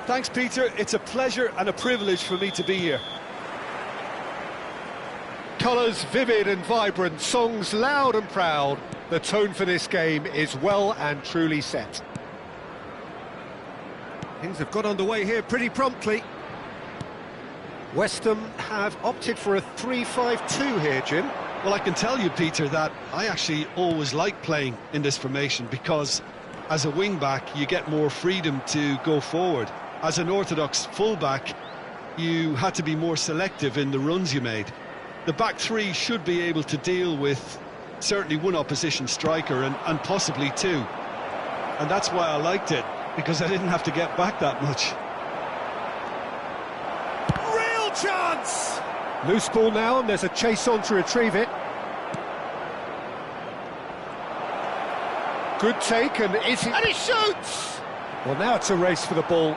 Thanks, Peter. It's a pleasure and a privilege for me to be here. Colours vivid and vibrant, songs loud and proud. The tone for this game is well and truly set. Things have got underway here pretty promptly. West Ham have opted for a 3-5-2 here, Jim. Well, I can tell you, Peter, that I actually always like playing in this formation because as a wing-back, you get more freedom to go forward. As an orthodox full-back, you had to be more selective in the runs you made. The back three should be able to deal with certainly one opposition striker and possibly two. And that's why I liked it, because I didn't have to get back that much. Real chance! Loose ball now, and there's a chase on to retrieve it. Good take, and he shoots! Well, now it's a race for the ball.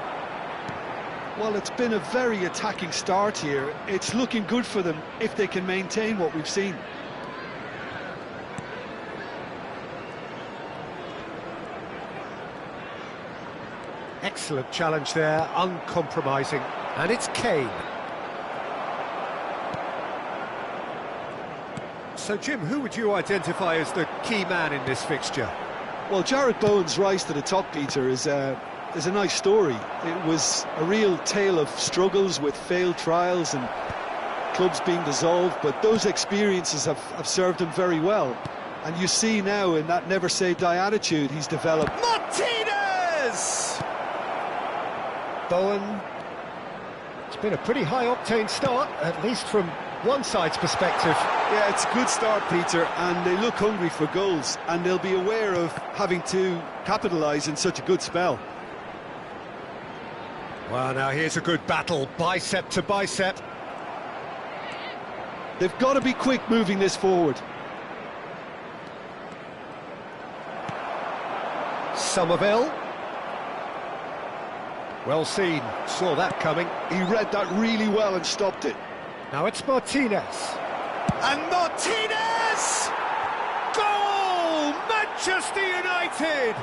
Well, it's been a very attacking start here. It's looking good for them if they can maintain what we've seen. Excellent challenge there, uncompromising. And it's Kane. So, Jim, who would you identify as the key man in this fixture? Well, Jarrod Bowen's rise to the top, Peter, is a nice story. It was a real tale of struggles with failed trials and clubs being dissolved, but those experiences have served him very well. And you see now in that never-say-die attitude he's developed. Martinez! Bowen. It's been a pretty high-octane start, at least from one side's perspective. Yeah, it's a good start, Peter, and they look hungry for goals, and they'll be aware of having to capitalise in such a good spell. Well, now here's a good battle, bicep to bicep. They've got to be quick moving this forward. Somerville. Well seen, saw that coming. He read that really well and stopped it. Now it's Martinez. And Martinez! Goal! Manchester United!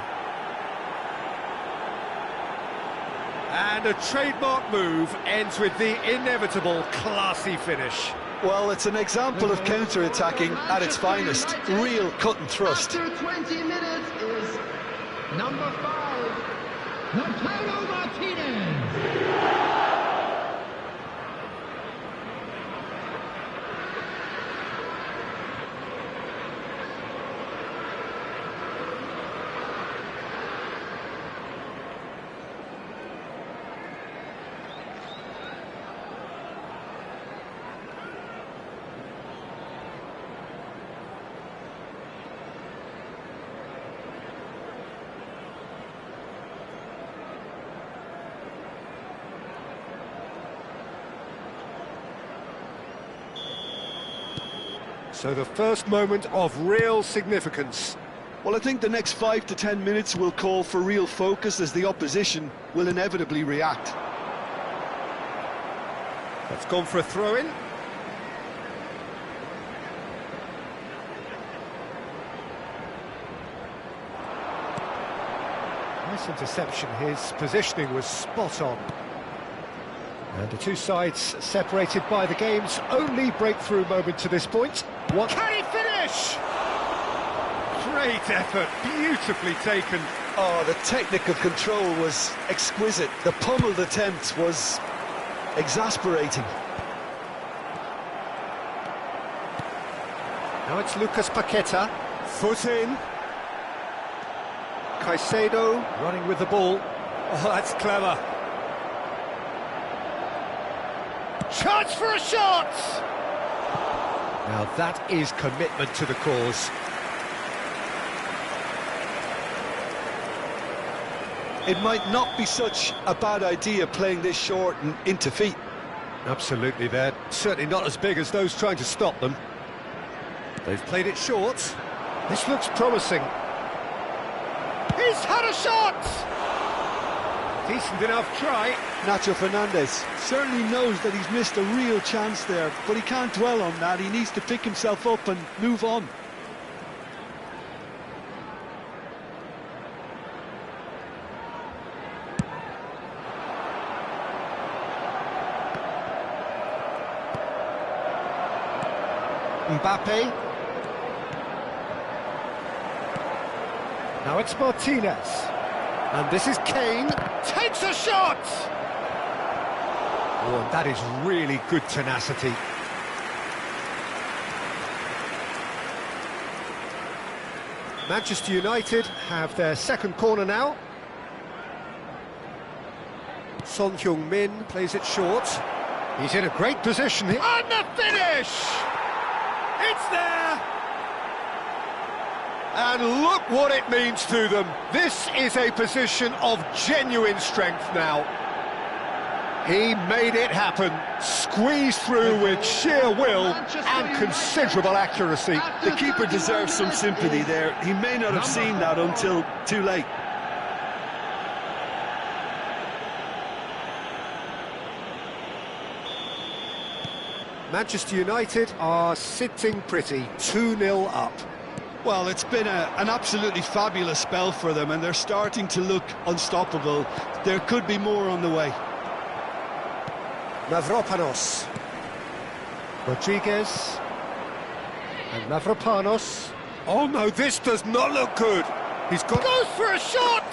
And a trademark move ends with the inevitable classy finish. Well, it's an example of counter-attacking at its finest. Real cut and thrust. After 20 minutes is number 5, Lautaro Martinez. So the first moment of real significance. Well, I think the next 5 to 10 minutes will call for real focus as the opposition will inevitably react. That's gone for a throw-in. Nice interception, his positioning was spot on. And the two sides separated by the game's only breakthrough moment to this point. What can he finish? Great effort, beautifully taken. Oh, the technical control was exquisite. The pummeled attempt was exasperating. Now it's Lucas Paqueta, foot in. Caicedo running with the ball. Oh, that's clever. Chance for a shot! Now that is commitment to the cause. It might not be such a bad idea playing this short and into feet. Absolutely, they're certainly not as big as those trying to stop them. They've played it short. This looks promising. He's had a shot! Decent enough try. Nacho Fernandez certainly knows that he's missed a real chance there, but he can't dwell on that. He needs to pick himself up and move on. Mbappe. Now it's Martinez. And this is Kane. Takes a shot! Oh, and that is really good tenacity. Manchester United have their second corner now. Son Heung-min plays it short. He's in a great position here. And the finish! It's there! And look what it means to them. This is a position of genuine strength now. He made it happen, squeezed through with sheer will and considerable accuracy. The keeper deserves some sympathy there. He may not have seen that until too late. Manchester United are sitting pretty, 2-0 up. Well, it's been an absolutely fabulous spell for them, and they're starting to look unstoppable. There could be more on the way. Mavropanos. Rodriguez. And Mavropanos. Oh no, this does not look good. He's got... Goes for a shot!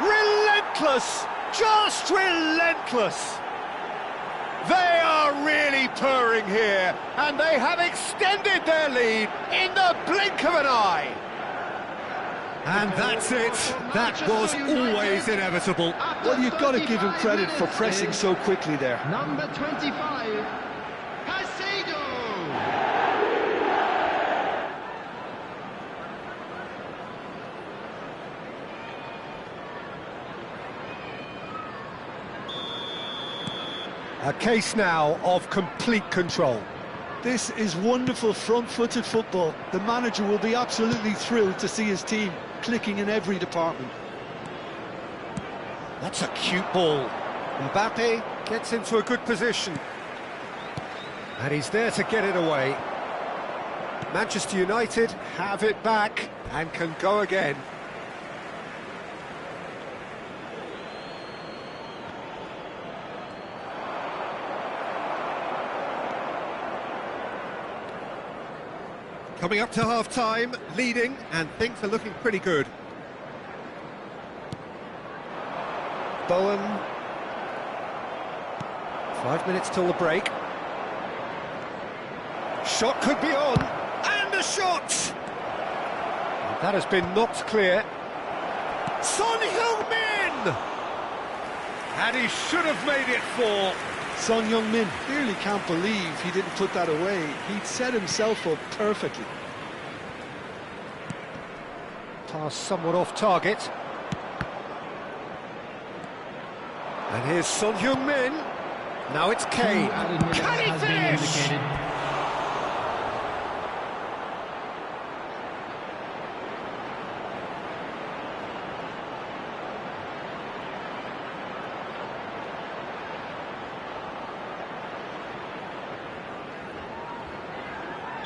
Relentless! Just relentless! They are really purring here, and they have extended their lead in the blink of an eye. And that's it. That was always inevitable. Well, you've got to give him credit for pressing so quickly there. Number 25, Caicedo. A case now of complete control. This is wonderful front-footed football. The manager will be absolutely thrilled to see his team clicking in every department. That's a cute ball. Mbappe gets into a good position. And he's there to get it away. Manchester United have it back and can go again. Coming up to half-time, leading, and things are looking pretty good. Bowen. 5 minutes till the break. Shot could be on, and a shot! And that has been knocked clear. Son Heung-min! And he should have made it 4. Son Heung-min clearly can't believe he didn't put that away. He'd set himself up perfectly. Pass somewhat off target. And here's Son Heung-min. Now it's Kane. Can he finish?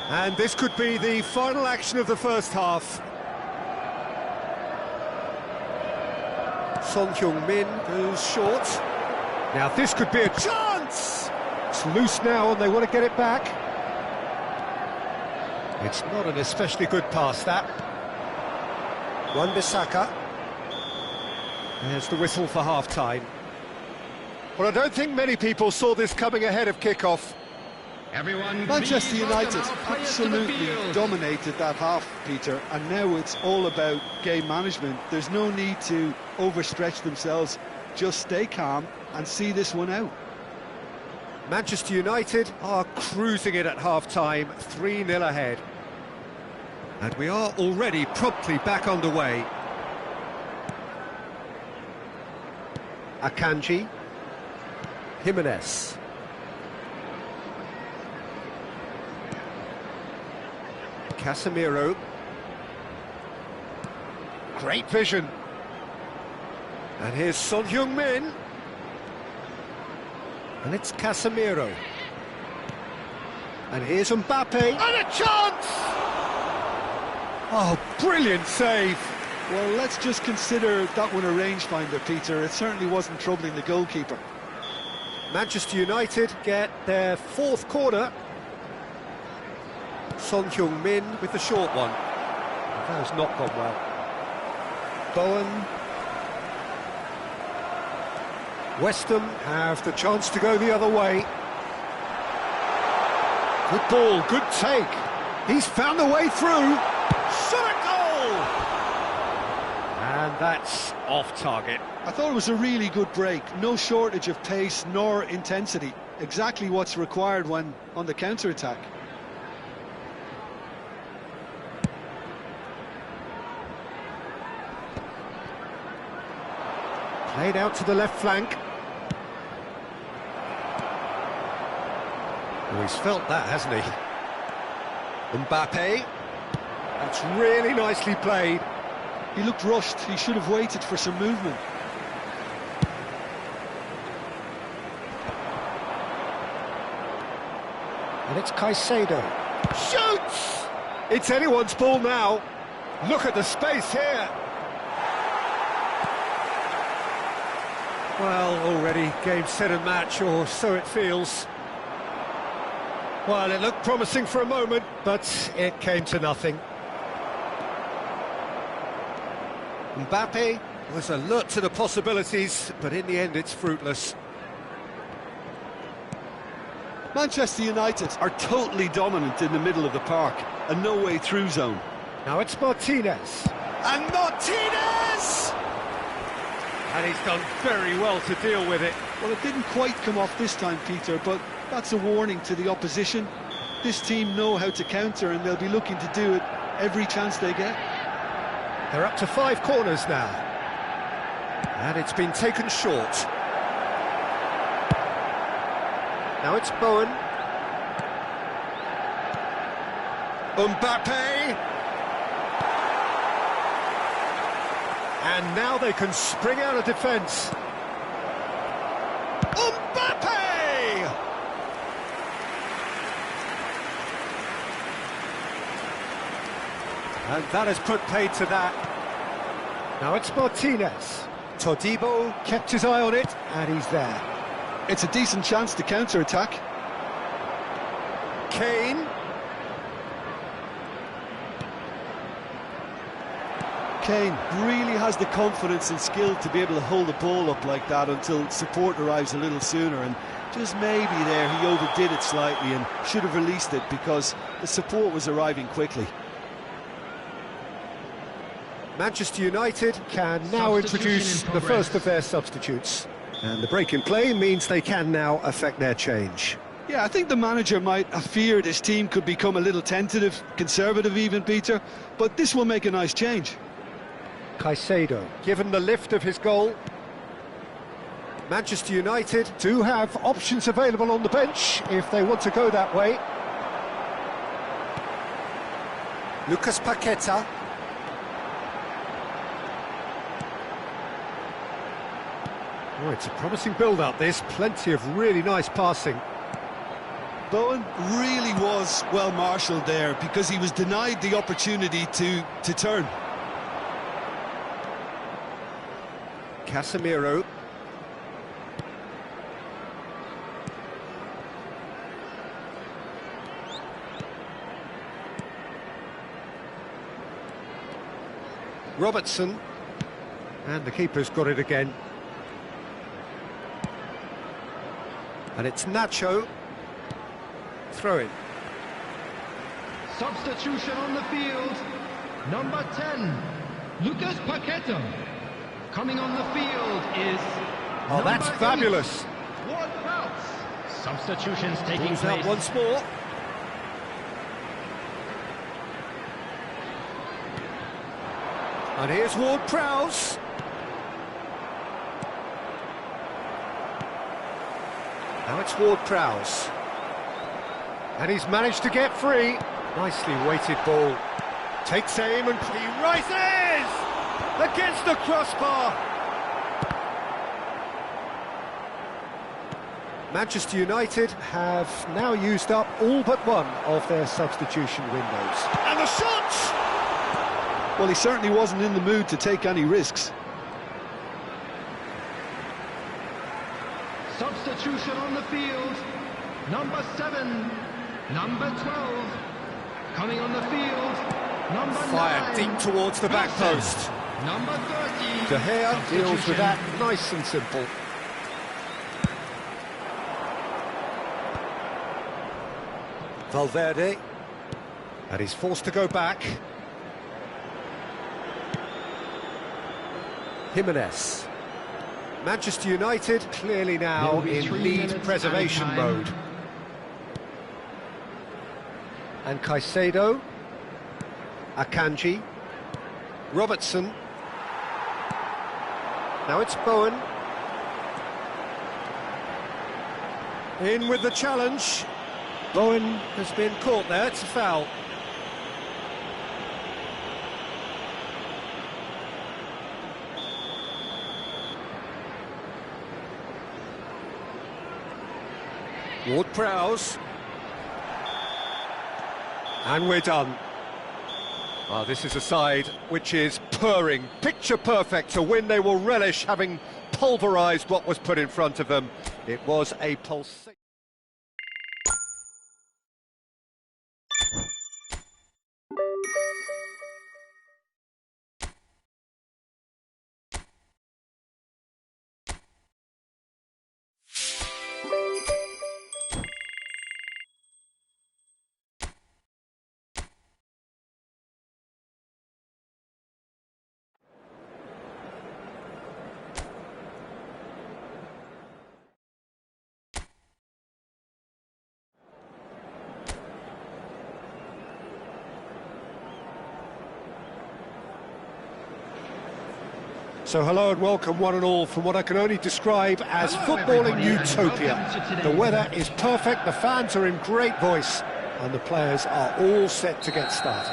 And this could be the final action of the first half. Son Heung-min goes short. Now this could be a chance! It's loose now and they want to get it back. It's not an especially good pass, that. Wan-Bissaka. There's the whistle for half-time. Well, I don't think many people saw this coming ahead of kick-off. Manchester United absolutely dominated that half, Peter, and now it's all about game management. There's no need to overstretch themselves. Just stay calm and see this one out. Manchester United are cruising it at half-time, 3-0 ahead. And we are already promptly back underway. Akanji. Jimenez. Casemiro. Great vision. And here's Son Heung-min. And it's Casemiro. And here's Mbappe. And a chance! Oh, brilliant save. Well, let's just consider that one a rangefinder, Peter. It certainly wasn't troubling the goalkeeper. Manchester United get their fourth corner. Son Heung-min with the short one. That has not gone well. Bowen. West Ham have the chance to go the other way. Good ball, good take. He's found a way through. Shot a goal! And that's off target. I thought it was a really good break. No shortage of pace nor intensity. Exactly what's required when on the counter-attack. Played out to the left flank. Oh, he's felt that, hasn't he? Mbappe. That's really nicely played. He looked rushed. He should have waited for some movement. And it's Caicedo. Shoots! It's anyone's ball now. Look at the space here. Well, already game, set and match, or so it feels. Well, it looked promising for a moment, but it came to nothing. Mbappe was alert to the possibilities, but in the end it's fruitless. Manchester United are totally dominant in the middle of the park, a no-way through zone. Now it's Martinez. And Martinez! And he's done very well to deal with it. Well, it didn't quite come off this time, Peter, but that's a warning to the opposition. This team know how to counter, and they'll be looking to do it every chance they get. They're up to 5 corners now. And it's been taken short. Now it's Bowen. Mbappe. And now they can spring out of defence. Mbappe! And that has put paid to that. Now it's Martinez. Todibo kept his eye on it, and he's there. It's a decent chance to counter-attack. Kane. Kane really has the confidence and skill to be able to hold the ball up like that until support arrives a little sooner, and just maybe there he overdid it slightly and should have released it because the support was arriving quickly. Manchester United can now introduce the first of their substitutes. And the break in play means they can now affect their change. Yeah, I think the manager might have feared his team could become a little tentative, conservative even, Peter, but this will make a nice change. Caicedo, given the lift of his goal. Manchester United do have options available on the bench if they want to go that way. Lucas Paqueta. Oh, it's a promising build-up, this. Plenty of really nice passing. Bowen really was well marshalled there because he was denied the opportunity to turn. Casemiro. Robertson. And the keeper's got it again. And it's Nacho. Throw in. Substitution on the field. Number 10, Lucas Paqueta. Coming on the field is... Oh, that's fabulous. Ward-Prowse. Substitutions taking Moves place. out once more. And here's Ward-Prowse. Now it's Ward-Prowse. And he's managed to get free. Nicely weighted ball. Takes aim and he rises! Against the crossbar! Manchester United have now used up all but one of their substitution windows. And the shot! Well, he certainly wasn't in the mood to take any risks. Substitution on the field. Number 7, number 12. Coming on the field, number Fired 9. deep towards the back post. Number 30. De Gea deals with that nice and simple. Valverde. And he's forced to go back. Jimenez. Manchester United clearly now in lead preservation mode. And Caicedo. Akanji. Robertson. Now it's Bowen. In with the challenge. Bowen has been caught there, it's a foul. Ward-Prowse. And we're done. This is a side which is purring, picture perfect, a win they will relish, having pulverised what was put in front of them. It was a pulse. So hello and welcome one and all from what I can only describe as footballing utopia. The weather is perfect, the fans are in great voice, and the players are all set to get started.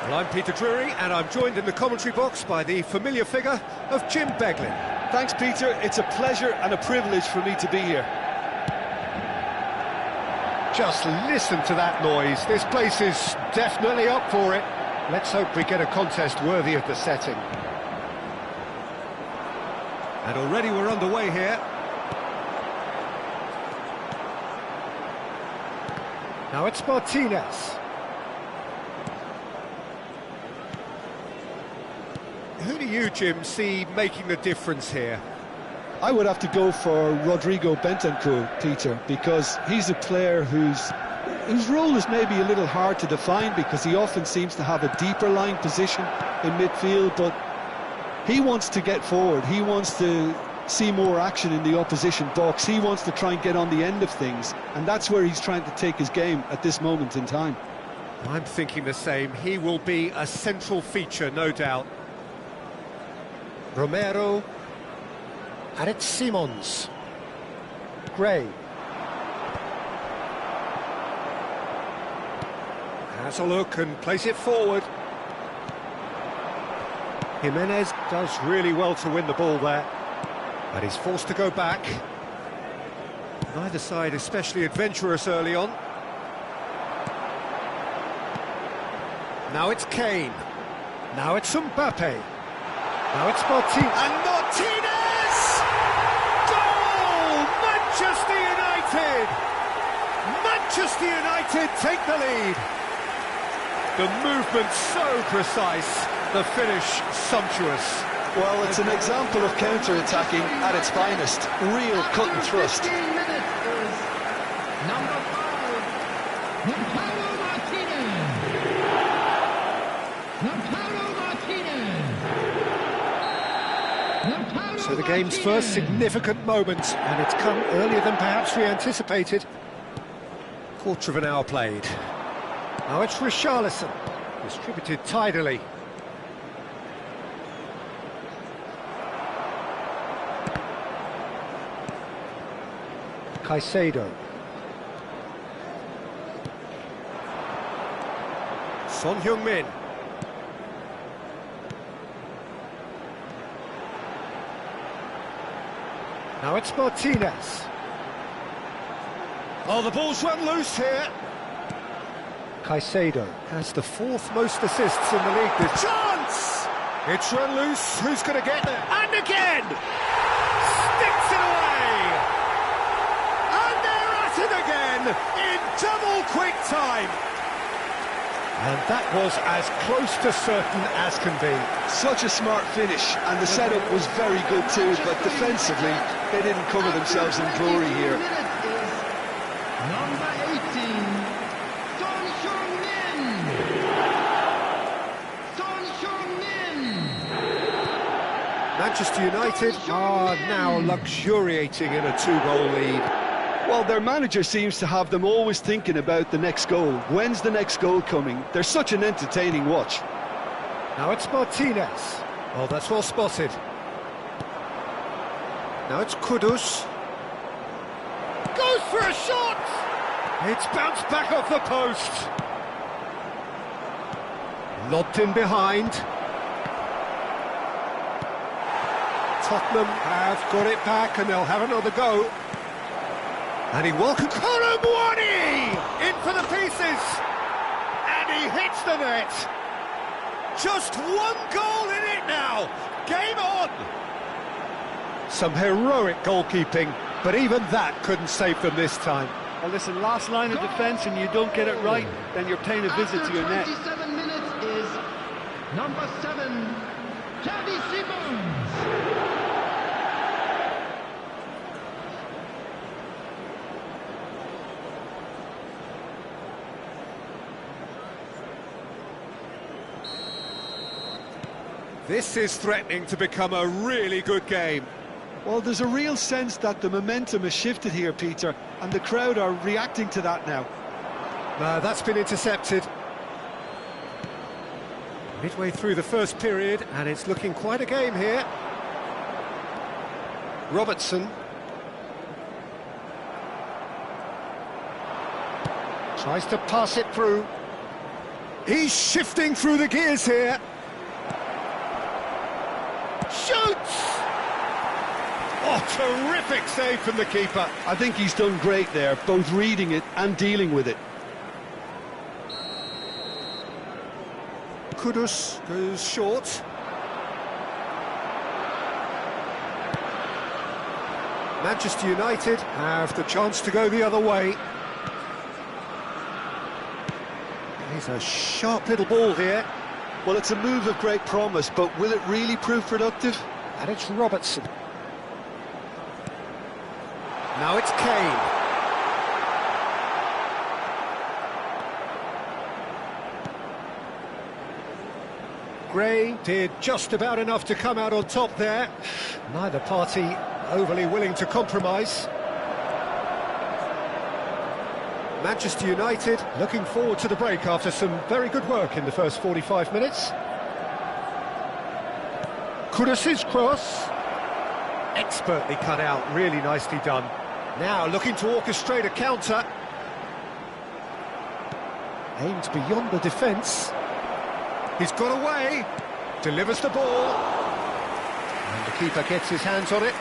Well, I'm Peter Drury, and I'm joined in the commentary box by the familiar figure of Jim Beglin. Thanks, Peter. It's a pleasure and a privilege for me to be here. Just listen to that noise. This place is definitely up for it. Let's hope we get a contest worthy of the setting. And already we're underway here. Now it's Martinez. Who do you, Jim, see making the difference here? I would have to go for Rodrigo Bentancur, Peter, because he's a player whose role is maybe a little hard to define, because he often seems to have a deeper line position in midfield, but he wants to get forward, he wants to see more action in the opposition box, he wants to try and get on the end of things, and that's where he's trying to take his game at this moment in time. I'm thinking the same. He will be a central feature, no doubt. Romero, and it's Simons. Gray. Has a look and plays it forward. Jimenez does really well to win the ball there, but he's forced to go back. Neither side especially adventurous early on. Now it's Kane. Now it's Mbappe. Now it's Martinez. And Martinez! Goal! Manchester United! Manchester United take the lead. The movement so precise. The finish sumptuous. Well, it's an example of counter-attacking at its finest. Real cut and thrust. 15 minutes is number 5, Lautaro Martinez. So the game's first significant moment, and it's come earlier than perhaps we anticipated. Quarter of an hour played. Now it's Richarlison, distributed tidily. Caicedo. Son Heung-min. Now it's Martinez. Oh, the ball's run loose here. Caicedo has the 4th most assists in the league this chance! It's run loose, who's going to get there? And again! Sticks it away! And they're at it again in double quick time! And that was as close to certain as can be. Such a smart finish, and the setup was very good too, but defensively, they didn't cover themselves in glory here. Number 18, Son Heung-min. Son Heung-min. Manchester United are now luxuriating in a two-goal lead. Well, their manager seems to have them always thinking about the next goal. When's the next goal coming? They're such an entertaining watch. Now it's Martinez. Oh, that's well spotted. Now it's Kudus. Goes for a shot! It's bounced back off the post. Lobbed in behind. Tottenham have got it back and they'll have another go. And he welcomes Kolomwani in for the pieces. And he hits the net. Just one goal in it now. Game on. Some heroic goalkeeping, but even that couldn't save them this time. Well, listen, last line of defence and you don't get it right, then you're paying a visit to your net. 27 minutes is number 7, Xavi Simons. This is threatening to become a really good game. Well, there's a real sense that the momentum has shifted here, Peter, and the crowd are reacting to that now. That's been intercepted. Midway through the first period, and it's looking quite a game here. Robertson. Tries to pass it through. He's shifting through the gears here. Shoots! Oh, terrific save from the keeper. I think he's done great there, both reading it and dealing with it. Kudus goes short. Manchester United have the chance to go the other way. He's a sharp little ball here. Well, it's a move of great promise, but will it really prove productive? And it's Robertson. Now it's Kane. Gray did just about enough to come out on top there. Neither party overly willing to compromise. Manchester United looking forward to the break after some very good work in the first 45 minutes. Kudus' cross. Expertly cut out, really nicely done. Now looking to orchestrate a counter. Aimed beyond the defence. He's got away. Delivers the ball. And the keeper gets his hands on it.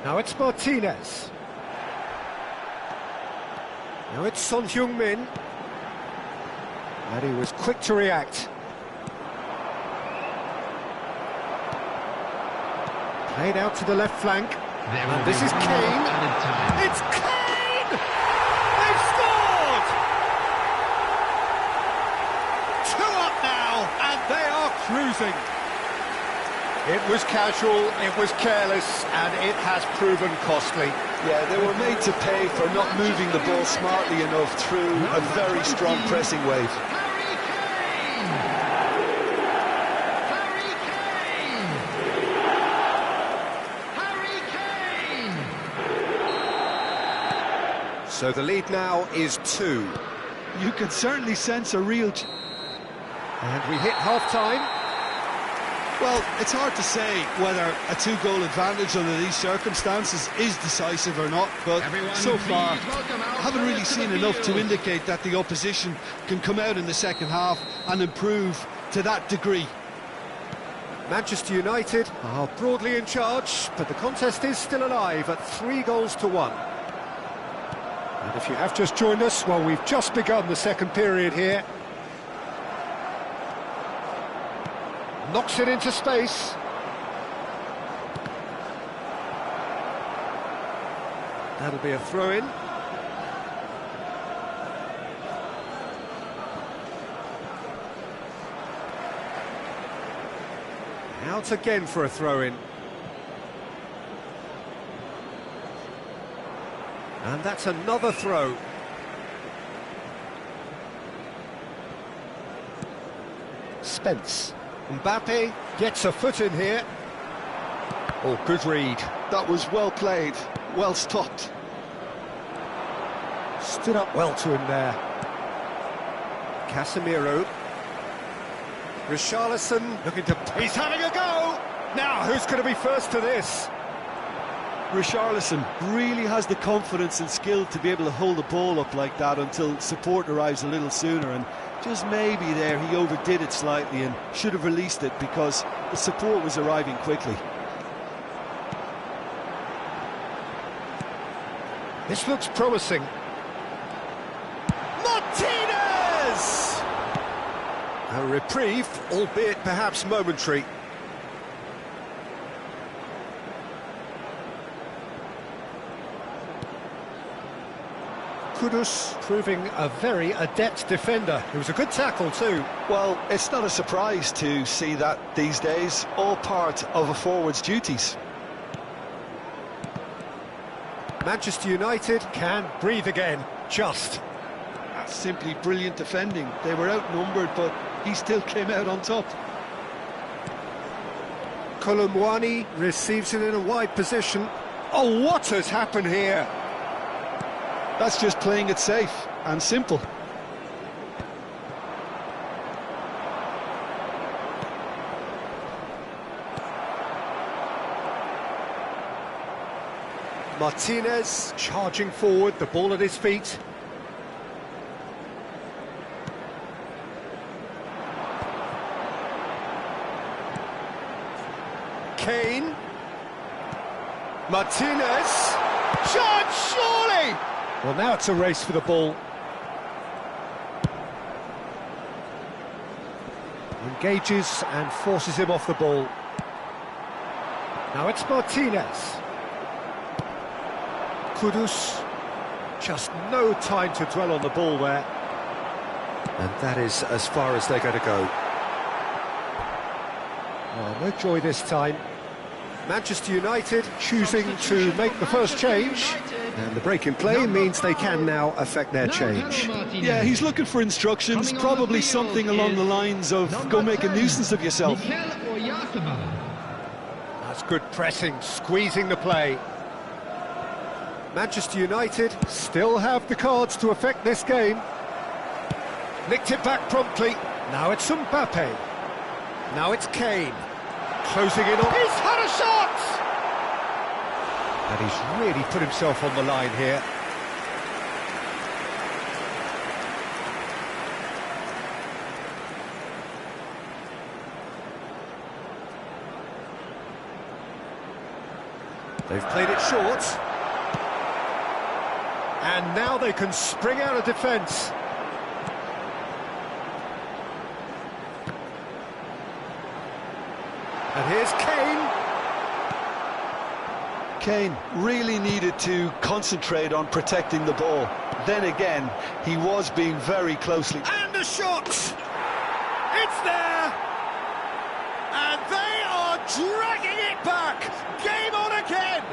Now it's Martinez. Now it's Son Heung-min. And he was quick to react. Played out to the left flank. And this is Kane. It's Kane! They've scored! 2 up now, and they are cruising. It was casual, it was careless, and it has proven costly. Yeah, they were made to pay for not moving the ball smartly enough through a very strong pressing wave. Harry Kane! Harry Kane! Harry Kane! So the lead now is 2. You can certainly sense a real... And we hit half-time. Well, it's hard to say whether a 2-goal advantage under these circumstances is decisive or not, but so far, haven't really seen enough to indicate that the opposition can come out in the second half and improve to that degree. Manchester United are broadly in charge, but the contest is still alive at 3-1. And if you have just joined us, well, we've just begun the second period here. Knocks it into space. That'll be a throw-in. Out again for a throw-in. And that's another throw. Spence. Mbappe gets a foot in here. Oh, good read. That was well played, well stopped. Stood up well to him there. Casemiro. Richarlison looking to... He's having a go! Now, who's going to be first to this? Richarlison really has the confidence and skill to be able to hold the ball up like that until support arrives a little sooner, and just maybe there he overdid it slightly and should have released it because the support was arriving quickly. This looks promising. Martinez! A reprieve, albeit perhaps momentary. Kudus proving a very adept defender. It was a good tackle too. Well, it's not a surprise to see that these days, all part of a forward's duties. Manchester United can breathe again, just. That's simply brilliant defending. They were outnumbered, but he still came out on top. Kolomwani receives it in a wide position. Oh, what has happened here? That's just playing it safe and simple. Martinez charging forward, the ball at his feet. Kane. Martinez. Shot, surely! Well, now it's a race for the ball. Engages and forces him off the ball. Now it's Martinez. Kudus, just no time to dwell on the ball there. And that is as far as they're going to go. Well, no joy this time. Manchester United choosing to make the first change. And the break in play means they can now affect their change. Yeah, he's looking for instructions, probably something along the lines of go make a nuisance of yourself. That's good pressing, squeezing the play. Manchester United still have the cards to affect this game. Nicked it back promptly. Now it's Mbappe. Now it's Kane. Closing in on... He's had a shot! And he's really put himself on the line here. They've played it short. And now they can spring out of defence. And here's Kane. Kane really needed to concentrate on protecting the ball. Then again, he was being very closely... And a shot! It's there! And they are dragging it back! Game on again!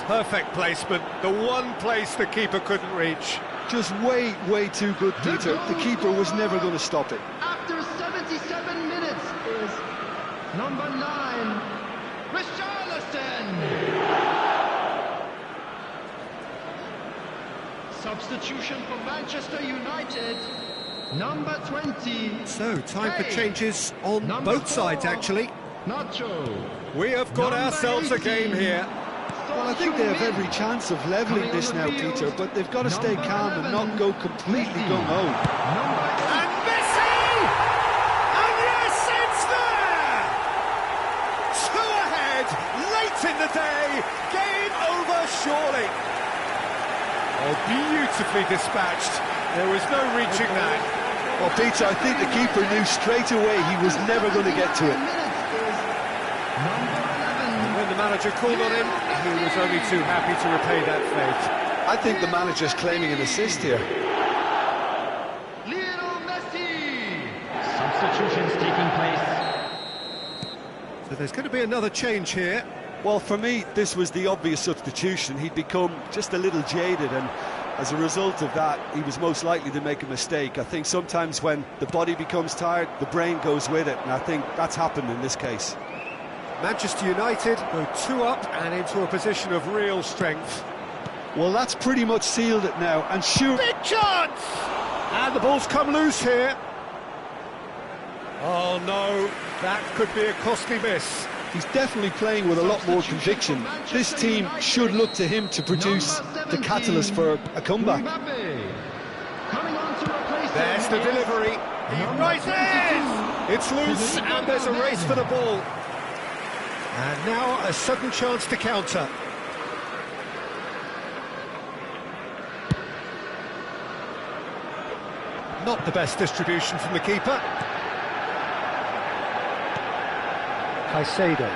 Perfect placement, the one place the keeper couldn't reach. Just way too good, Peter. The keeper was never going to stop it. After 77 minutes is number 9, Richarlison. Substitution for Manchester United, number 20. So, time for changes on both sides, actually. Nacho. We have got ourselves a game here. Well, I think they have every chance of levelling this now, Peter, but they've got to stay calm and not go completely gung-ho. And Messi! And yes, it's there! 2 ahead, late in the day, game over surely. Oh, beautifully dispatched. There was no reaching that. Well, Peter, I think the keeper knew straight away he was never going to get to it. And when the manager called on him, he was only too happy to repay that fate. I think the manager's claiming an assist here. Lionel Messi! Substitutions taking place. So there's going to be another change here. Well, for me, this was the obvious substitution. He'd become just a little jaded, and as a result of that, he was most likely to make a mistake. I think sometimes when the body becomes tired, the brain goes with it, and I think that's happened in this case. Manchester United go 2 up and into a position of real strength. Well, that's pretty much sealed it now, and sure... Big chance! And the ball's come loose here. Oh no, that could be a costly miss. He's definitely playing with a lot more conviction. This team should look to him to produce the catalyst for a comeback. Coming on to replace him. There's the delivery. He rises! It's loose and there's a race for the ball. And now a sudden chance to counter. Not the best distribution from the keeper. Caicedo,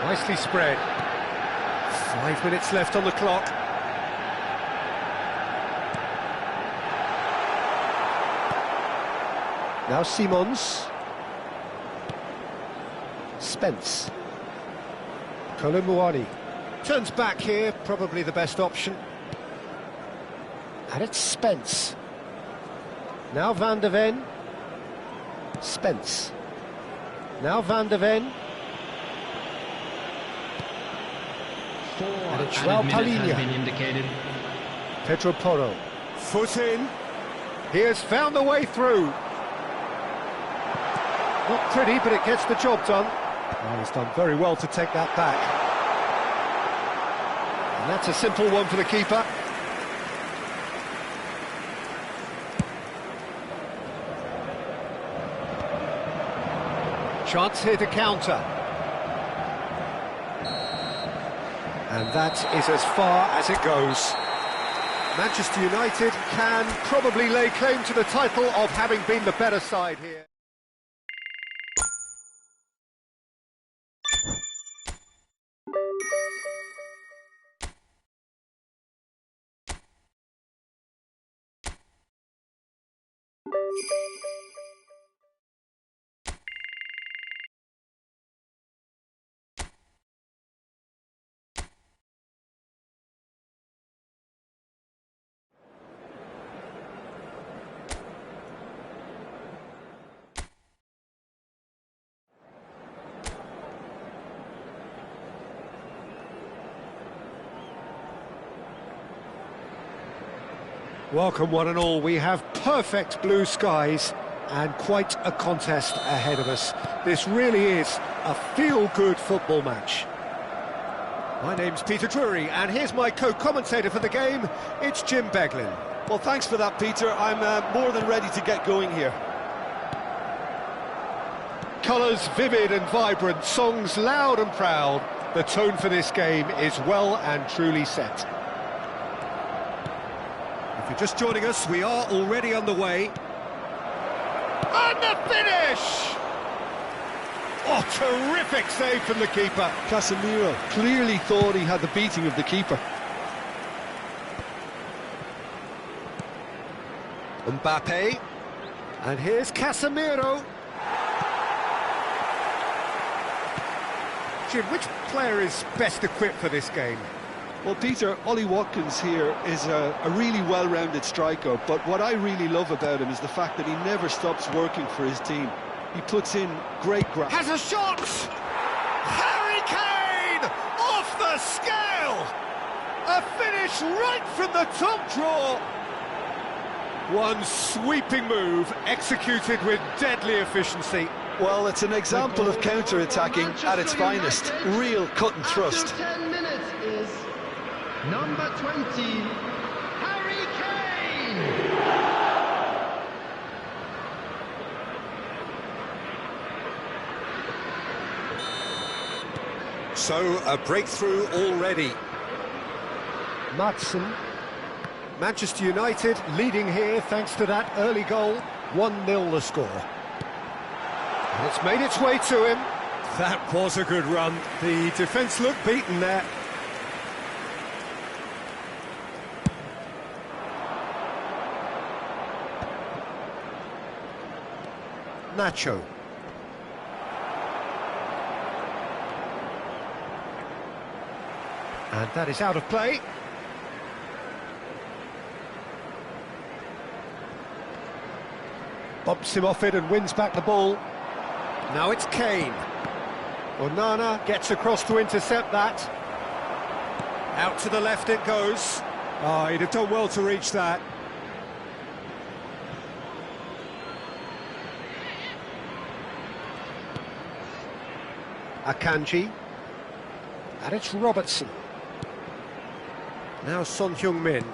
nicely spread. 5 minutes left on the clock. Now Simons. Spence. Kolomuani. Turns back here, probably the best option. And it's Spence. Now Van de Ven. Spence. Now Van de Ven. And it's Joao Palhinha. Pedro Porro. Foot in. He has found the way through. Not pretty, but it gets the job done. Oh, he's done very well to take that back. And that's a simple one for the keeper. Chance here to counter. And that is as far as it goes. Manchester United can probably lay claim to the title of having been the better side here. Welcome one and all, we have perfect blue skies and quite a contest ahead of us. This really is a feel-good football match. My name's Peter Drury and here's my co-commentator for the game, it's Jim Beglin. Well, thanks for that, Peter. I'm more than ready to get going here. Colours vivid and vibrant, songs loud and proud. The tone for this game is well and truly set. If you're just joining us, we are already underway. And the finish! Oh, terrific save from the keeper. Casemiro clearly thought he had the beating of the keeper. Mbappe. And here's Casemiro. Jim, which player is best equipped for this game? Well, Peter, Ollie Watkins here is a really well-rounded striker, but what I really love about him is the fact that he never stops working for his team. He puts in great graft. Has a shot! Harry Kane! Off the scale! A finish right from the top draw! One sweeping move, executed with deadly efficiency. Well, it's an example of counter-attacking at its finest. Real cut and thrust. After 10 minutes is number 20, Harry Kane! So, a breakthrough already. Madsen. Manchester United leading here thanks to that early goal. 1-0 the score. And it's made its way to him. That was a good run. The defence looked beaten there. Nacho. And that is out of play. Bumps him off it and wins back the ball. Now it's Kane. Onana gets across to intercept that. Out to the left it goes. Oh, he'd have done well to reach that. Akanji. And it's Robertson. Now Son Heung-min.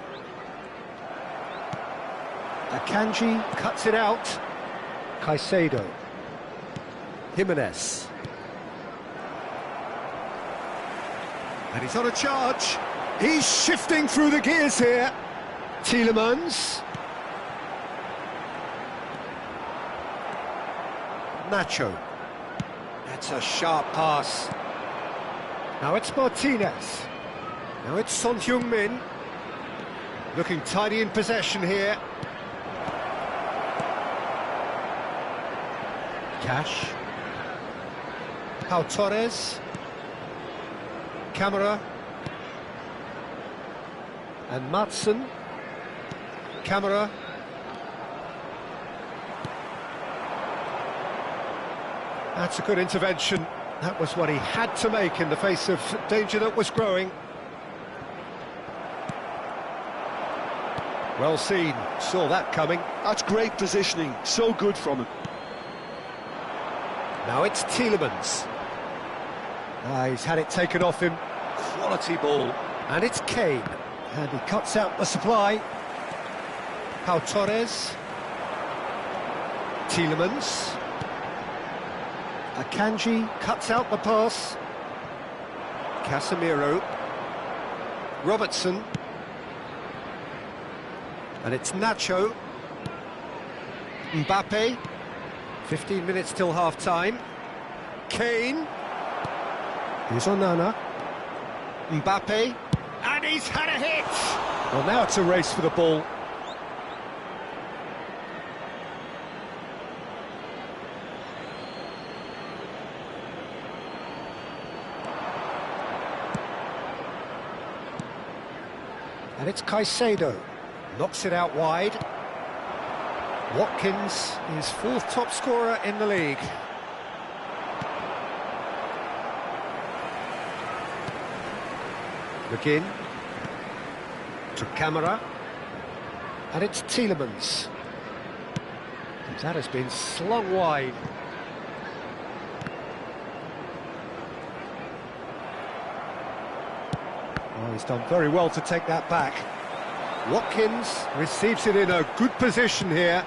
Akanji cuts it out. Caicedo. Jimenez. And he's on a charge. He's shifting through the gears here. Tielemans. Nacho. That's a sharp pass. Now it's Martinez. Now it's Son Heung-min. Looking tidy in possession here. Cash. Pau Torres. Camara. And Madsen. Camara. That's a good intervention. That was what he had to make in the face of danger that was growing. Well seen, saw that coming. That's great positioning, so good from him. Now it's Tielemans. He's had it taken off him. Quality ball. And it's Kane. And he cuts out the supply. Pau Torres. Tielemans. Akanji cuts out the pass. Casemiro. Robertson. And it's Nacho. Mbappe. 15 minutes till half-time. Kane. Here's Onana. Mbappe. And he's had a hit! Well, now it's a race for the ball. And it's Caicedo. Knocks it out wide. Watkins is fourth top scorer in the league. McGinn to Camara, and it's Tielemans. That has been slung wide. Oh, he's done very well to take that back. Watkins receives it in a good position here.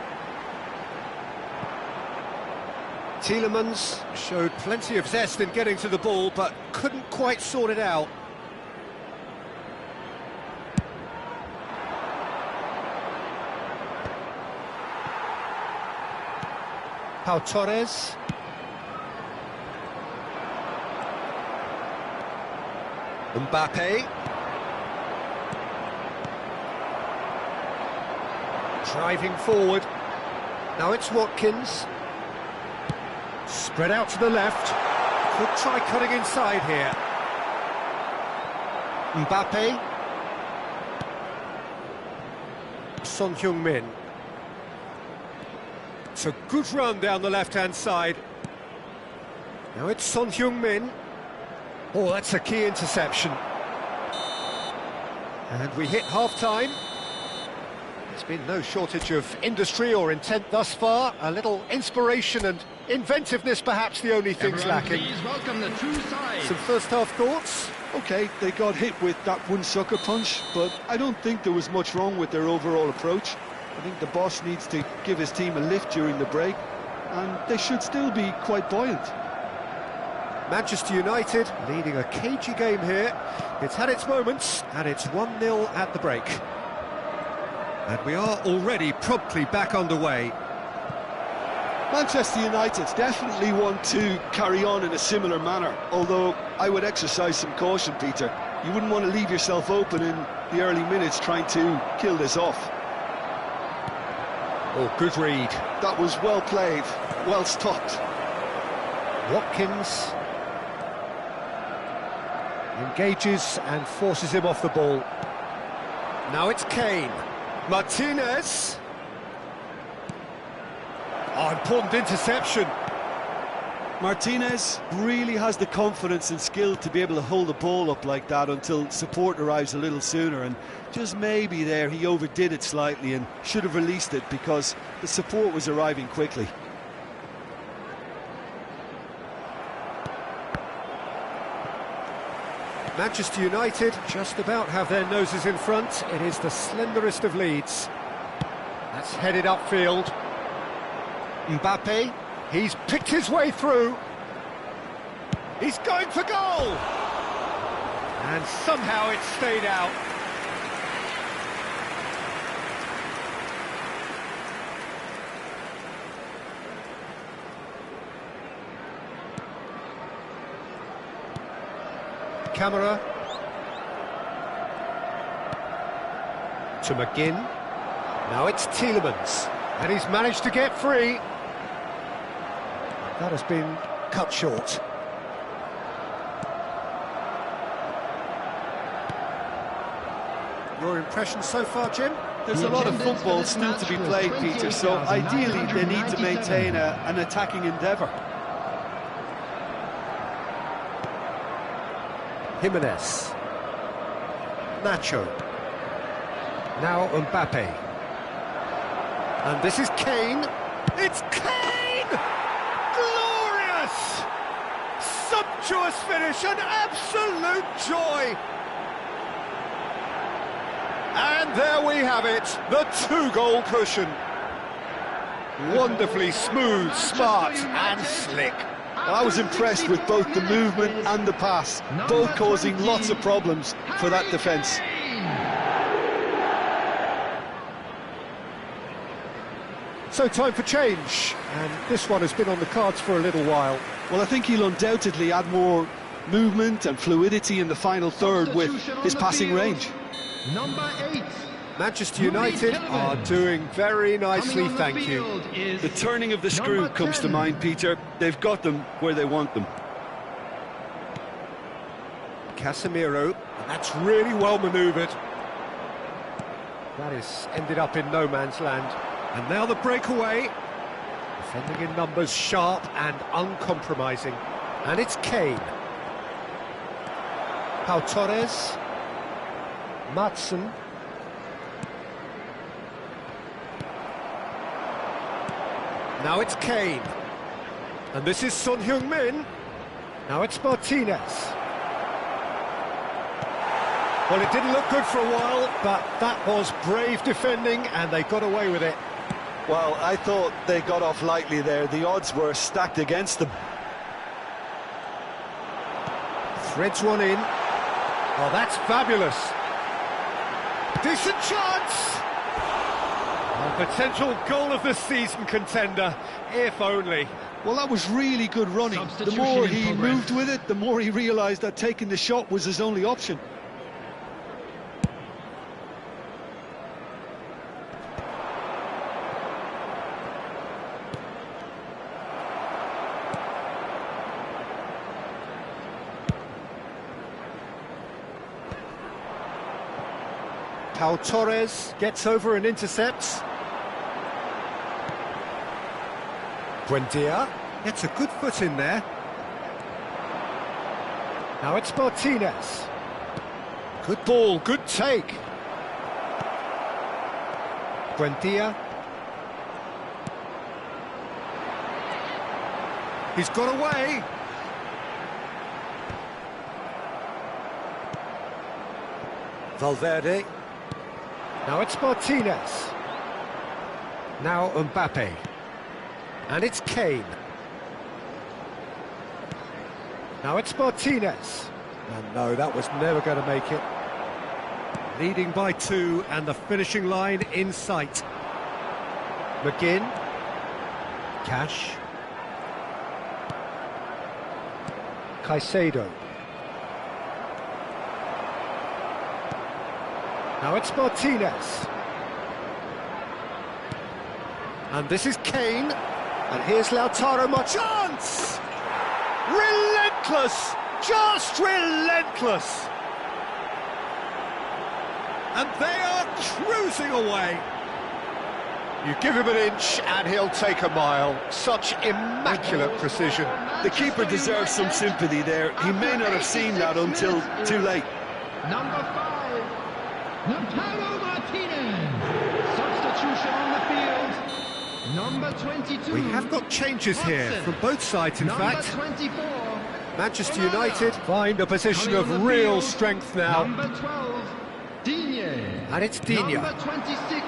Tielemans showed plenty of zest in getting to the ball, but couldn't quite sort it out. Pau Torres. Mbappe. Driving forward. Now it's Watkins. Spread out to the left. Could try cutting inside here. Mbappe. Son Heung-min. It's a good run down the left-hand side. Now it's Son Heung-min. Oh, that's a key interception. And we hit half-time. There's been no shortage of industry or intent thus far. A little inspiration and inventiveness, perhaps the only things lacking. Please welcome the two sides. Some first-half thoughts? OK, they got hit with that one sucker punch, but I don't think there was much wrong with their overall approach. I think the boss needs to give his team a lift during the break, and they should still be quite buoyant. Manchester United leading a cagey game here. It's had its moments, and it's 1-0 at the break. And we are already promptly back underway. Manchester United definitely want to carry on in a similar manner, although I would exercise some caution, Peter. You wouldn't want to leave yourself open in the early minutes trying to kill this off. Oh, good read. That was well played. well stopped. Watkins engages and forces him off the ball. Now it's Kane. Martinez. Oh, important interception. Martinez really has the confidence and skill to be able to hold the ball up like that until support arrives a little sooner, and just maybe there he overdid it slightly and should have released it because the support was arriving quickly. Manchester United just about have their noses in front. It is the slenderest of leads. That's headed upfield. Mbappe, he's picked his way through. He's going for goal! And somehow it stayed out. Camera to McGinn. Now it's Tielemans, and he's managed to get free. That has been cut short. Your impression so far, Jim? There's a lot of football still to be played, Peter, so ideally they need to maintain an attacking endeavour. Jimenez. Nacho. Now Mbappe. And this is Kane. It's Kane! Glorious! Sumptuous finish, an absolute joy! And there we have it, the two-goal cushion. Wonderfully smooth, smart and slick. Well, I was impressed with both the movement and the pass, both causing lots of problems for that defence. So time for change, and this one has been on the cards for a little while. Well, I think he'll undoubtedly add more movement and fluidity in the final third with his passing range. Number 8. Manchester United are doing very nicely, thank you. The turning of the screw comes to mind, Peter. They've got them where they want them. Casemiro, and that's really well manoeuvred. That is ended up in no man's land. And now the breakaway. Defending in numbers, sharp and uncompromising. And it's Kane. Pau Torres. Maatsen. Now it's Kane. And this is Son Heung-min. Now it's Martinez. Well, it didn't look good for a while, but that was brave defending, and they got away with it. Well, I thought they got off lightly there. The odds were stacked against them. Threads one in. Oh, that's fabulous. Decent chance! A potential goal of the season contender, if only. Well, that was really good running. The more he moved with it, the more he realised that taking the shot was his only option. Pau Torres gets over and intercepts. Buendia gets a good foot in there. Now it's Martinez. Good ball, good take. Buendia. He's got away. Valverde. Now it's Martinez. Now Mbappe. And it's Kane. Now it's Martinez. And no, that was never going to make it. Leading by 2 and the finishing line in sight. McGinn. Cash. Caicedo. Now it's Martinez. And this is Kane. And here's Lautaro chance! Relentless! Just relentless! And they are cruising away. You give him an inch and he'll take a mile. Such immaculate precision. The keeper deserves some sympathy there. He may not have seen that until too late. Number 5, Lautaro Martinez. Substitution on the field. Number 22. We have got changes here from both sides, in fact. Number 24. Manchester United find a position of real strength now. Number 12, Digne. And it's Digne. Number 26.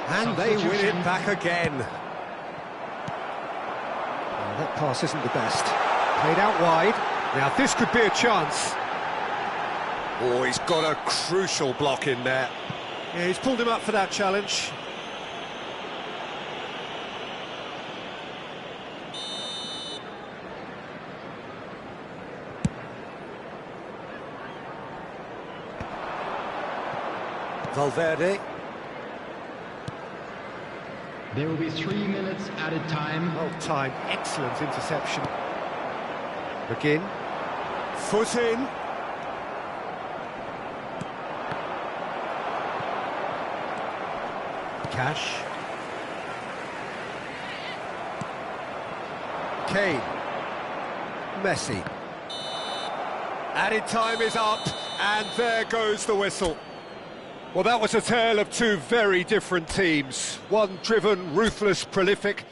And they win it back again. Oh, that pass isn't the best. Played out wide. Now this could be a chance. Oh, he's got a crucial block in there. Yeah, he's pulled him up for that challenge. Valverde. There will be 3 minutes added time. Well timed, excellent interception. Begin. Foot in. Cash. Kane. Messi. Added time is up, and there goes the whistle. Well, that was a tale of two very different teams. One driven, ruthless, prolific.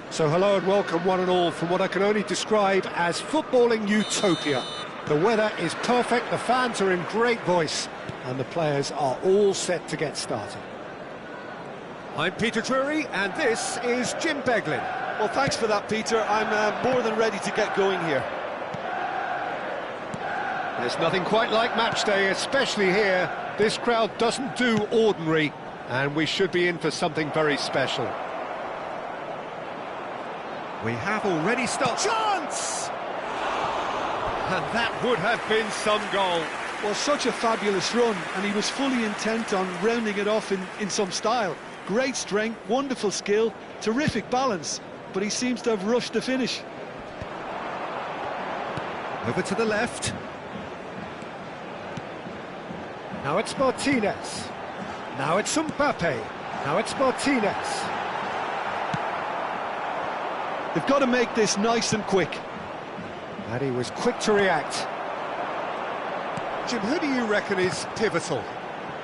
So hello and welcome one and all from what I can only describe as footballing utopia. The weather is perfect, the fans are in great voice, and the players are all set to get started. I'm Peter Drury, and this is Jim Beglin. Well, thanks for that, Peter. I'm more than ready to get going here. There's nothing quite like match day, especially here. This crowd doesn't do ordinary, and we should be in for something very special. We have already started. Chance! And that would have been some goal. Well, such a fabulous run, and he was fully intent on rounding it off in some style. Great strength, wonderful skill, terrific balance, but he seems to have rushed the finish. Over to the left. Now it's Martinez. Now it's Mbappe. Now it's Martinez. They've got to make this nice and quick. And he was quick to react. Jim, who do you reckon is pivotal?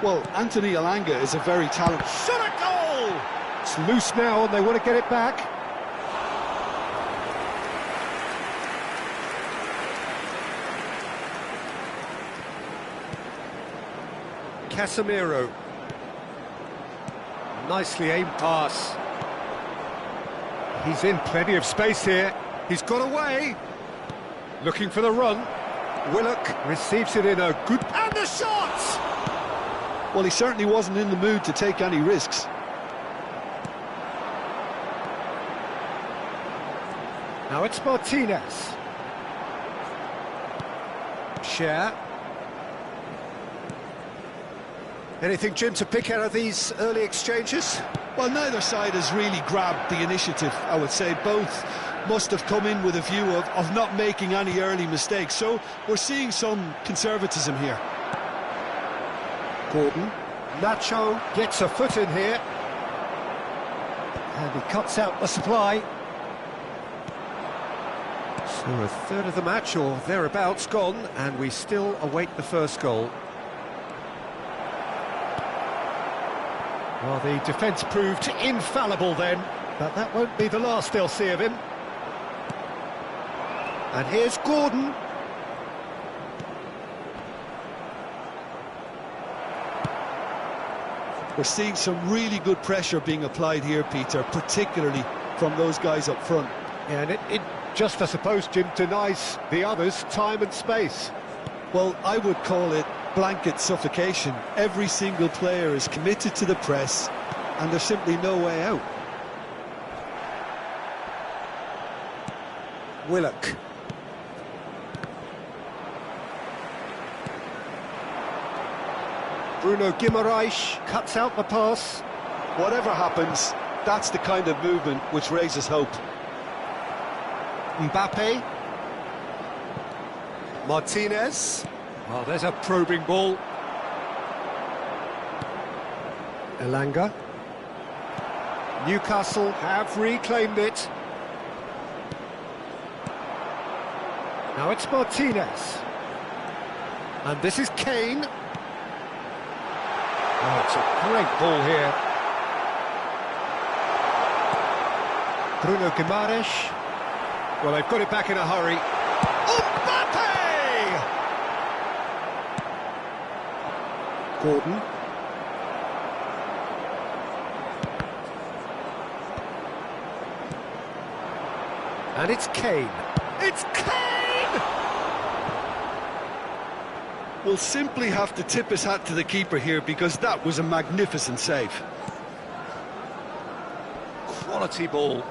Well, Anthony Elanga is a very talented... Shot a goal! It's loose now and they want to get it back. Casemiro. Nicely aimed pass. He's in plenty of space here. He's got away. Looking for the run. Willock receives it in a good... And the shot! Well, he certainly wasn't in the mood to take any risks. Now it's Martinez. Share. Anything, Jim, to pick out of these early exchanges? Well, neither side has really grabbed the initiative, I would say. Both must have come in with a view of not making any early mistakes. So we're seeing some conservatism here. Gordon. Nacho gets a foot in here. And he cuts out the supply. So a third of the match, or thereabouts, gone, and we still await the first goal. Well, the defence proved infallible then, but that won't be the last they'll see of him. And here's Gordon. We're seeing some really good pressure being applied here, Peter, particularly from those guys up front. Yeah, and it just, I suppose, Jim, denies the others time and space. Well, I would call it blanket suffocation. Every single player is committed to the press, and there's simply no way out. Willock. Bruno Guimaraes cuts out the pass. Whatever happens, that's the kind of movement which raises hope. Mbappe. Martinez. Oh, there's a probing ball. Elanga. Newcastle have reclaimed it. Now it's Martinez. And this is Kane. Oh, it's a great ball here. Bruno Guimaraes. Well, they've got it back in a hurry. Mbappe! Gordon. And it's Kane. It's Kane! We'll simply have to tip his hat to the keeper here, because that was a magnificent save. Quality ball.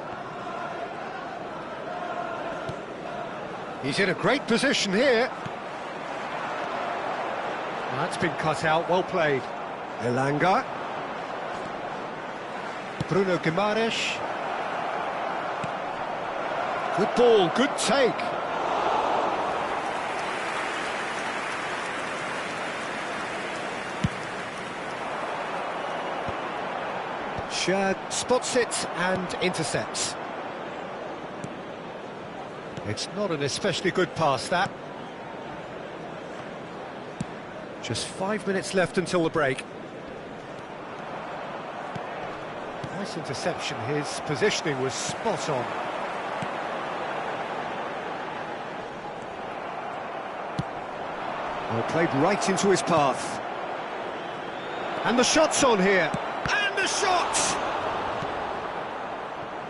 He's in a great position here. That's been cut out, well played. Elanga. Bruno Guimaraes. Good ball, good take. Shad spots it and intercepts. It's not an especially good pass, that. Just 5 minutes left until the break. Nice interception, his positioning was spot on. Well, played right into his path. And the shot's on here. And the shot!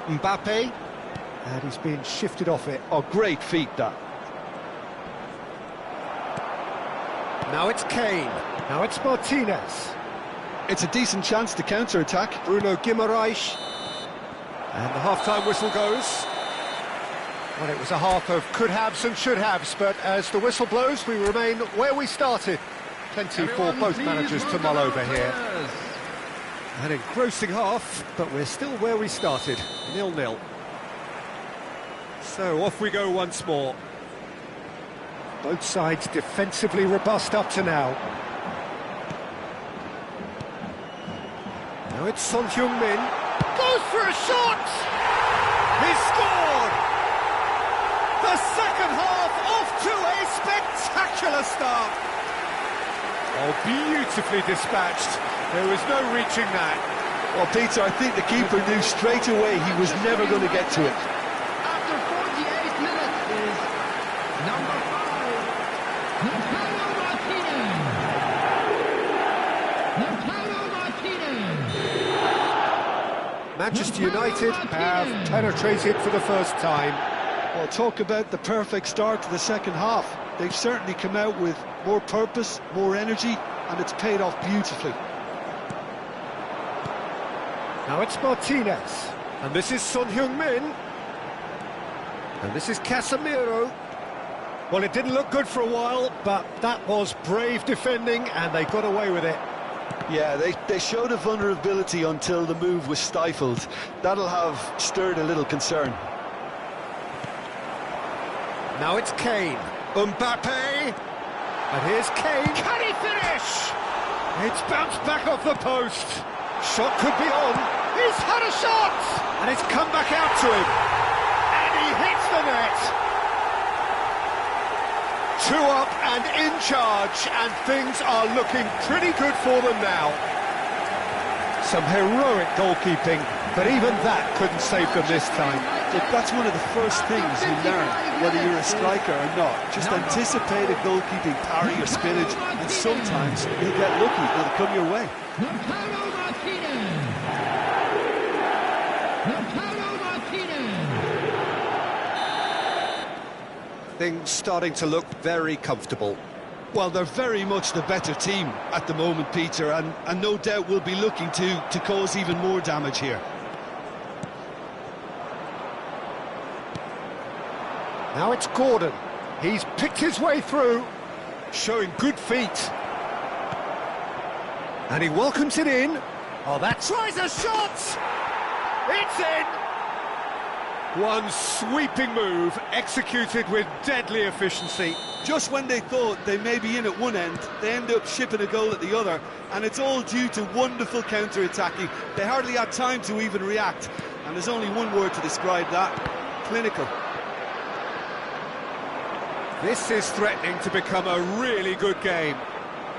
Mbappe. And he's being shifted off it. Oh, great feat, that. Now it's Kane. Now it's Martinez. It's a decent chance to counter-attack. Bruno Guimaraes. And the half-time whistle goes. Well, it was a half of could-haves and should-haves, but as the whistle blows, we remain where we started. Plenty for both managers to mull over here. An engrossing half, but we're still where we started, 0-0. So off we go once more. Both sides defensively robust up to now. Now it's Son Heung-min. Goes for a shot! He scored! The second half off to a spectacular start. Oh, beautifully dispatched. There was no reaching that. Well, Peter, I think the keeper knew straight away he was never going to get to it. After 48 minutes is number 5, Lautaro Martinez. Manchester United have penetrated for the first time. Well, talk about the perfect start to the second half. They've certainly come out with more purpose, more energy, and it's paid off beautifully. Now it's Martinez. And this is Son Heung-min. And this is Casemiro. Well, it didn't look good for a while, but that was brave defending, and they got away with it. Yeah, they showed a vulnerability until the move was stifled. That'll have stirred a little concern. Now it's Kane. Mbappe. And here's Kane. Can he finish? It's bounced back off the post. Shot could be on. He's had a shot! And it's come back out to him. And he hits the net. 2 up and in charge, and things are looking pretty good for them now. Some heroic goalkeeping, but even that couldn't save them this time. Look, that's one of the first things you learn, whether you're a striker or not. Just anticipate a goalkeeping parry or spillage, and sometimes you'll get lucky, it'll come your way. Things starting to look very comfortable. Well, they're very much the better team at the moment, Peter, and no doubt will be looking to cause even more damage here. Now it's Gordon. He's picked his way through, showing good feet. And he welcomes it in. Oh, that tries a shot! It's in! One sweeping move, executed with deadly efficiency. Just when they thought they may be in at one end, they end up shipping a goal at the other, and it's all due to wonderful counter-attacking. They hardly had time to even react, and there's only one word to describe that: clinical. This is threatening to become a really good game.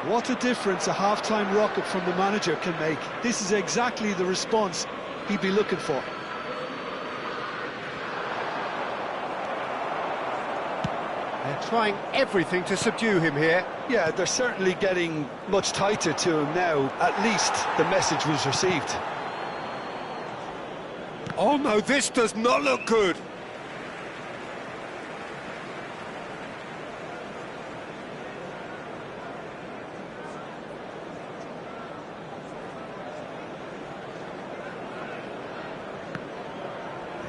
What a difference a half-time rocket from the manager can make. This is exactly the response he'd be looking for. They're trying everything to subdue him here. Yeah, they're certainly getting much tighter to him now. At least the message was received. Oh no, this does not look good.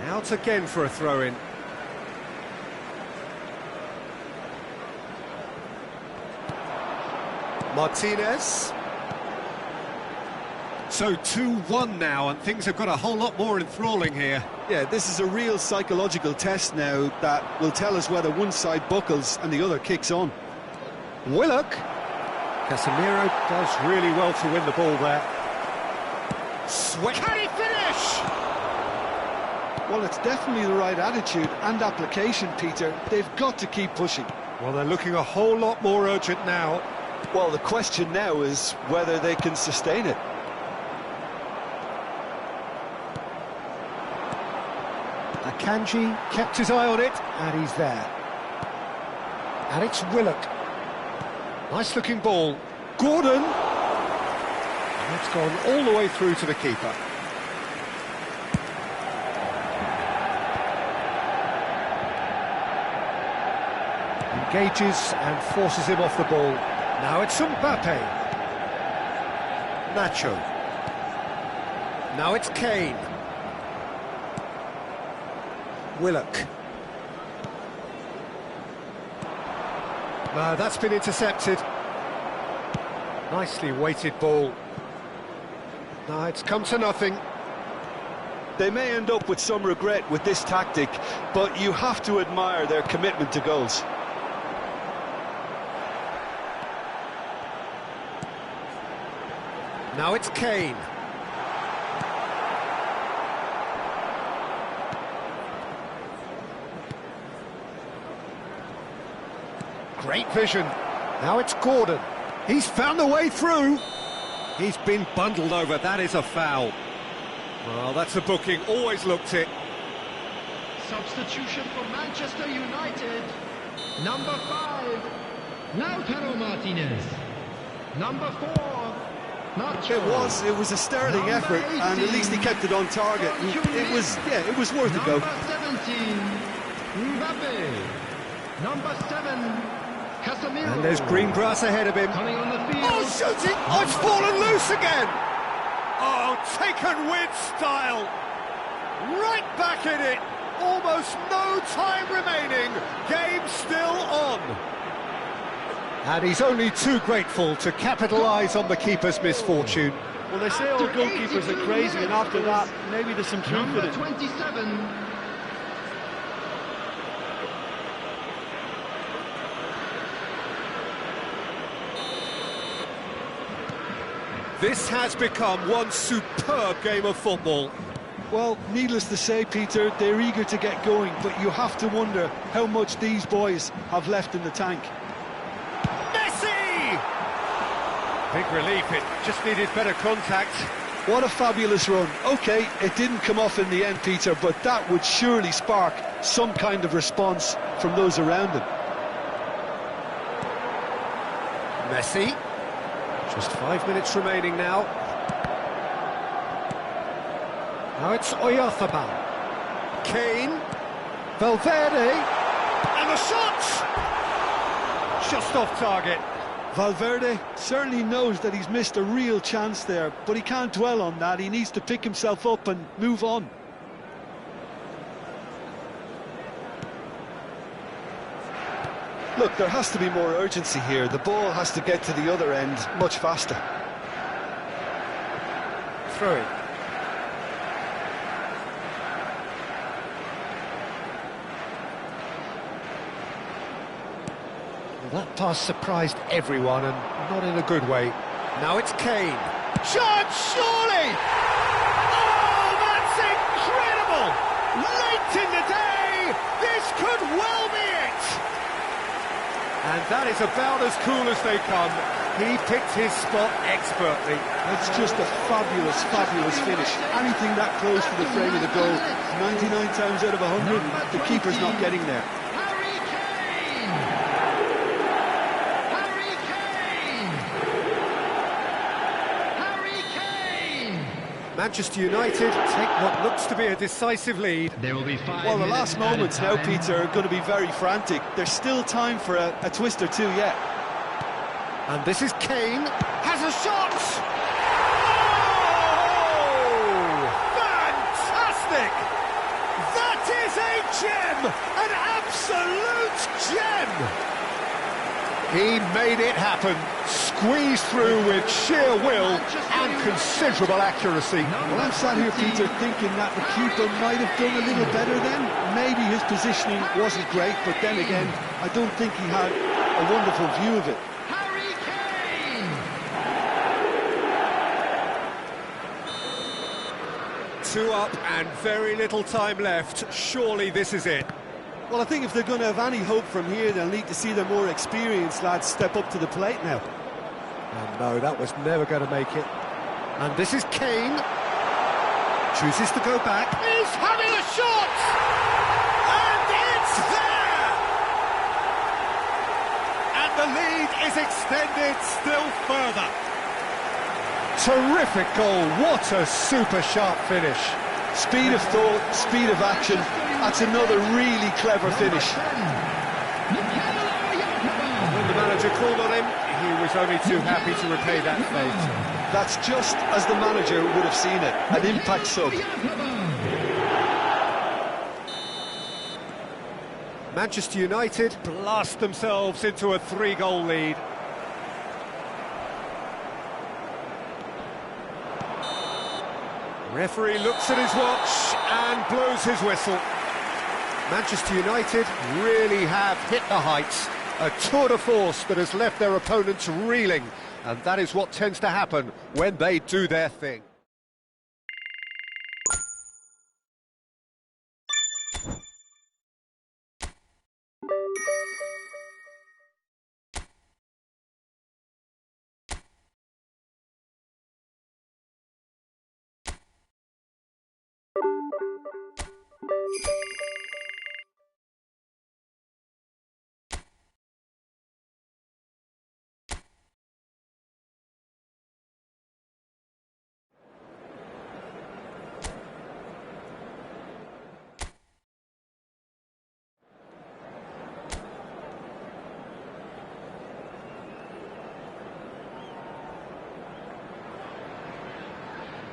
Out again for a throw-in. Martinez. So 2-1 now, and things have got a whole lot more enthralling here. Yeah, this is a real psychological test now that will tell us whether one side buckles and the other kicks on. Willock. Casemiro does really well to win the ball there. Can he finish? Well, it's definitely the right attitude and application, Peter. They've got to keep pushing. Well, they're looking a whole lot more urgent now. Well, the question now is whether they can sustain it. Akanji kept his eye on it, and he's there. And it's Willock. Nice looking ball. Gordon! And it's gone all the way through to the keeper. Engages and forces him off the ball. Now it's Mbappe. Nacho. Now it's Kane. Willock. No, that's been intercepted. Nicely weighted ball. No, it's come to nothing. They may end up with some regret with this tactic, but you have to admire their commitment to goals. Now it's Kane. Great vision. Now it's Gordon. He's found the way through. He's been bundled over. That is a foul. Well, that's a booking. Always looked it. Substitution for Manchester United. Number 5, Lautaro Martinez. Number 4, Nacho. It was a sterling effort, and at least he kept it on target. It was worth a go. Number 17, Mbappe. Number 7, Casemiro. And there's green grass ahead of him. Coming on the field. Oh, shooting! Oh, it's fallen loose again! Oh, taken with style. Right back in it. Almost no time remaining. Game still on. And he's only too grateful to capitalise on the keeper's misfortune. Well, they say all goalkeepers are crazy, and after that, maybe there's some truth in Number it. 27. This has become one superb game of football. Well, needless to say, Peter, they're eager to get going, but you have to wonder how much these boys have left in the tank. Messi! Big relief, it just needed better contact. What a fabulous run. OK, it didn't come off in the end, Peter, but that would surely spark some kind of response from those around him. Messi. Just 5 minutes remaining now. Now it's Oyarzabal. Kane. Valverde. And the shot! Just off target. Valverde certainly knows that he's missed a real chance there, but he can't dwell on that. He needs to pick himself up and move on. Look, there has to be more urgency here. The ball has to get to the other end much faster. Throw it. That pass surprised everyone, and not in a good way. Now it's Kane. Shot, surely! Oh, that's incredible! Late in the day, this could well be it! And that is about as cool as they come. He picked his spot expertly. It's just a fabulous, fabulous finish. Anything that close to the frame of the goal, 99 times out of 100, the keeper's not getting there. Manchester United take what looks to be a decisive lead. There will be 5 Well, the minutes last moments now, added time. Peter, are going to be very frantic. There's still time for a twist or two yet. And this is Kane. Has a shot! Oh! Fantastic! That is a gem! An absolute gem! He made it happen. Squeezed through with sheer will and considerable accuracy. Well, I'm sat here, Peter, thinking that the keeper might have done a little better then. Maybe his positioning wasn't great, but then again, I don't think he had a wonderful view of it. Harry Kane! 2 up and very little time left. Surely this is it. Well, I think if they're going to have any hope from here, they'll need to see the more experienced lads step up to the plate now. And no, that was never going to make it. And this is Kane. Chooses to go back. He's having a shot! And it's there! And the lead is extended still further. Terrific goal. What a super sharp finish. Speed of thought, speed of action. That's another really clever finish. When the manager called on him, he was only too happy to repay that fate. That's just as the manager would have seen it, an impact sub. Manchester United blast themselves into a 3-goal lead. Referee looks at his watch and blows his whistle. Manchester United really have hit the heights. A tour de force that has left their opponents reeling. And that is what tends to happen when they do their thing.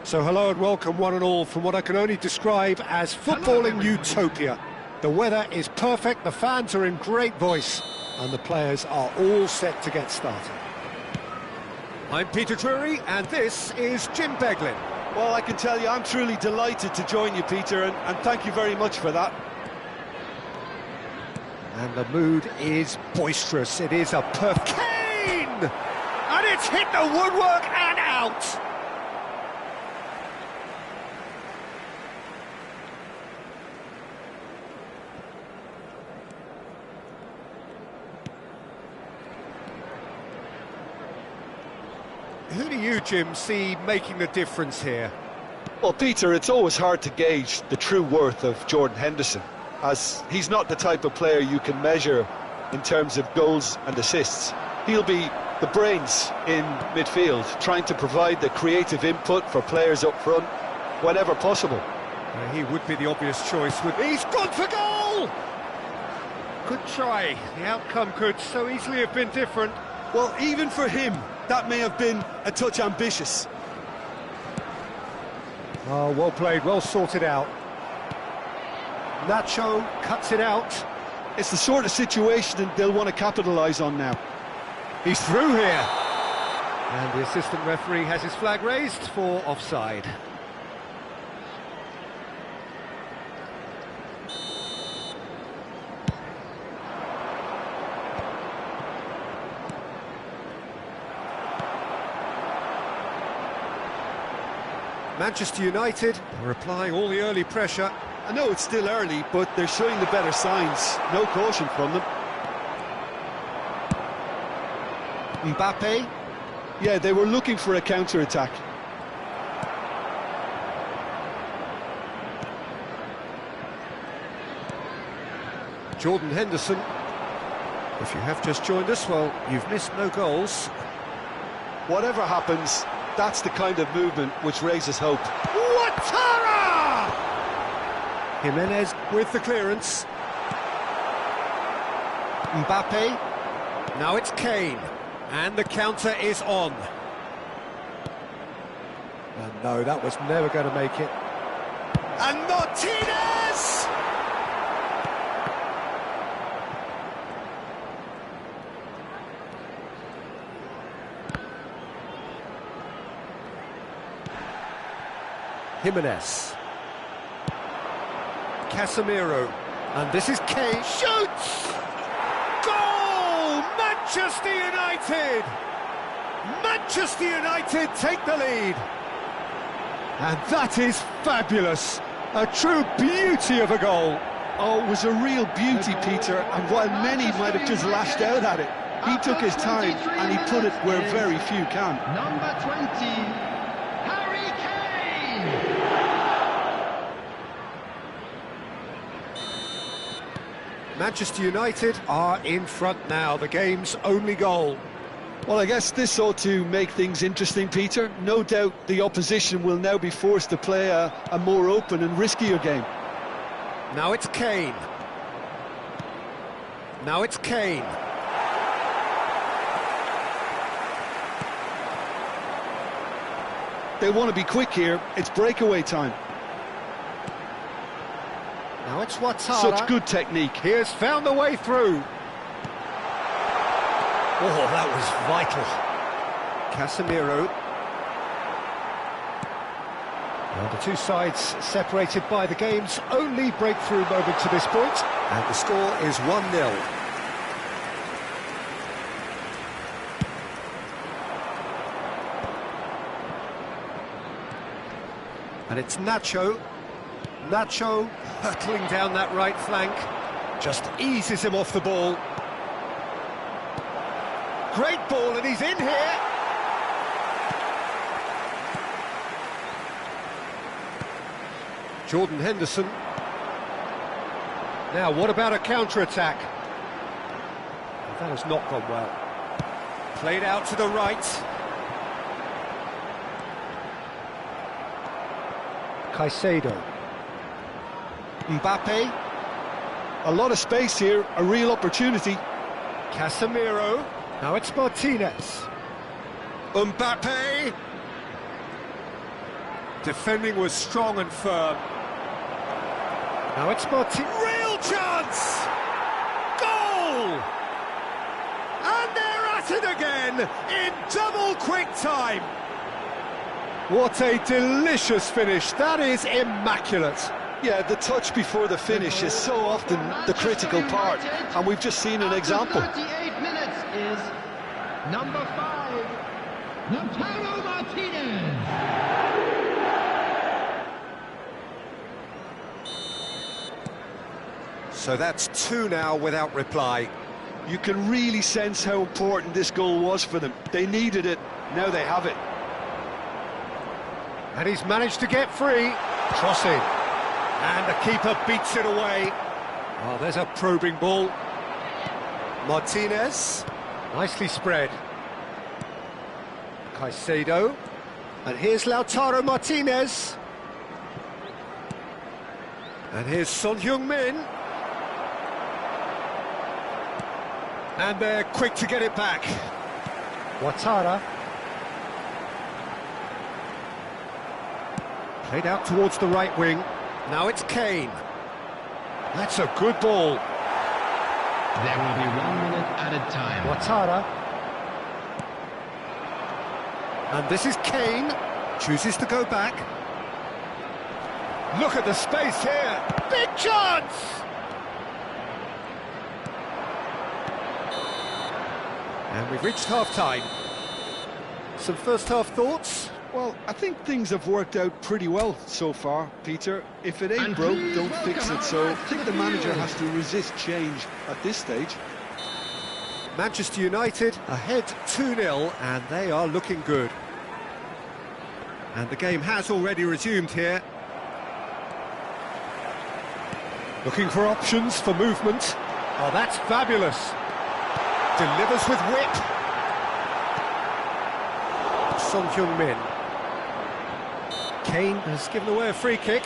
So hello and welcome one and all from what I can only describe as footballing utopia. The weather is perfect, the fans are in great voice, and the players are all set to get started. I'm Peter Drury, and this is Jim Beglin. Well, I can tell you, I'm truly delighted to join you, Peter, and thank you very much for that. And the mood is boisterous. It is a perfect... Kane! And it's hit the woodwork and out! who do you, Jim, see making the difference here? Well, Peter, it's always hard to gauge the true worth of Jordan Henderson, as he's not the type of player you can measure in terms of goals and assists. He'll be the brains in midfield, trying to provide the creative input for players up front whenever possible. He would be the obvious choice. He's gone for goal! Good try. The outcome could so easily have been different. Well, even for him, that may have been a touch ambitious. Oh, well played, well sorted out. Nacho cuts it out. It's the sort of situation that they'll want to capitalise on now. He's through here. And the assistant referee has his flag raised for offside. Manchester United are applying all the early pressure. I know it's still early, but they're showing the better signs. No caution from them. Mbappe. Yeah, they were looking for a counter-attack. Jordan Henderson. If you have just joined us, well, you've missed no goals. Whatever happens, that's the kind of movement which raises hope. Ouattara! Jimenez with the clearance. Mbappe. Now it's Kane. And the counter is on. And no, that was never going to make it. And Martinez! Jimenez. Casemiro. And this is Kane. Shoots! Goal! Manchester United! Manchester United take the lead. And that is fabulous. A true beauty of a goal. Oh, it was a real beauty, Peter, and while many might have just lashed out at it, he took his time and he put it where very few can. Number 20, Harry Kane! Manchester United are in front now, the game's only goal. Well, I guess this ought to make things interesting, Peter. No doubt the opposition will now be forced to play a more open and riskier game. Now it's Kane. Now it's Kane. They want to be quick here. It's breakaway time. Now it's Ouattara. Such good technique. He has found the way through. Oh, that was vital. Casemiro. And the two sides separated by the game's only breakthrough moment to this point. And the score is 1-0. And it's Nacho. Nacho hurtling down that right flank. Just eases him off the ball. Great ball, and he's in here. Jordan Henderson. Now, what about a counter-attack? That has not gone well. Played out to the right. Caicedo. Mbappe. A lot of space here, a real opportunity. Casemiro. Now it's Martinez. Mbappe. Defending was strong and firm. Now it's Martinez. Real chance! Goal! And they're at it again in double quick time. What a delicious finish. That is immaculate. Yeah, the touch before the finish is so often the critical part, and we've just seen an example. 38 minutes is number 5, Lautaro Martinez. So that's 2 now without reply. You can really sense how important this goal was for them. They needed it, now they have it. And he's managed to get free. Crossing. And the keeper beats it away. Oh, there's a probing ball. Martinez. Nicely spread. Caicedo. And here's Lautaro Martinez. And here's Son Heung-min. And they're quick to get it back. Ouattara. Played out towards the right wing. Now it's Kane. That's a good ball. There will be 1 minute added time. Ouattara. And this is Kane. Chooses to go back. Look at the space here. Big chance! And we've reached half-time. Some first-half thoughts? Well, I think things have worked out pretty well so far, Peter. If it ain't And broke, please don't fix welcome it. So I us to think the the manager field. has to resist change at this stage. Manchester United ahead 2-0, and they are looking good. And the game has already resumed here. Looking for options for movement. Oh, that's fabulous. Delivers with whip. Son Heung-min. Kane has given away a free kick.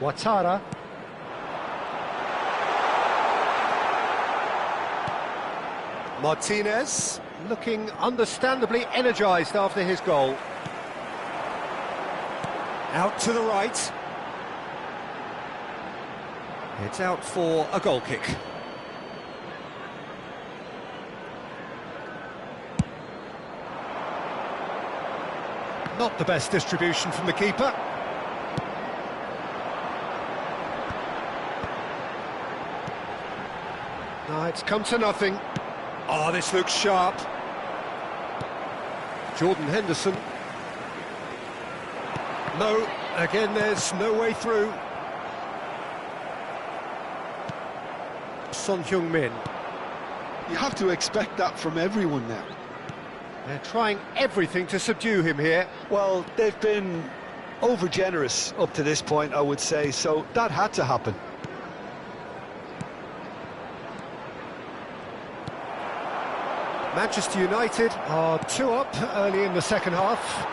Ouattara. Martinez, looking understandably energised after his goal. Out to the right. It's out for a goal kick. Not the best distribution from the keeper. No, it's come to nothing. Oh, this looks sharp. Jordan Henderson. No, again there's no way through. Son Heung-min. You have to expect that from everyone now. They're trying everything to subdue him here. Well, they've been over-generous up to this point, I would say, so that had to happen. Manchester United are 2 up early in the second half.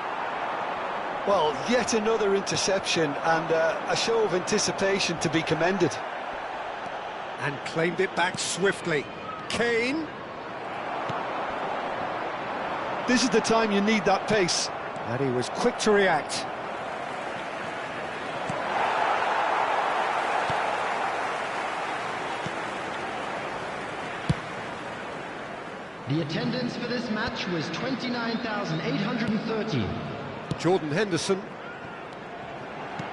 Well, yet another interception and a show of anticipation to be commended. And claimed it back swiftly. Kane. This is the time you need that pace. And he was quick to react. The attendance for this match was 29,830. Jordan Henderson.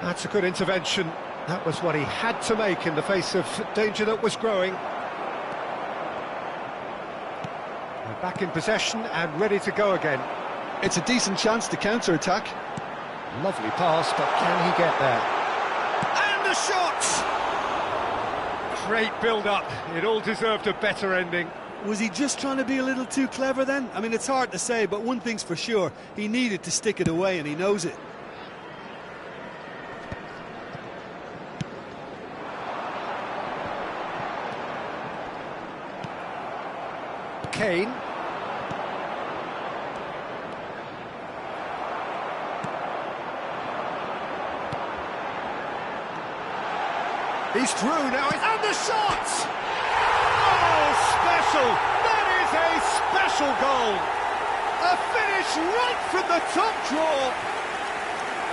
That's a good intervention. That was what he had to make in the face of danger that was growing. They're back in possession and ready to go again. It's a decent chance to counter-attack. Lovely pass, but can he get there? And the shot! Great build-up. It all deserved a better ending. Was he just trying to be a little too clever then? I mean, it's hard to say, but one thing's for sure, he needed to stick it away and he knows it. Kane. He's through now, and the shot! Oh, special! That is a special goal! A finish right from the top draw!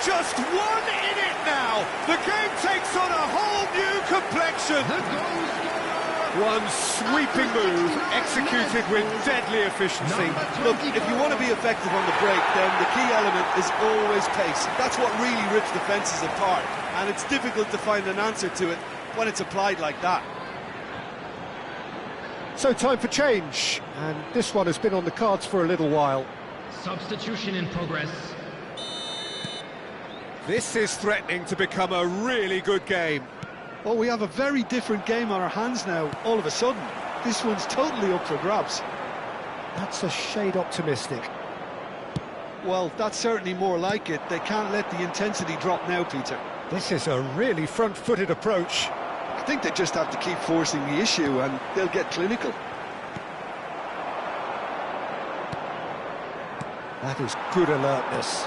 Just 1 in it now! The game takes on a whole new complexion! The goal scorer. One sweeping move, executed with deadly efficiency. Look, if you want to be effective on the break, then the key element is always pace. That's what really rips defences apart, and it's difficult to find an answer to it when it's applied like that. So time for change, and this one has been on the cards for a little while. Substitution in progress. This is threatening to become a really good game. Oh, we have a very different game on our hands now, all of a sudden. This one's totally up for grabs. That's a shade optimistic. Well, that's certainly more like it. They can't let the intensity drop now, Peter. This is a really front-footed approach. I think they just have to keep forcing the issue and they'll get clinical. That is good alertness.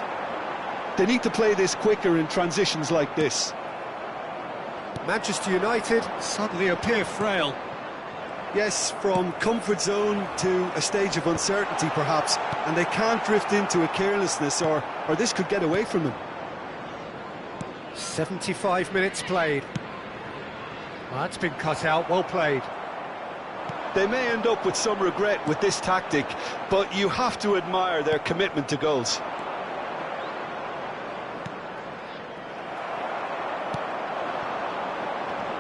They need to play this quicker in transitions like this. Manchester United suddenly appear frail. Yes, from comfort zone to a stage of uncertainty perhaps, and they can't drift into a carelessness or this could get away from them. 75 minutes played. Well, that's been cut out, well played. They may end up with some regret with this tactic, but you have to admire their commitment to goals.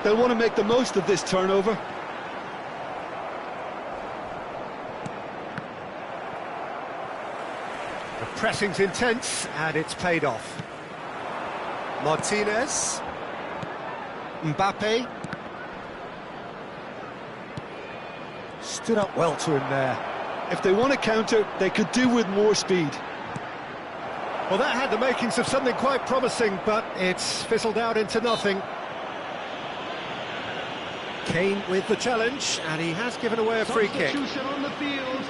They'll want to make the most of this turnover. The pressing's intense, and it's paid off. Martinez. Mbappe. Stood up well to him there. If they want to counter, they could do with more speed. Well, that had the makings of something quite promising, but it's fizzled out into nothing. Kane with the challenge, and he has given away a free kick. Substitution on the field.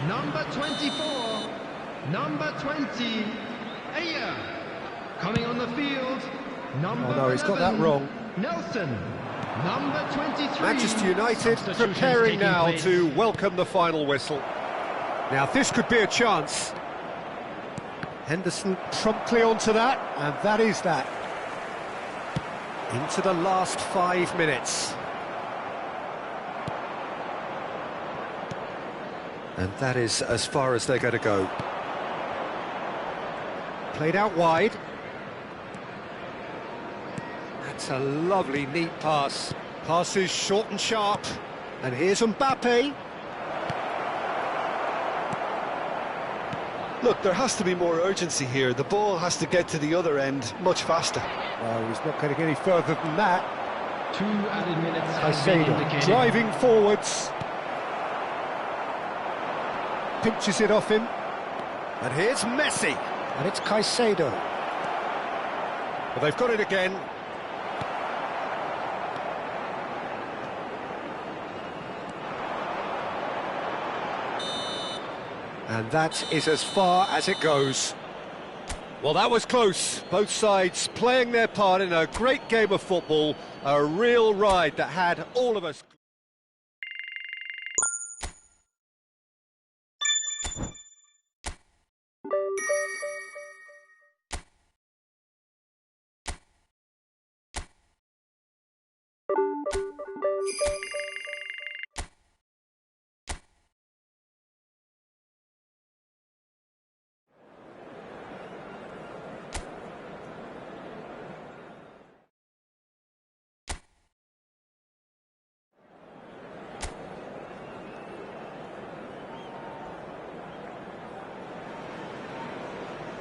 Number 24. Number 20. Aya. Coming on the field. Number 11. Oh no, he's got that wrong. Nelson. Number 23. Manchester United preparing now to welcome the final whistle. Now this could be a chance. Henderson promptly onto that, and that is that. Into the last 5 minutes. And that is as far as they're going to go. Played out wide. That's a lovely, neat pass. Passes short and sharp. And here's Mbappe. Look, there has to be more urgency here. The ball has to get to the other end much faster. Oh, he's not going to get any further than that. 2 added minutes have been Caicedo indicated. driving forwards. Pinches it off him. And here's Messi. And it's Caicedo. But they've got it again. And that is as far as it goes. Well, that was close. Both sides playing their part in a great game of football. A real ride that had all of us.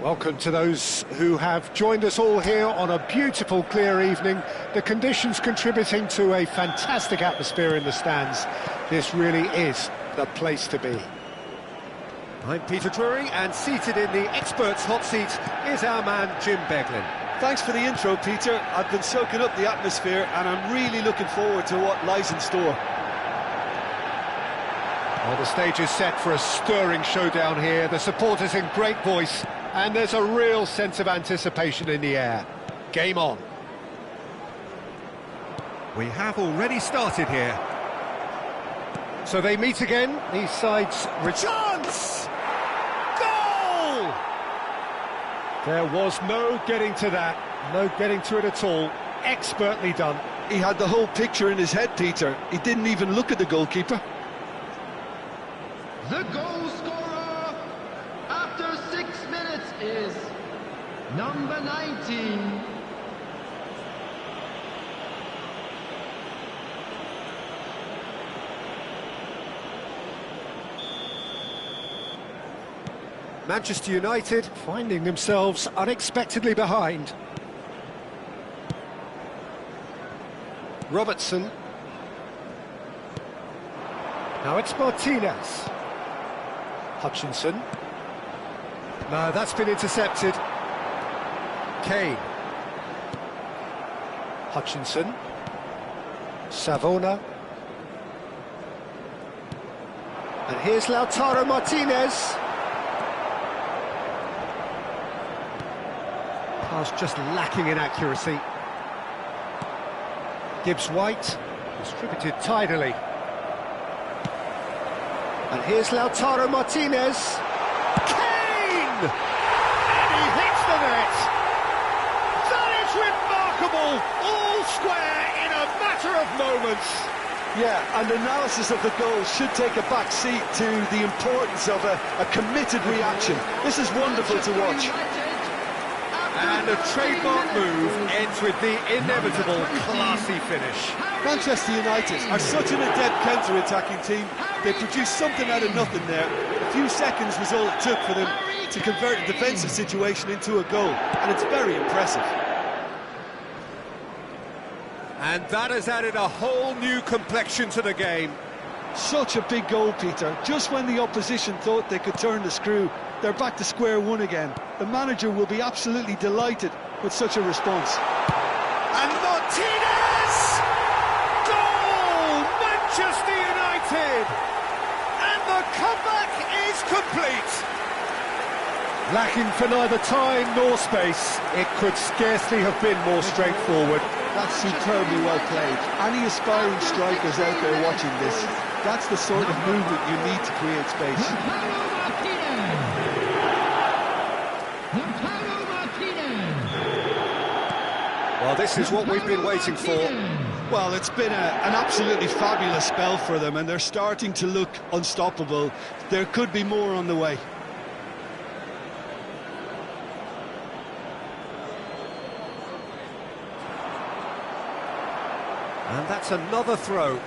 Welcome to those who have joined us all here on a beautiful, clear evening. The conditions contributing to a fantastic atmosphere in the stands. This really is the place to be. I'm Peter Drury, and seated in the experts' hot seat is our man Jim Beglin. Thanks for the intro, Peter. I've been soaking up the atmosphere and I'm really looking forward to what lies in store. Well, the stage is set for a stirring showdown here. The supporters in great voice, and there's a real sense of anticipation in the air. Game on. We have already started here. So they meet again. These sides... Chance! Goal! There was no getting to that. No getting to it at all. Expertly done. He had the whole picture in his head, Peter. He didn't even look at the goalkeeper. The goal scorer after 6 minutes is number 19. Manchester United finding themselves unexpectedly behind. Robertson. Now it's Martinez. Hutchinson. No, that's been intercepted. Kane. Hutchinson. Savona. And here's Lautaro Martinez. Pass just lacking in accuracy. Gibbs White, distributed tidily. And here's Lautaro Martinez. Kane! And he hits the net! That is remarkable! All square in a matter of moments. Yeah, and analysis of the goal should take a back seat to the importance of a committed reaction. This is wonderful to watch. And a trademark move ends with the inevitable classy finish. Manchester United are such an adept counter-attacking team. They produced something out of nothing there. A few seconds was all it took for them to convert a defensive situation into a goal, and it's very impressive. And that has added a whole new complexion to the game. Such a big goal, Peter. Just when the opposition thought they could turn the screw, they're back to square one again. The manager will be absolutely delighted with such a response. And Martinez! Goal! Manchester United! And the comeback is complete! Lacking for neither time nor space, it could scarcely have been more straightforward. That's superbly well played. Any aspiring strikers out there watching this, that's the sort of movement you need to create space. Well, this is what we've been waiting for. Well, it's been an absolutely fabulous spell for them, and they're starting to look unstoppable. There could be more on the way. And that's another throw.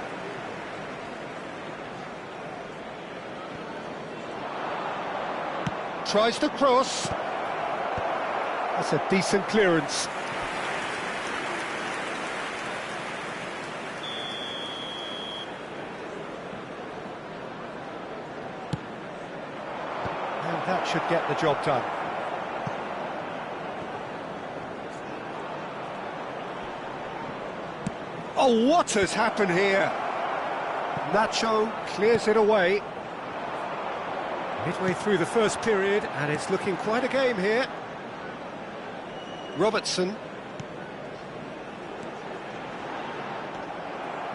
Tries to cross. That's a decent clearance. And that should get the job done. Oh, what has happened here? Nacho clears it away. Midway through the first period, and it's looking quite a game here. Robertson.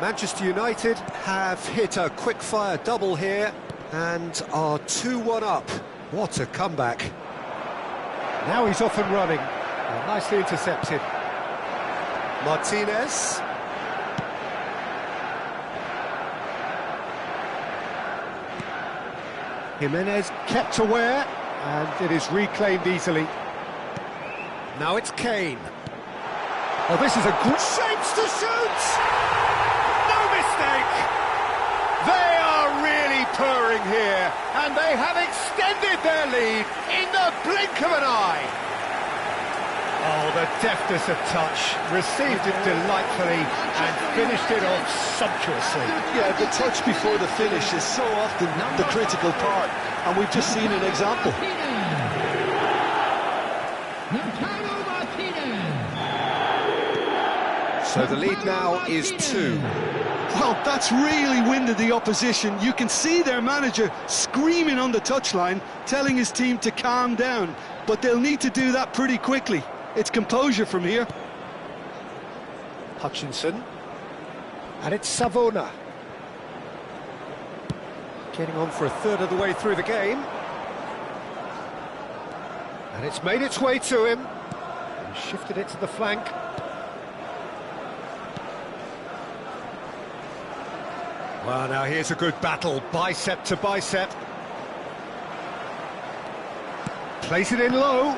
Manchester United have hit a quick-fire double here and are 2-1 up. What a comeback. Now he's off and running. And nicely intercepted. Martinez. Jimenez kept aware, and it is reclaimed easily. Now it's Kane. Oh, this is a good shapes to shoot! No mistake! They are really purring here, and they have extended their lead in the blink of an eye. Oh, the deftness of touch, received it delightfully and finished it off sumptuously. Yeah, the touch before the finish is so often the critical part, and we've just seen an example. So the lead now is 2. Well, that's really winded the opposition. You can see their manager screaming on the touchline, telling his team to calm down, but they'll need to do that pretty quickly. It's composure from here. Hutchinson. And it's Savona. Getting on for a third of the way through the game. And it's made its way to him. And shifted it to the flank. Well, now here's a good battle, bicep to bicep. Plays it in low.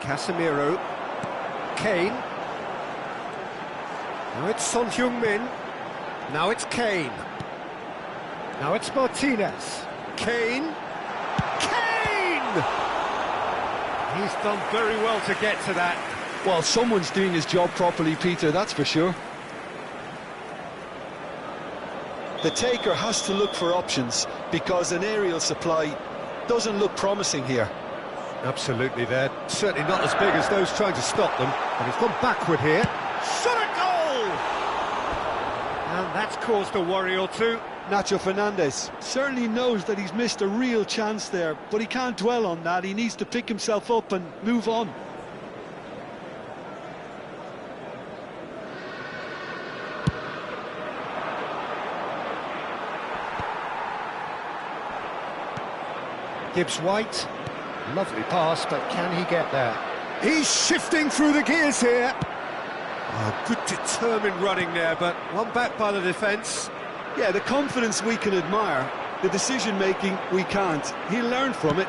Casemiro. Kane. Now it's Son Heung-min. Now it's Kane. Now it's Martinez. Kane. Kane! He's done very well to get to that. Well, someone's doing his job properly, Peter, that's for sure. The taker has to look for options because an aerial supply doesn't look promising here. Absolutely, they're certainly not as big as those trying to stop them. And he's gone backward here. Shot a goal! And that's caused a worry or two. Nacho Fernandez certainly knows that he's missed a real chance there, but he can't dwell on that. He needs to pick himself up and move on. Gibbs-White, lovely pass, but can he get there? He's shifting through the gears here. Oh, good determined running there, but one back by the defence. Yeah, the confidence we can admire, the decision-making we can't. He'll learn from it.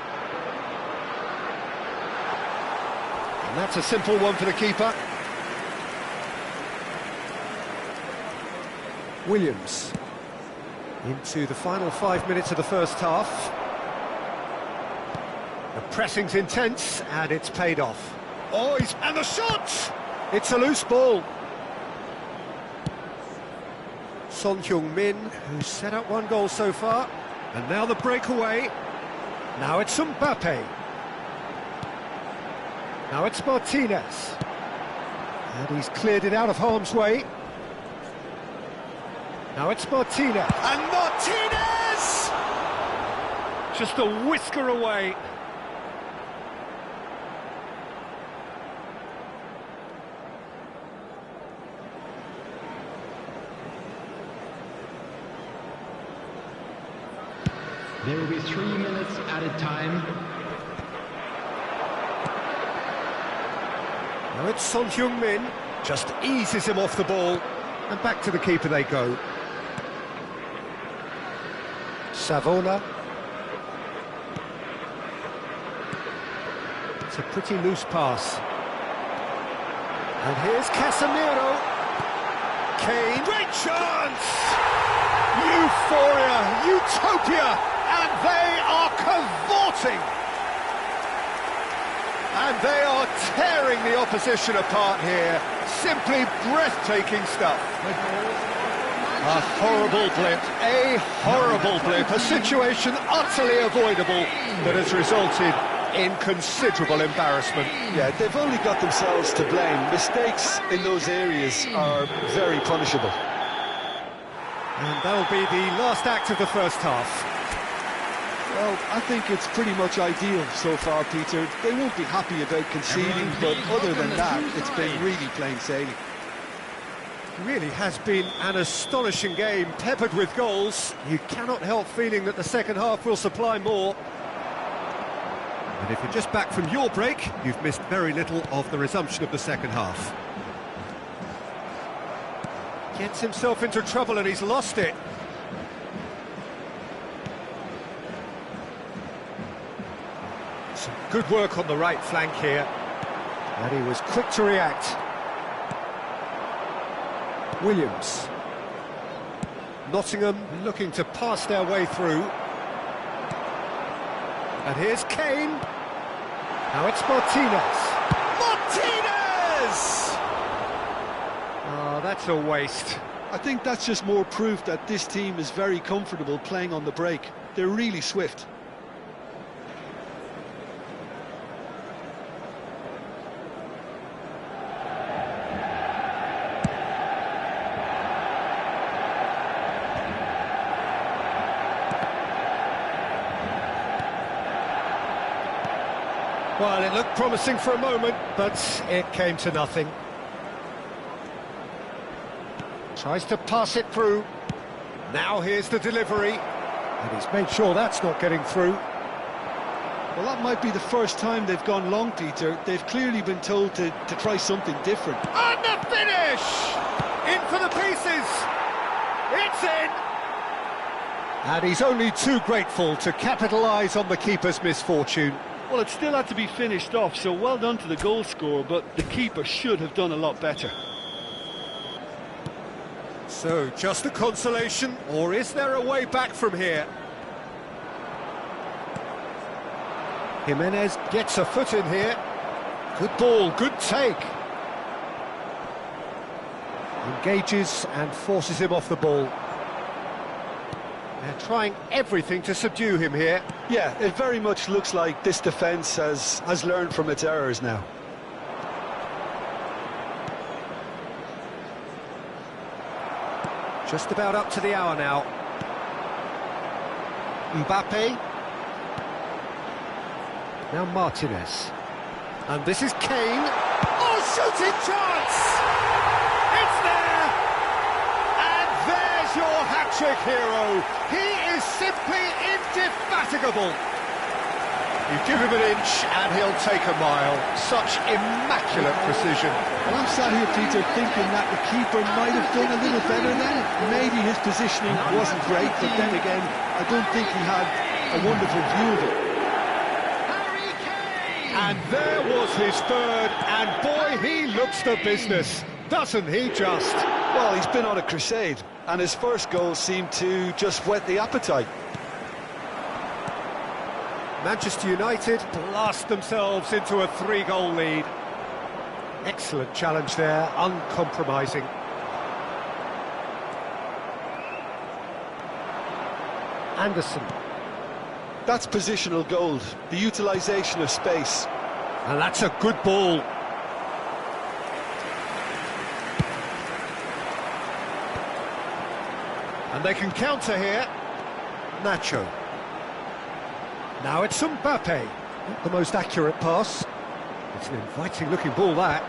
And that's a simple one for the keeper. Williams into the final 5 minutes of the first half. The pressing's intense, and it's paid off. Oh, and the shot! It's a loose ball. Son Heung-min, who's set up one goal so far. And now the breakaway. Now it's Mbappe. Now it's Martinez. And he's cleared it out of harm's way. Now it's Martinez. And Martinez! Just a whisker away. There will be 3 minutes added time. Now it's Son Heung-min, just eases him off the ball, and back to the keeper they go. Savona. It's a pretty loose pass. And here's Casemiro. Kane, great chance! Euphoria, utopia! And they are cavorting. And they are tearing the opposition apart here. Simply breathtaking stuff. A horrible blip, a situation utterly avoidable that has resulted in considerable embarrassment. Yeah, they've only got themselves to blame. Mistakes in those areas are very punishable. And that'll be the last act of the first half. Well, I think it's pretty much ideal so far, Peter. They won't be happy about conceding, but other than that, it's been really plain sailing. It really has been an astonishing game, peppered with goals. You cannot help feeling that the second half will supply more. And if you're just back from your break, you've missed very little of the resumption of the second half. Gets himself into trouble and he's lost it. Some good work on the right flank here. And he was quick to react. Williams. Nottingham looking to pass their way through. And here's Kane. Now it's Martinez. Martinez! Oh, that's a waste. I think that's just more proof that this team is very comfortable playing on the break. They're really swift. Well, it looked promising for a moment, but it came to nothing. Tries to pass it through. Now here's the delivery. And he's made sure that's not getting through. Well, that might be the first time they've gone long, Peter. They've clearly been told to try something different. And the finish! In for the pieces! It's in! And he's only too grateful to capitalise on the keeper's misfortune. Well, it still had to be finished off, so well done to the goal scorer, but the keeper should have done a lot better. So, just a consolation, or is there a way back from here? Jimenez gets a foot in here. Good ball, good take. Engages and forces him off the ball. They're trying everything to subdue him here. Yeah, it very much looks like this defence has learned from its errors now. Just about up to the hour now. Mbappe. Now Martinez. And this is Kane. Oh, shooting chance! It's there! And there's your hat-trick hero. He is simply indefatigable. You give him an inch and he'll take a mile. Such immaculate precision. Well, I'm sat here, Peter, thinking that the keeper might have done a little better then. Maybe his positioning wasn't great, but then again, I don't think he had a wonderful view of it. And there was his third, and boy, he looks the business, doesn't he just? Well, he's been on a crusade, and his first goal seemed to just whet the appetite. Manchester United blast themselves into a 3-goal lead. Excellent challenge there, uncompromising. Anderson. That's positional gold, the utilisation of space. And that's a good ball. And they can counter here. Nacho. Now it's Mbappe. Not the most accurate pass. It's an inviting-looking ball, that.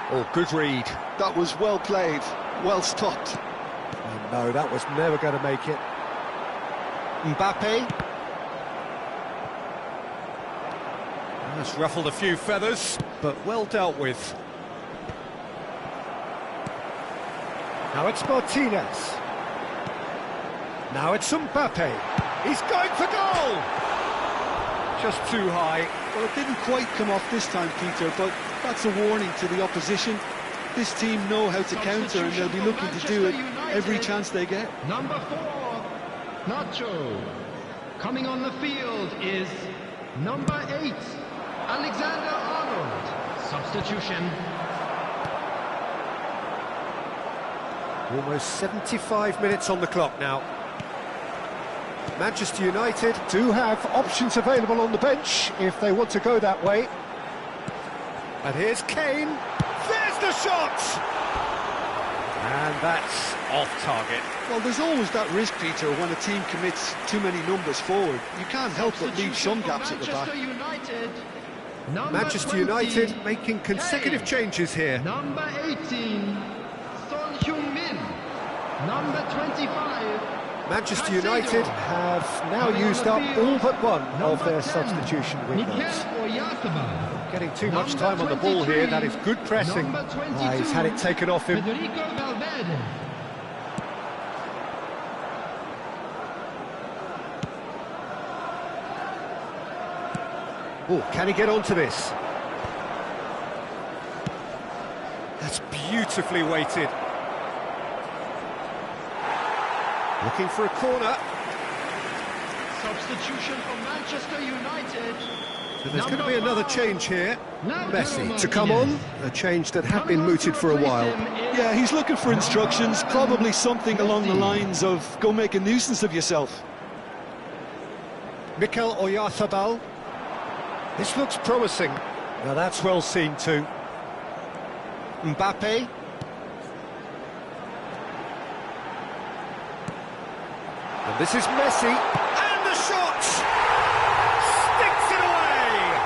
Oh, good read. That was well played, well stopped. Oh, no, that was never going to make it. Mbappe. That's ruffled a few feathers, but well dealt with. Now it's Martinez. Now it's Mbappe. He's going for goal! Just too high. Well, it didn't quite come off this time, Peter, but that's a warning to the opposition. This team know how to counter, and they'll be looking to do it every chance they get. Number 4, Nacho. Coming on the field is number 8, Alexander-Arnold. Substitution. Almost 75 minutes on the clock now. Manchester United do have options available on the bench if they want to go that way. And here's Kane. There's the shot! And that's off target. Well, there's always that risk, Peter, when a team commits too many numbers forward. You can't help but leave some gaps at the back. Manchester United making consecutive changes here. Number 18, Son Heung-min. Number 25, Manchester United have now used up all but one of their substitution windows. Getting too much time on the ball here, that is good pressing. He's had it taken off him. Oh, can he get onto this? That's beautifully weighted. Looking for a corner. Substitution for Manchester United. So there's going to be another change here. Messi to come Martinez. on. A change that had been mooted for a while. Yeah, he's looking for instructions, probably something along the lines of, go make a nuisance of yourself. Mikel Oyarzabal. This looks promising. Now that's well seen too. Mbappe. And this is Messi. And the shot! Sticks it away!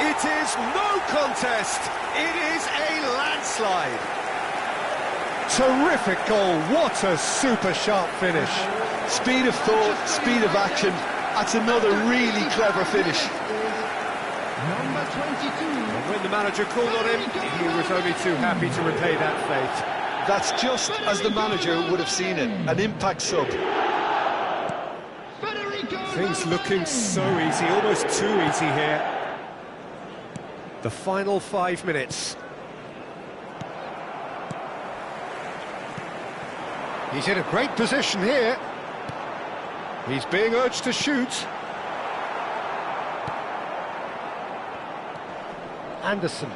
It is no contest. It is a landslide. Terrific goal. What a super sharp finish. Speed of thought, speed of action. That's another really clever finish. Number 22. And when the manager called on him, he was only too happy to repay that fate. That's just as the manager would have seen it, an impact sub. Things looking so easy, almost too easy here. The final 5 minutes. He's in a great position here. He's being urged to shoot. Anderson.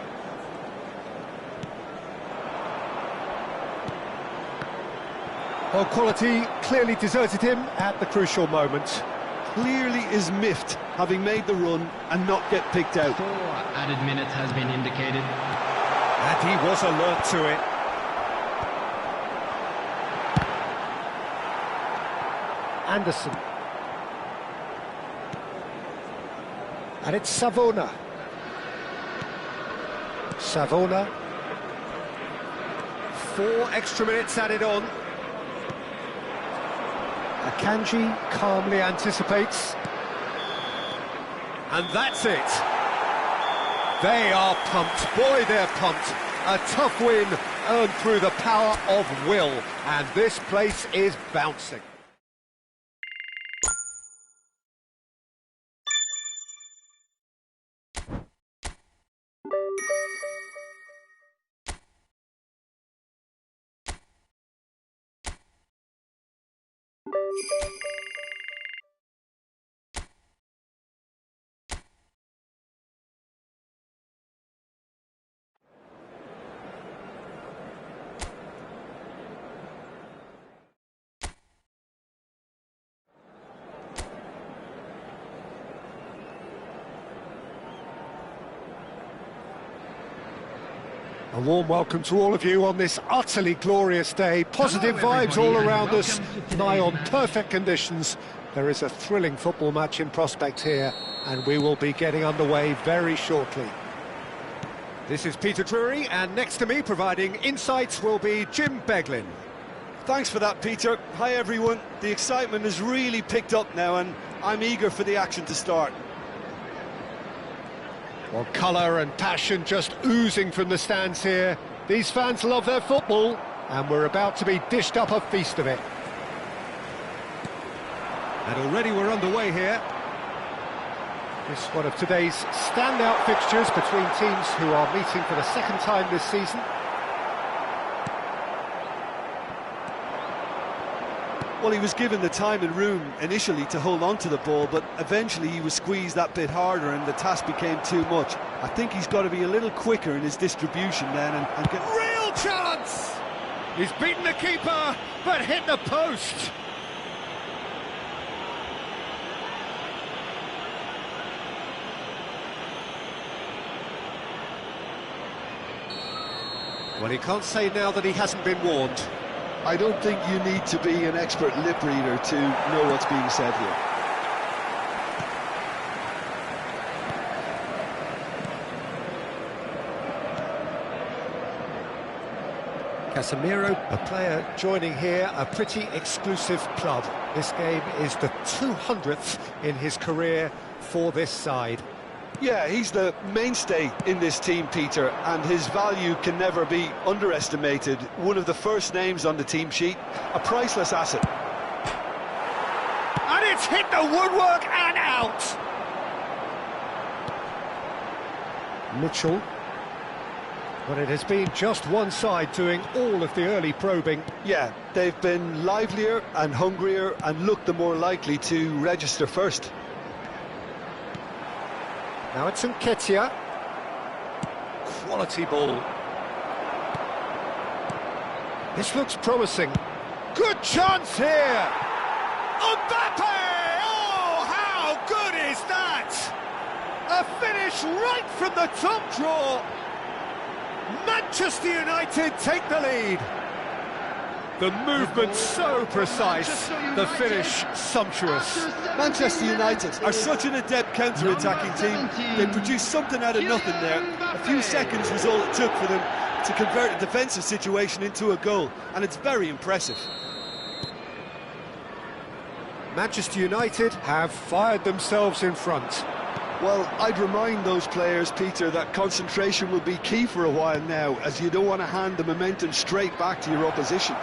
Well, quality clearly deserted him at the crucial moment. Clearly is miffed, having made the run and not get picked out. 4 added minutes has been indicated. And he was alert to it. Anderson. And it's Savona. Savona. 4 extra minutes added on. Akanji calmly anticipates. And that's it. They are pumped. Boy, they're pumped. A tough win earned through the power of will. And this place is bouncing. A warm welcome to all of you on this utterly glorious day. Positive vibes all around us, nigh on perfect conditions. There is a thrilling football match in prospect here, and we will be getting underway very shortly. This is Peter Drury, and next to me providing insights will be Jim Beglin. Thanks for that, Peter. Hi, everyone. The excitement has really picked up now, and I'm eager for the action to start. Well, colour and passion just oozing from the stands here. These fans love their football, and we're about to be dished up a feast of it. And already we're underway here. This is one of today's standout fixtures between teams who are meeting for the second time this season. Well, he was given the time and room initially to hold on to the ball, but eventually he was squeezed that bit harder and the task became too much. I think he's got to be a little quicker in his distribution then and get... Real chance! He's beaten the keeper, but hit the post. Well, he can't say now that he hasn't been warned. I don't think you need to be an expert lip reader to know what's being said here. Casemiro, a player joining here, a pretty exclusive club. This game is the 200th in his career for this side. Yeah, he's the mainstay in this team, Peter, and his value can never be underestimated. One of the first names on the team sheet, a priceless asset. And it's hit the woodwork and out! Mitchell. But it has been just one side doing all of the early probing. Yeah, they've been livelier and hungrier and looked the more likely to register first. Now it's Nketiah. Quality ball. This looks promising. Good chance here! Mbappe! Oh, how good is that? A finish right from the top draw. Manchester United take the lead. The movement so precise, the finish sumptuous. Manchester United are such an adept counter-attacking team. They produced something out of nothing there. A few seconds was all it took for them to convert a defensive situation into a goal, and it's very impressive. Manchester United have fired themselves in front. Well, I'd remind those players, Peter, that concentration will be key for a while now, as you don't want to hand the momentum straight back to your opposition.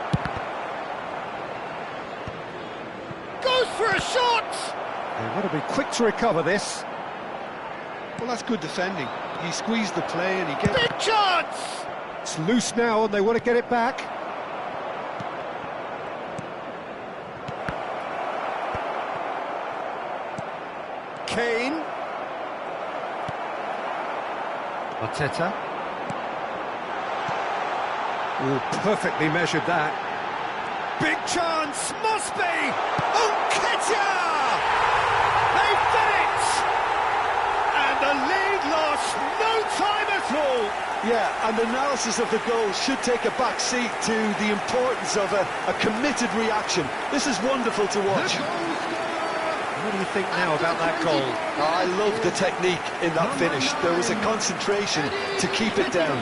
Goes for a shot! They want to be quick to recover this. Well, that's good defending. He squeezed the play and he gets... Big chance! It's loose now and they want to get it back. Kane. Arteta. Oh, perfectly measured that. Big chance, must be! Nketiah! They've done it! And the lead lost no time at all! Yeah, and analysis of the goal should take a back seat to the importance of a committed reaction. This is wonderful to watch. What do you think now about that goal? I love the technique in that finish. There was a concentration to keep it down.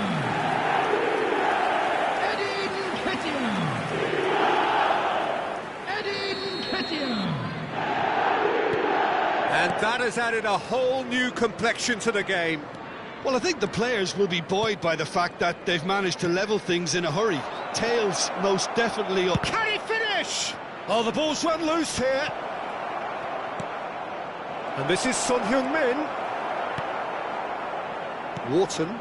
And that has added a whole new complexion to the game. Well, I think the players will be buoyed by the fact that they've managed to level things in a hurry. Tails most definitely up. Can he finish? Oh, the ball's run loose here. And this is Son Heung-min. Wharton.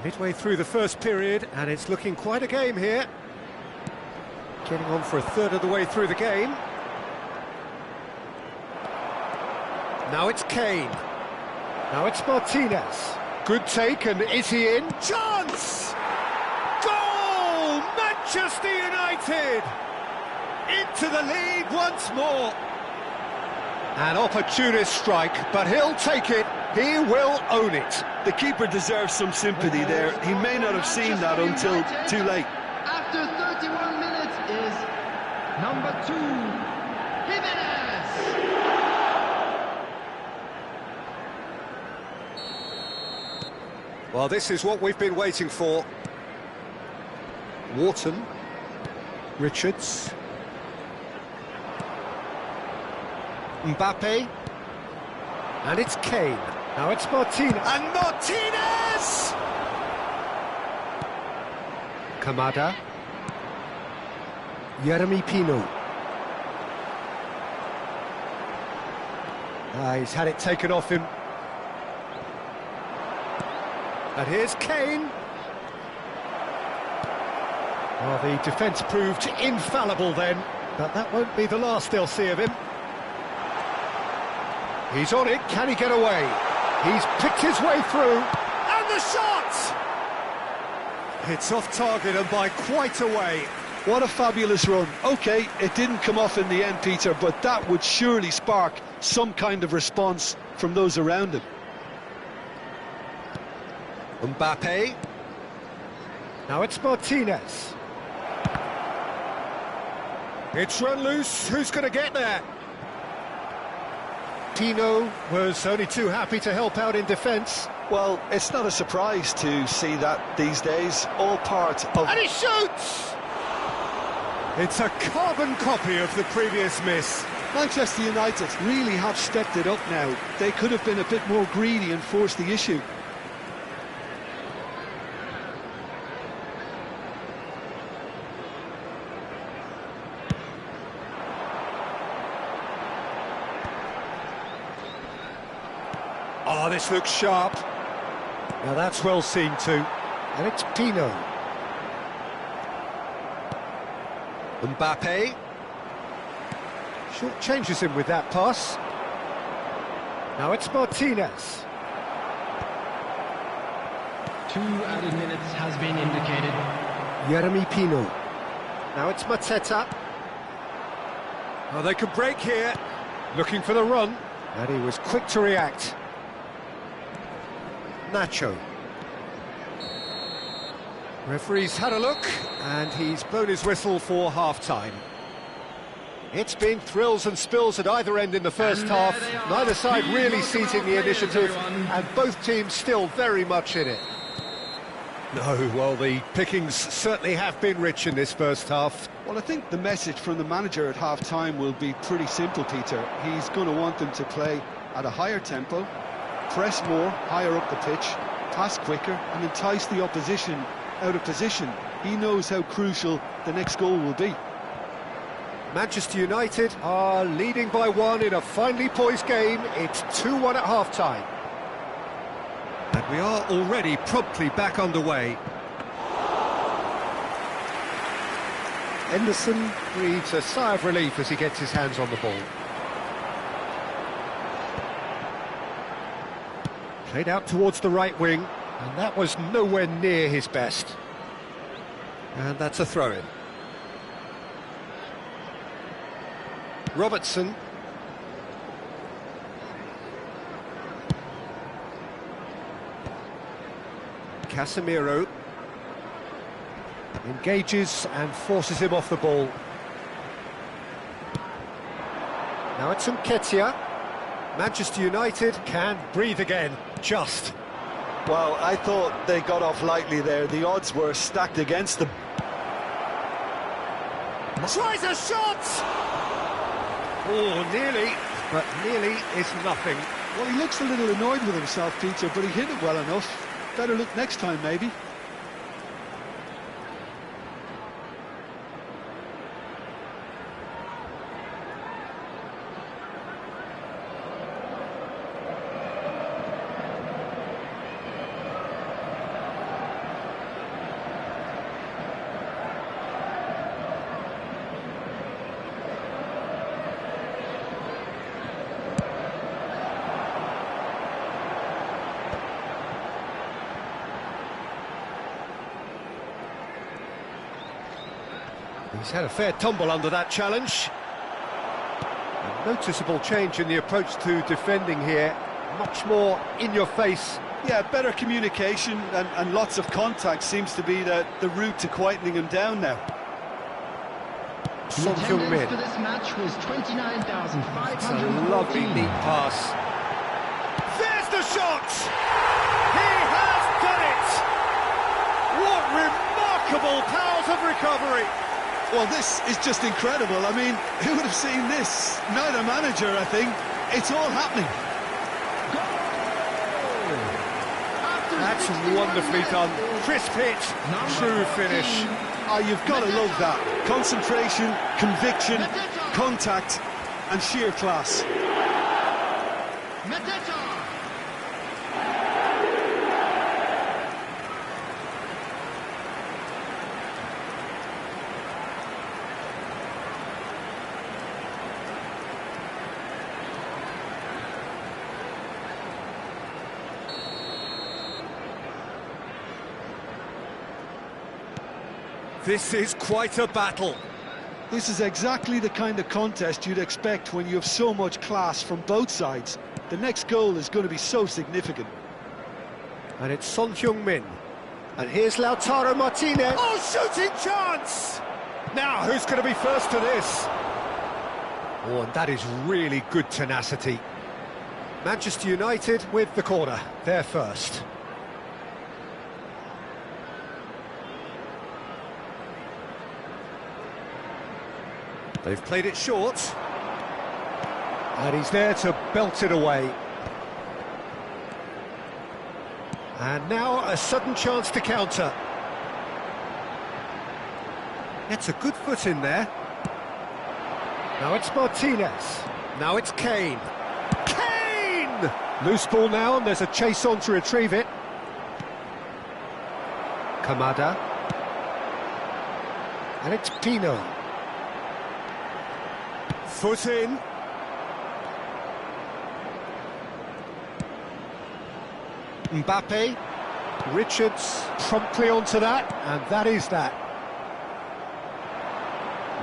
Midway through the first period, and it's looking quite a game here. Getting on for a third of the way through the game. Now it's Kane. Now it's Martinez. Good take, and is he in? Chance! Goal! Manchester United! Into the lead once more. An opportunist strike, but he'll take it. He will own it. The keeper deserves some sympathy there. He may not have seen that until too late. After 31 minutes is number 2, Jimenez. Well, this is what we've been waiting for. Wharton. Richards. Mbappe. And it's Kane. Now it's Martinez. And Martinez! Kamada. Yeremy Pino. He's had it taken off him. And here's Kane. Well, the defence proved infallible then, but that won't be the last they'll see of him. He's on it, can he get away? He's picked his way through, and the shot! It's off target and by quite a way. What a fabulous run. OK, it didn't come off in the end, Peter, but that would surely spark some kind of response from those around him. Mbappe. Now it's Martinez. It's run loose, who's going to get there? Pino was only too happy to help out in defence. Well, it's not a surprise to see that these days, all part of... And he shoots! It's a carbon copy of the previous miss. Manchester United really have stepped it up now. They could have been a bit more greedy and forced the issue. Oh, this looks sharp. Now that's well seen too. And it's Pino. Mbappe. Short changes him with that pass. Now it's Martinez. 2 added minutes has been indicated. Yeremy Pino. Now it's Mateta. Oh, they could break here. Looking for the run. And he was quick to react. Nacho. Referee's had a look, and he's blown his whistle for half-time. It's been thrills and spills at either end in the first half. Neither side really seizing the initiative, and both teams still very much in it. No, well, the pickings certainly have been rich in this first half. Well, I think the message from the manager at half-time will be pretty simple, Peter. He's going to want them to play at a higher tempo, press more, higher up the pitch, pass quicker, and entice the opposition out of position. He knows how crucial the next goal will be. Manchester United are leading by 1 in a finely poised game. It's 2-1 at half-time. And we are already promptly back underway. Henderson breathes a sigh of relief as he gets his hands on the ball. Played out towards the right wing, and that was nowhere near his best. And that's a throw-in. Robertson. Casemiro. Engages and forces him off the ball. Now it's Nketiah. Manchester United can breathe again, just. Well, I thought they got off lightly there. The odds were stacked against them. Tries a shot! Oh, nearly, but nearly is nothing. Well, he looks a little annoyed with himself, Peter, but he hit it well enough. Better look next time, maybe. He's had a fair tumble under that challenge. A noticeable change in the approach to defending here. Much more in your face. Yeah, better communication and lots of contact seems to be the route to quietening him down now. Son Heung-min. For this match was 29,500. It's a lovely neat pass. There's the shot! He has done it! What remarkable powers of recovery! Well, this is just incredible. I mean, who would have seen this? Neither manager, I think. It's all happening. That's wonderfully done. Crisp hit, true finish. Oh, you've got to love that. Concentration, conviction, contact, and sheer class. This is quite a battle. This is exactly the kind of contest you'd expect when you have so much class from both sides. The next goal is going to be so significant. And it's Son Heung-min. And here's Lautaro Martinez. Oh, shooting chance! Now, who's going to be first to this? Oh, and that is really good tenacity. Manchester United with the corner. They're first. They've played it short. And he's there to belt it away. And now a sudden chance to counter. Gets a good foot in there. Now it's Martinez. Now it's Kane. Kane! Loose ball now, and there's a chase on to retrieve it. Kamada. And it's Pino. Foot in. Mbappe. Richards promptly onto that, and that is that.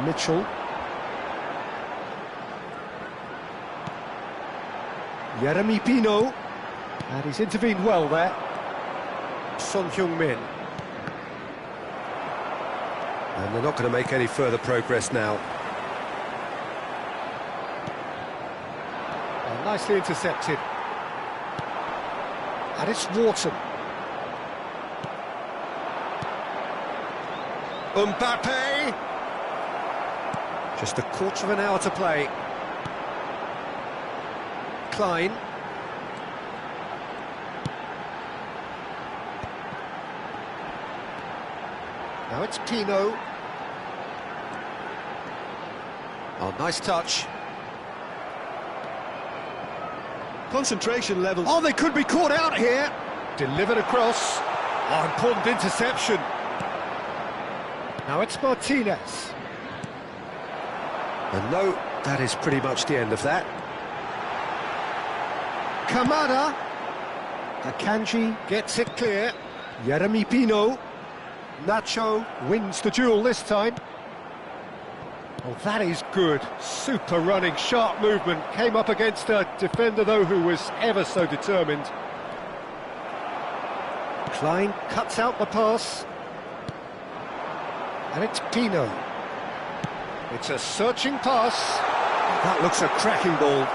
Mitchell. Jeremy Pino. And he's intervened well there. Son Heung-min. And they're not going to make any further progress now. Nicely intercepted. And it's Wharton. Mbappe! Just a quarter of an hour to play. Klein. Now it's Pino. Oh, nice touch. Concentration level. Oh, they could be caught out here. Delivered across. Oh, important interception. Now it's Martinez. And no, that is pretty much the end of that. Kamada. Akanji gets it clear. Jeremy Pino. Nacho wins the duel this time. Oh, that is good. Super running, sharp movement. Came up against a defender, though, who was ever so determined. Klein cuts out the pass. And it's Pino. It's a searching pass. That looks a cracking ball.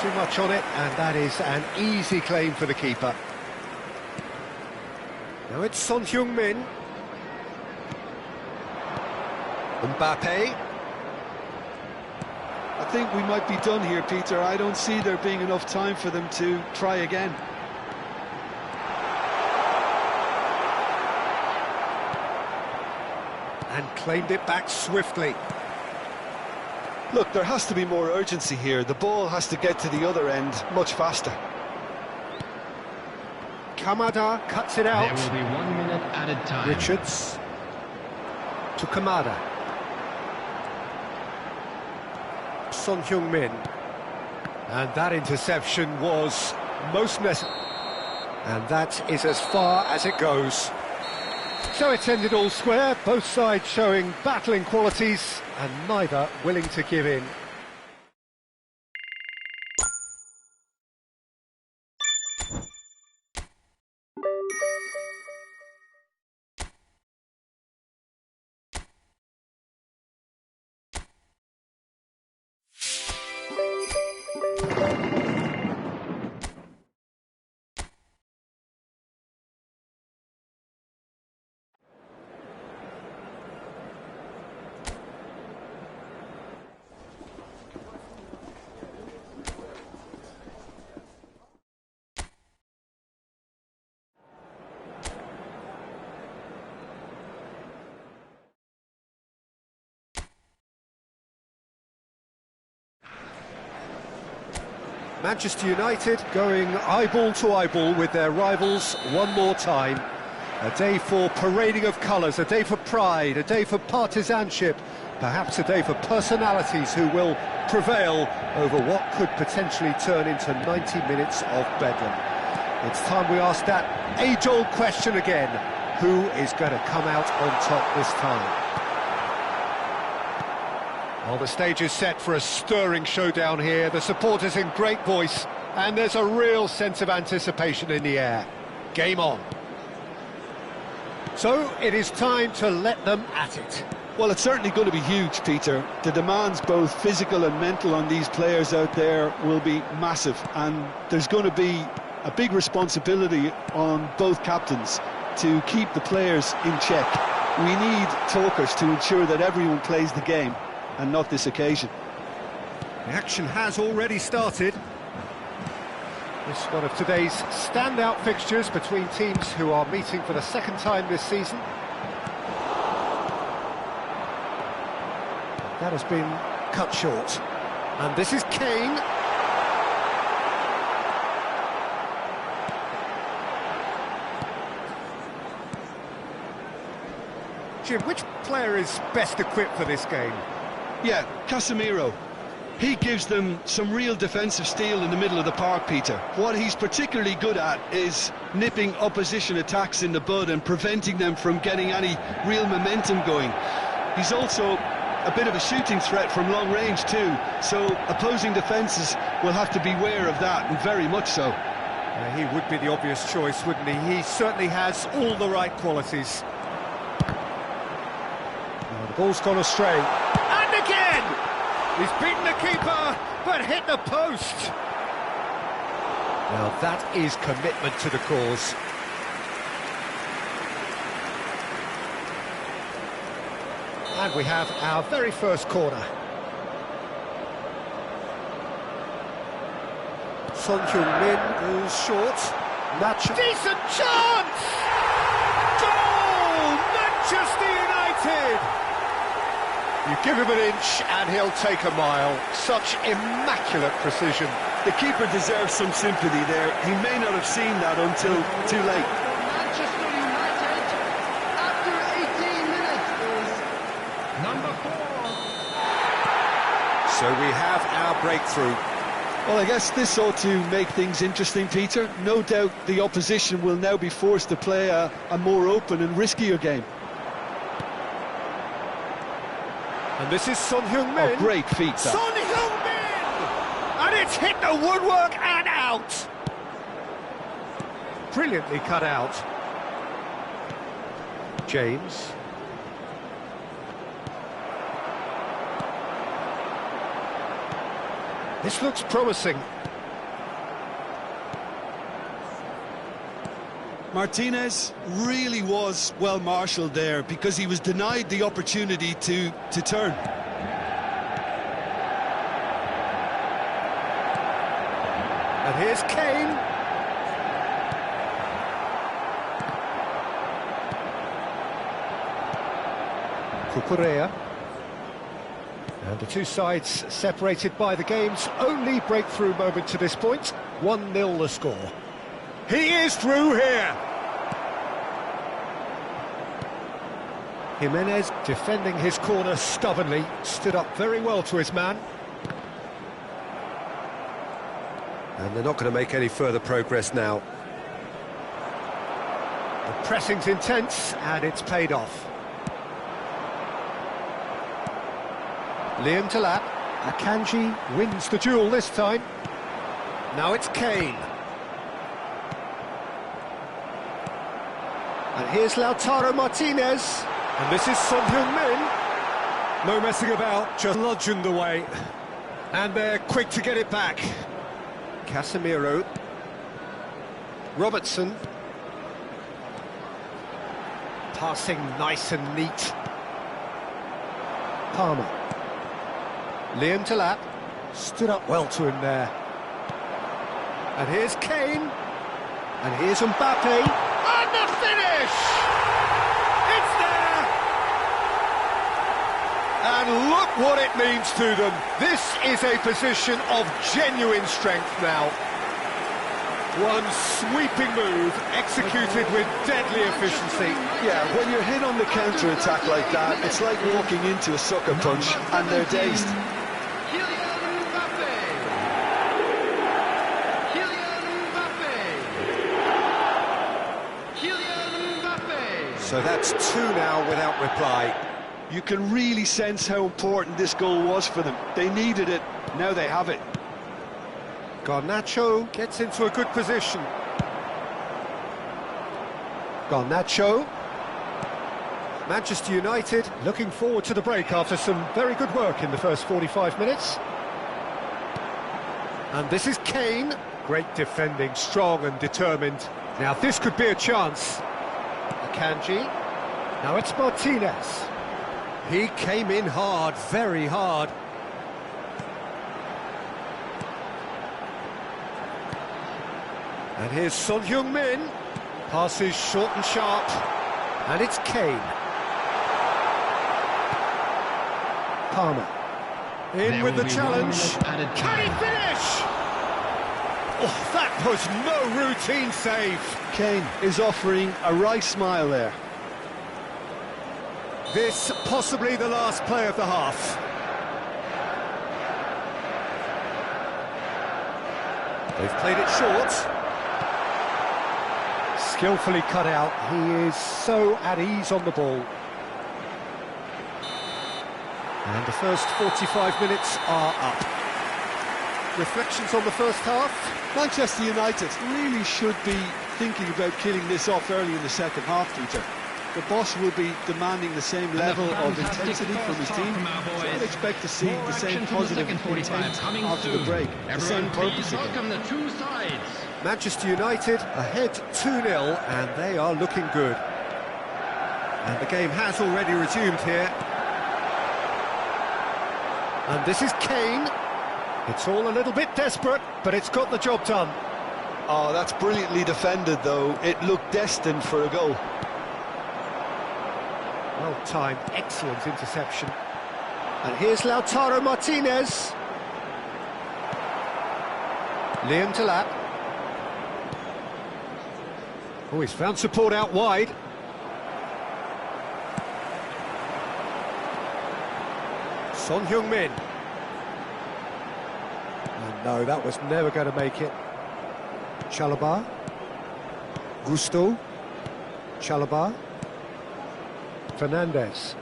Too much on it, and that is an easy claim for the keeper. Now it's Son Heung-min. Mbappe. I think we might be done here, Peter. I don't see there being enough time for them to try again. And claimed it back swiftly. Look, there has to be more urgency here. The ball has to get to the other end much faster. Kamada cuts it out. There will be 1 minute added time. Richards to Kamada. Son Heung-min. And that interception was most necessary. And that is as far as it goes. So it's ended all square, both sides showing battling qualities and neither willing to give in. Manchester United going eyeball to eyeball with their rivals one more time. A day for parading of colours, a day for pride, a day for partisanship, perhaps a day for personalities who will prevail over what could potentially turn into 90 minutes of bedlam. It's time we ask that age-old question again. Who is going to come out on top this time? Well, the stage is set for a stirring showdown here. The supporters in great voice, and there's a real sense of anticipation in the air. Game on. So, it is time to let them at it. Well, it's certainly going to be huge, Peter. The demands, both physical and mental, on these players out there will be massive, and there's going to be a big responsibility on both captains to keep the players in check. We need talkers to ensure that everyone plays the game, and not this occasion. The action has already started. This is one of today's standout fixtures between teams who are meeting for the second time this season. That has been cut short. And this is Kane. Jim, which player is best equipped for this game? Yeah, Casemiro. He gives them some real defensive steel in the middle of the park, Peter. What he's particularly good at is nipping opposition attacks in the bud and preventing them from getting any real momentum going. He's also a bit of a shooting threat from long range too, so opposing defences will have to beware of that, and very much so. He would be the obvious choice, wouldn't he? He certainly has all the right qualities. Oh, the ball's gone astray. And again! He's beaten the keeper, but hit the post. Well, that is commitment to the cause. And we have our very first corner. Son Heung-min goes short. Nacho. Decent chance! Goal! Manchester United! You give him an inch and he'll take a mile. Such immaculate precision. The keeper deserves some sympathy there. He may not have seen that until too late. Manchester United, after 18 minutes, is number 4. So we have our breakthrough. Well, I guess this ought to make things interesting, Peter. No doubt the opposition will now be forced to play a more open and riskier game. And this is Son Heung-min. Oh, great feat, that. Son Heung-min! And it's hit the woodwork and out. Brilliantly cut out. James. This looks promising. Martinez really was well marshalled there because he was denied the opportunity to turn. And here's Kane. Cucurella. And the two sides separated by the game's only breakthrough moment to this point. 1-0 the score. He is through here. Jimenez defending his corner stubbornly, stood up very well to his man. And they're not going to make any further progress now. The pressing's intense, and it's paid off. Liam Talat. Akanji wins the duel this time. Now it's Kane. And here's Lautaro Martinez. And this is Son Heung-min. No messing about, just bludgeoned away. And they're quick to get it back. Casemiro. Robertson. Passing nice and neat. Palmer. Liam Talat stood up well to him there. And here's Kane. And here's Mbappe. And the finish! It's there! And look what it means to them. This is a position of genuine strength now. One sweeping move, executed with deadly efficiency. Yeah, when you're hit on the counter-attack like that, it's like walking into a sucker punch and they're dazed. So that's two now without reply. You can really sense how important this goal was for them. They needed it, now they have it. Garnacho gets into a good position. Garnacho. Manchester United looking forward to the break after some very good work in the first 45 minutes. And this is Kane. Great defending, strong and determined. Now this could be a chance. Akanji. Now it's Martinez. He came in hard, very hard. And here's Son Heung-min. Passes short and sharp. And it's Kane. Palmer. In with the challenge. Can he finish? Oh, that was no routine save. Kane is offering a right smile there. This possibly the last play of the half. They've played it short. Skillfully cut out. He is so at ease on the ball. And the first 45 minutes are up. Reflections on the first half? Manchester United really should be thinking about killing this off early in the second half, Peter. The boss will be demanding the same level of intensity from his team, so I'd expect to see the same positive intent after the break, the same purpose again. The two sides. Manchester United ahead 2-0, and they are looking good. And the game has already resumed here. And this is Kane. It's all a little bit desperate, but it's got the job done. Oh, that's brilliantly defended, though. It looked destined for a goal. Well-timed, excellent interception. And here's Lautaro Martinez. Liam Talat. Oh, he's found support out wide. Son Heung-min. And no, that was never going to make it. Chalobah. Gusto. Chalobah. Fernandez.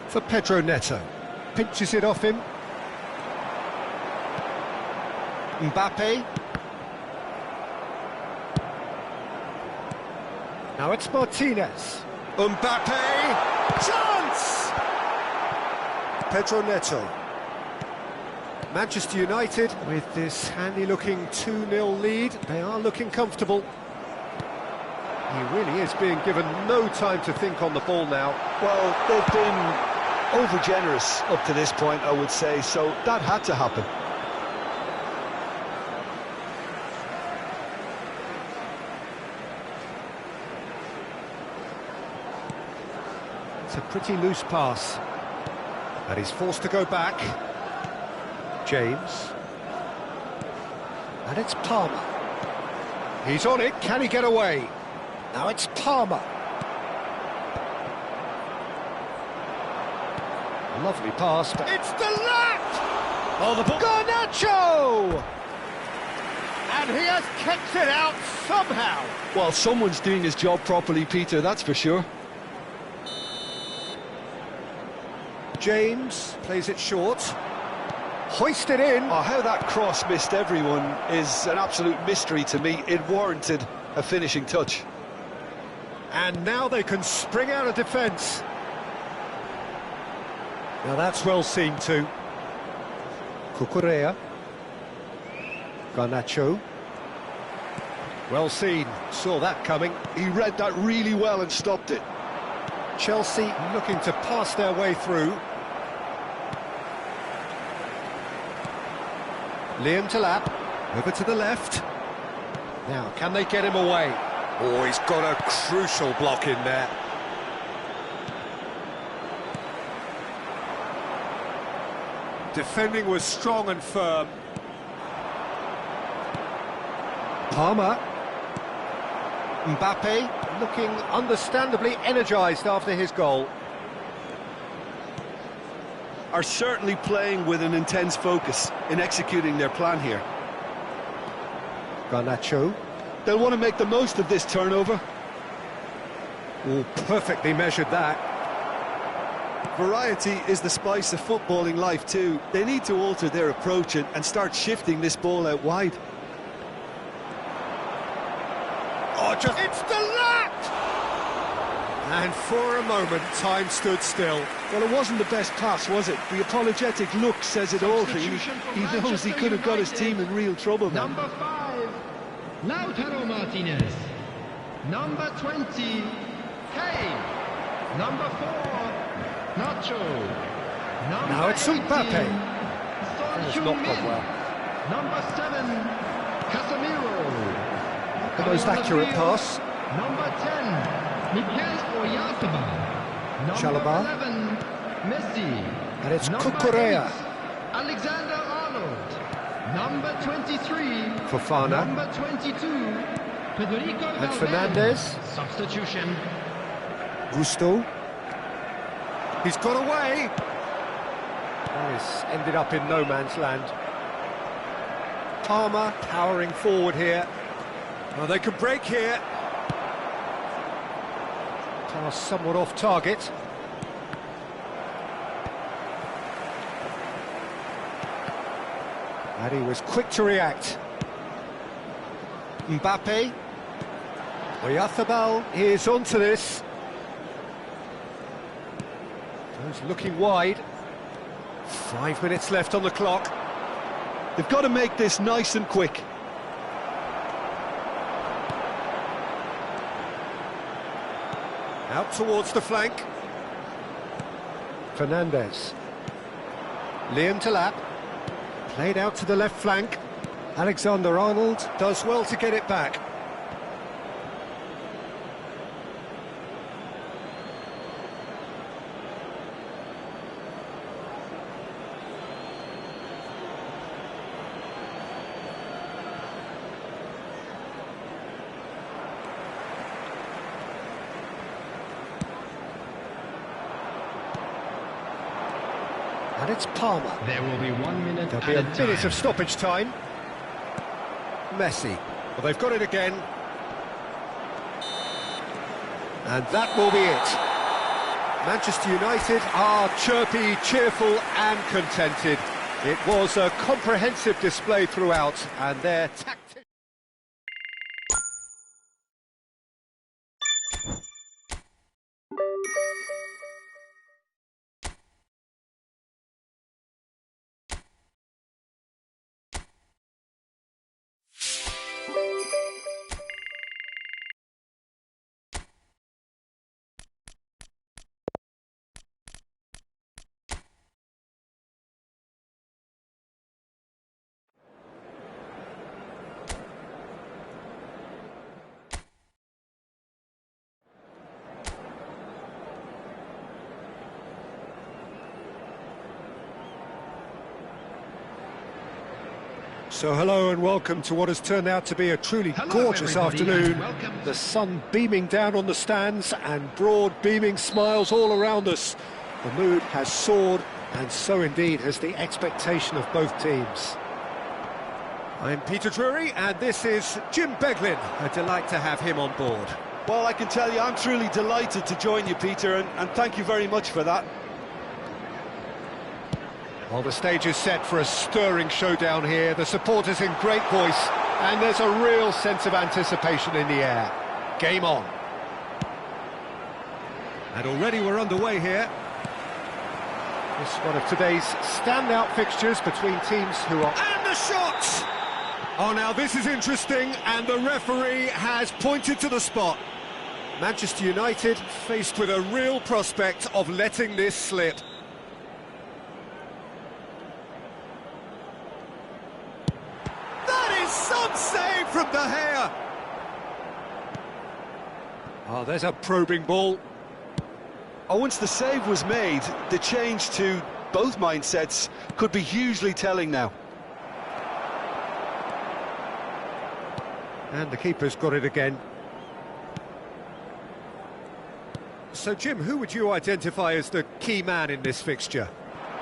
For Pedro Neto. Pinches it off him. Mbappe. Now it's Martinez. Mbappe. Chance! Pedro Neto. Manchester United, with this handy-looking 2-0 lead, they are looking comfortable. He really is being given no time to think on the ball now. Well, they've been over-generous up to this point, I would say, so that had to happen. It's a pretty loose pass. And he's forced to go back. James. And it's Palmer. He's on it, can he get away? Now it's Palmer. Lovely pass, but it's the left! Oh, the ball. Garnacho! And he has kept it out somehow. Well, someone's doing his job properly, Peter, that's for sure. James plays it short. Hoisted in. Oh, how that cross missed everyone is an absolute mystery to me. It warranted a finishing touch. And now they can spring out of defence. Now that's well seen too. Cucurella. Garnacho. Well seen, saw that coming. He read that really well and stopped it. Chelsea looking to pass their way through. Liam Delap, over to the left. Now, can they get him away? Oh, he's got a crucial block in there. Defending was strong and firm. Palmer. Mbappe looking understandably energised after his goal. Are certainly playing with an intense focus in executing their plan here. Garnacho. They'll want to make the most of this turnover. Oh, perfectly measured that. Variety is the spice of footballing life too. They need to alter their approach and start shifting this ball out wide. Oh, just... It's the lap! And for a moment, time stood still. Well, it wasn't the best pass, was it? The apologetic look says it all for you. He knows he could have got his team in real trouble. Number 5, Lautaro Martinez. Number 20, Kane. Number 4, Nacho. Number Now it's 18, Mbappe. Son It's not gone well. Number 7, Casemiro. The most accurate pass. Number 10, Miguel Oyarzabal. Chalobah. Number 11, Messi. And it's Number Cucurella. 8, Alexander Arnold. Number 23, Fofana. Number 22, Federico And Valverde. Fernandez. Substitution. Gusto. He's got away. This ended up in no man's land. Palmer powering forward here. Well, they could break here. Pass somewhat off target. And he was quick to react. Mbappe. Oyarzabal is onto this. Goes looking wide. 5 minutes left on the clock. They've got to make this nice and quick. Out towards the flank. Fernandez. Liam Delap. Played out to the left flank. Alexander Arnold does well to get it back. And it's Palmer. There will be 1 minute There'll be a minute of stoppage time. Messi. Well, they've got it again. And that will be it. Manchester United are chirpy, cheerful and contented. It was a comprehensive display throughout, and their tactics... So hello and welcome to what has turned out to be a truly gorgeous afternoon. The sun beaming down on the stands and broad beaming smiles all around us. The mood has soared, and so indeed has the expectation of both teams. I'm Peter Drury and this is Jim Beglin. A delight to have him on board. Well, I can tell you I'm truly delighted to join you, Peter, and thank you very much for that. Well, the stage is set for a stirring showdown here. The supporters in great voice, and there's a real sense of anticipation in the air. Game on. And already we're underway here. This is one of today's standout fixtures between teams who are... And the shot! Oh, now this is interesting, and the referee has pointed to the spot. Manchester United faced with a real prospect of letting this slip. Some save from De Gea. Oh, there's a probing ball. Oh, once the save was made, the change to both mindsets could be hugely telling now. And the keeper's got it again. So, Jim, who would you identify as the key man in this fixture?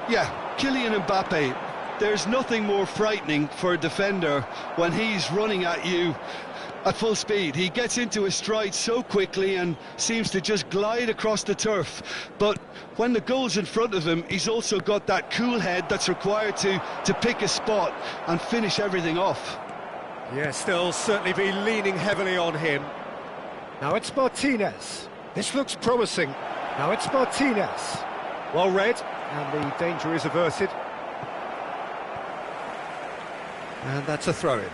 Yeah, Kylian Mbappe. There's nothing more frightening for a defender when he's running at you at full speed. He gets into his stride so quickly and seems to just glide across the turf. But when the goal's in front of him, he's also got that cool head that's required to pick a spot and finish everything off. Yes, they'll certainly be leaning heavily on him. Now it's Martinez. This looks promising. Now it's Martinez. Well read, and the danger is averted. And that's a throw-in.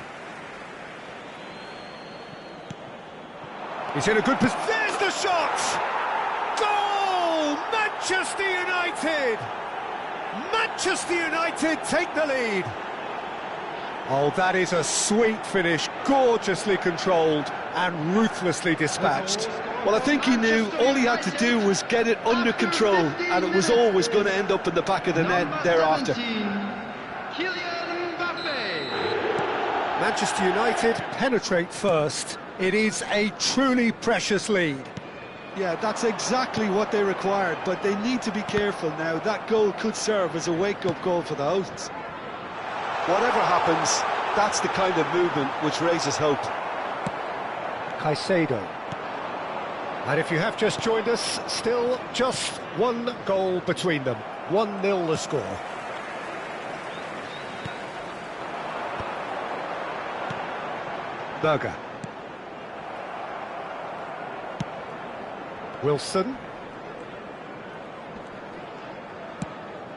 He's in a good position. There's the shot! Goal! Manchester United! Manchester United take the lead. Oh, that is a sweet finish, gorgeously controlled and ruthlessly dispatched. Well, I think he knew all he had to do was get it under control, and it was always going to end up in the back of the net thereafter. Manchester United penetrate first. It is a truly precious lead. Yeah, that's exactly what they required, but they need to be careful now. That goal could serve as a wake-up call for the hosts. Whatever happens, that's the kind of movement which raises hope. Caicedo. And if you have just joined us, still just one goal between them. 1-0 the score. Berger. Wilson.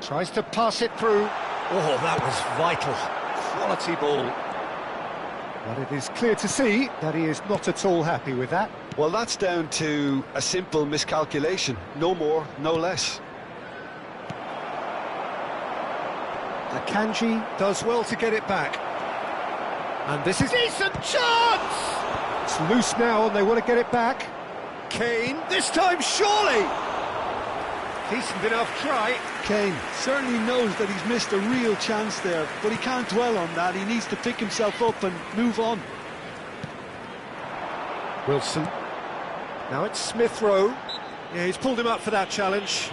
Tries to pass it through. Oh, that was vital. Quality ball. But it is clear to see that he is not at all happy with that. Well, that's down to a simple miscalculation. No more, no less. Akanji does well to get it back. And this is decent chance! It's loose now and they want to get it back. Kane, this time surely! Decent enough try. Kane certainly knows that he's missed a real chance there, but he can't dwell on that. He needs to pick himself up and move on. Wilson. Now it's Smith Rowe. Yeah, he's pulled him up for that challenge.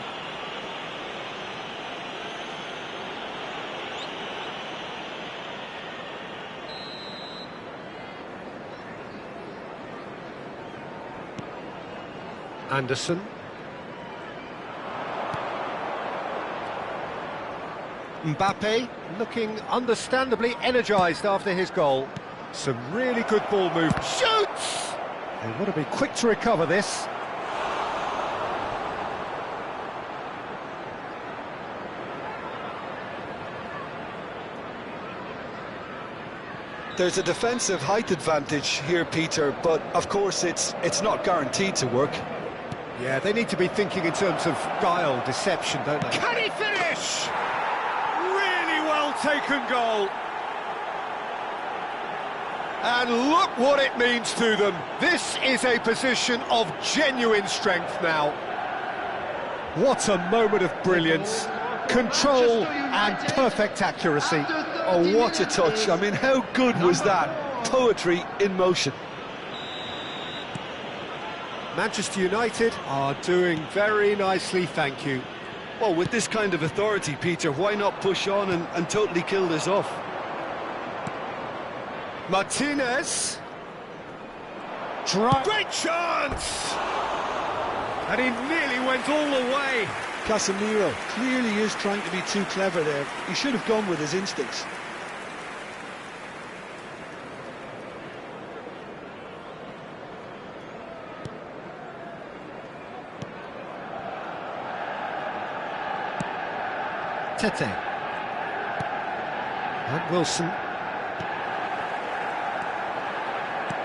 Anderson. Mbappe looking understandably energised after his goal. Some really good ball movement. Shoots! They want to be quick to recover this. There's a defensive height advantage here, Peter, but of course it's not guaranteed to work. Yeah, they need to be thinking in terms of guile, deception, don't they? Can he finish? Really well taken goal. And look what it means to them. This is a position of genuine strength now. What a moment of brilliance. Control and perfect accuracy. Oh, what a touch. I mean, how good was that? Poetry in motion. Manchester United are doing very nicely, thank you. Well, with this kind of authority, Peter, why not push on and totally kill this off? Martinez. Great chance! And he nearly went all the way. Casemiro clearly is trying to be too clever there. He should have gone with his instincts. Tete. And Wilson.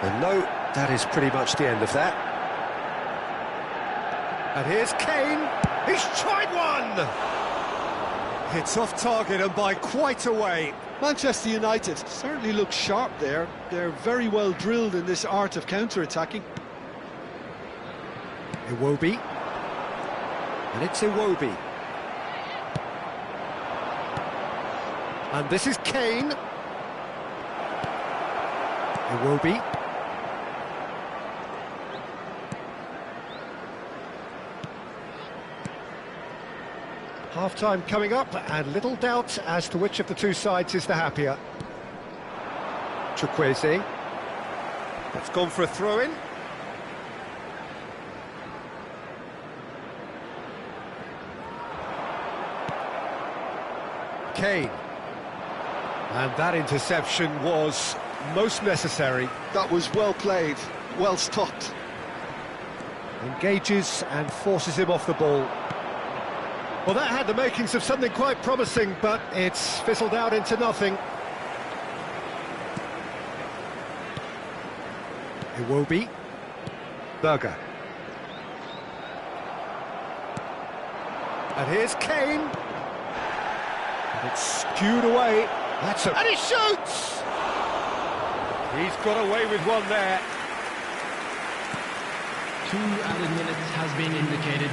And no, that is pretty much the end of that. And here's Kane. He's tried one! It's off target and by quite a way. Manchester United certainly look sharp there. They're very well drilled in this art of counter-attacking. Iwobi. And it's Iwobi. And this is Kane. Iwobi. Half-time coming up, and little doubt as to which of the two sides is the happier. Chukwueze. That's gone for a throw-in. Kane. And that interception was most necessary. That was well played, well stopped. Engages and forces him off the ball. Well, that had the makings of something quite promising, but it's fizzled out into nothing. Iwobi. Berger. And here's Kane. And it's skewed away. And he shoots! He's got away with one there. 2 added minutes has been indicated.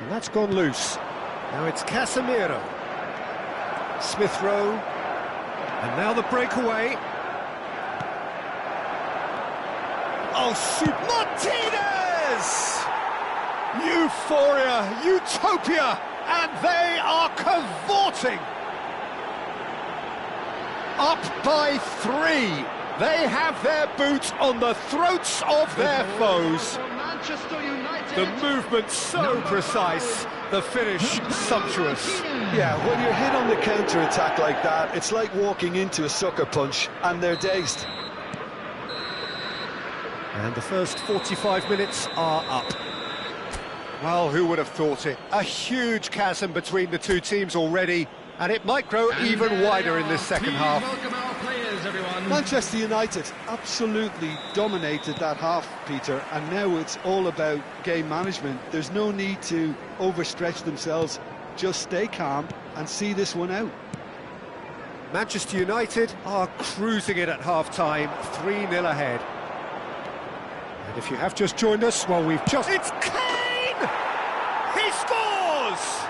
And that's gone loose. Now it's Casemiro. Smith Rowe. And now the breakaway. Oh, shoot! Martinez! Euphoria, utopia, and they are cavorting. Up by 3. They have their boots on the throats of their foes. The movement so precise, the finish sumptuous. Yeah, when you're hit on the counter-attack like that, it's like walking into a sucker punch, and they're dazed. And the first 45 minutes are up. Well, who would have thought it? A huge chasm between the two teams already, and it might grow even wider in this second half. Welcome our players, everyone. Manchester United absolutely dominated that half, Peter, and now it's all about game management. There's no need to overstretch themselves. Just stay calm and see this one out. Manchester United are cruising it at half-time, 3-0 ahead. And if you have just joined us, well, we've just... It's Kane! He scores!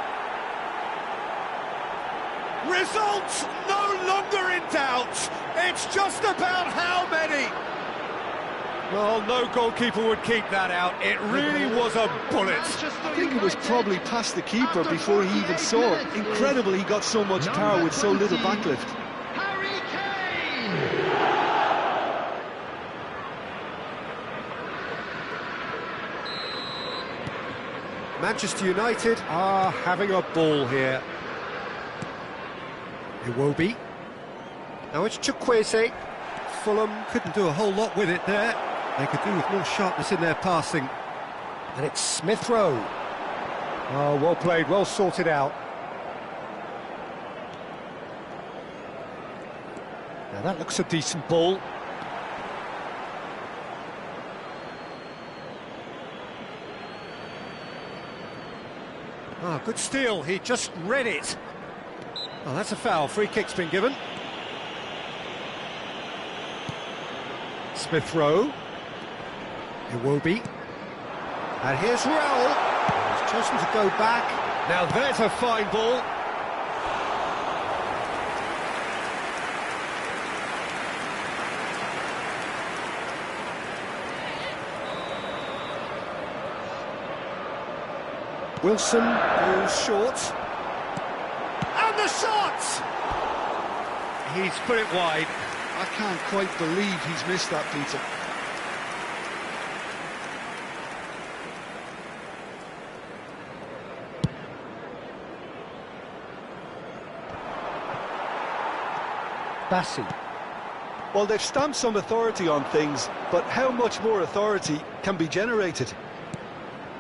Results no longer in doubt. It's just about how many. Well, no goalkeeper would keep that out. It really was a bullet. I think it was probably past the keeper before he even saw it. Incredible he got so much power with so little backlift. Harry Kane! Manchester United are having a ball here. Iwobi. Now it's Chukwueze. Fulham couldn't do a whole lot with it there. They could do with more sharpness in their passing. And it's Smith Rowe. Oh, well played, well sorted out. Now that looks a decent ball. Ah, good steal, he just read it. Oh, that's a foul, free kick's been given. Smith Rowe. Iwobi. And here's Raul. He's chosen to go back. Now there's a fine ball. Wilson goes short. And the shot! He's put it wide. I can't quite believe he's missed that, Peter. Bassi. Well, they've stamped some authority on things, but how much more authority can be generated?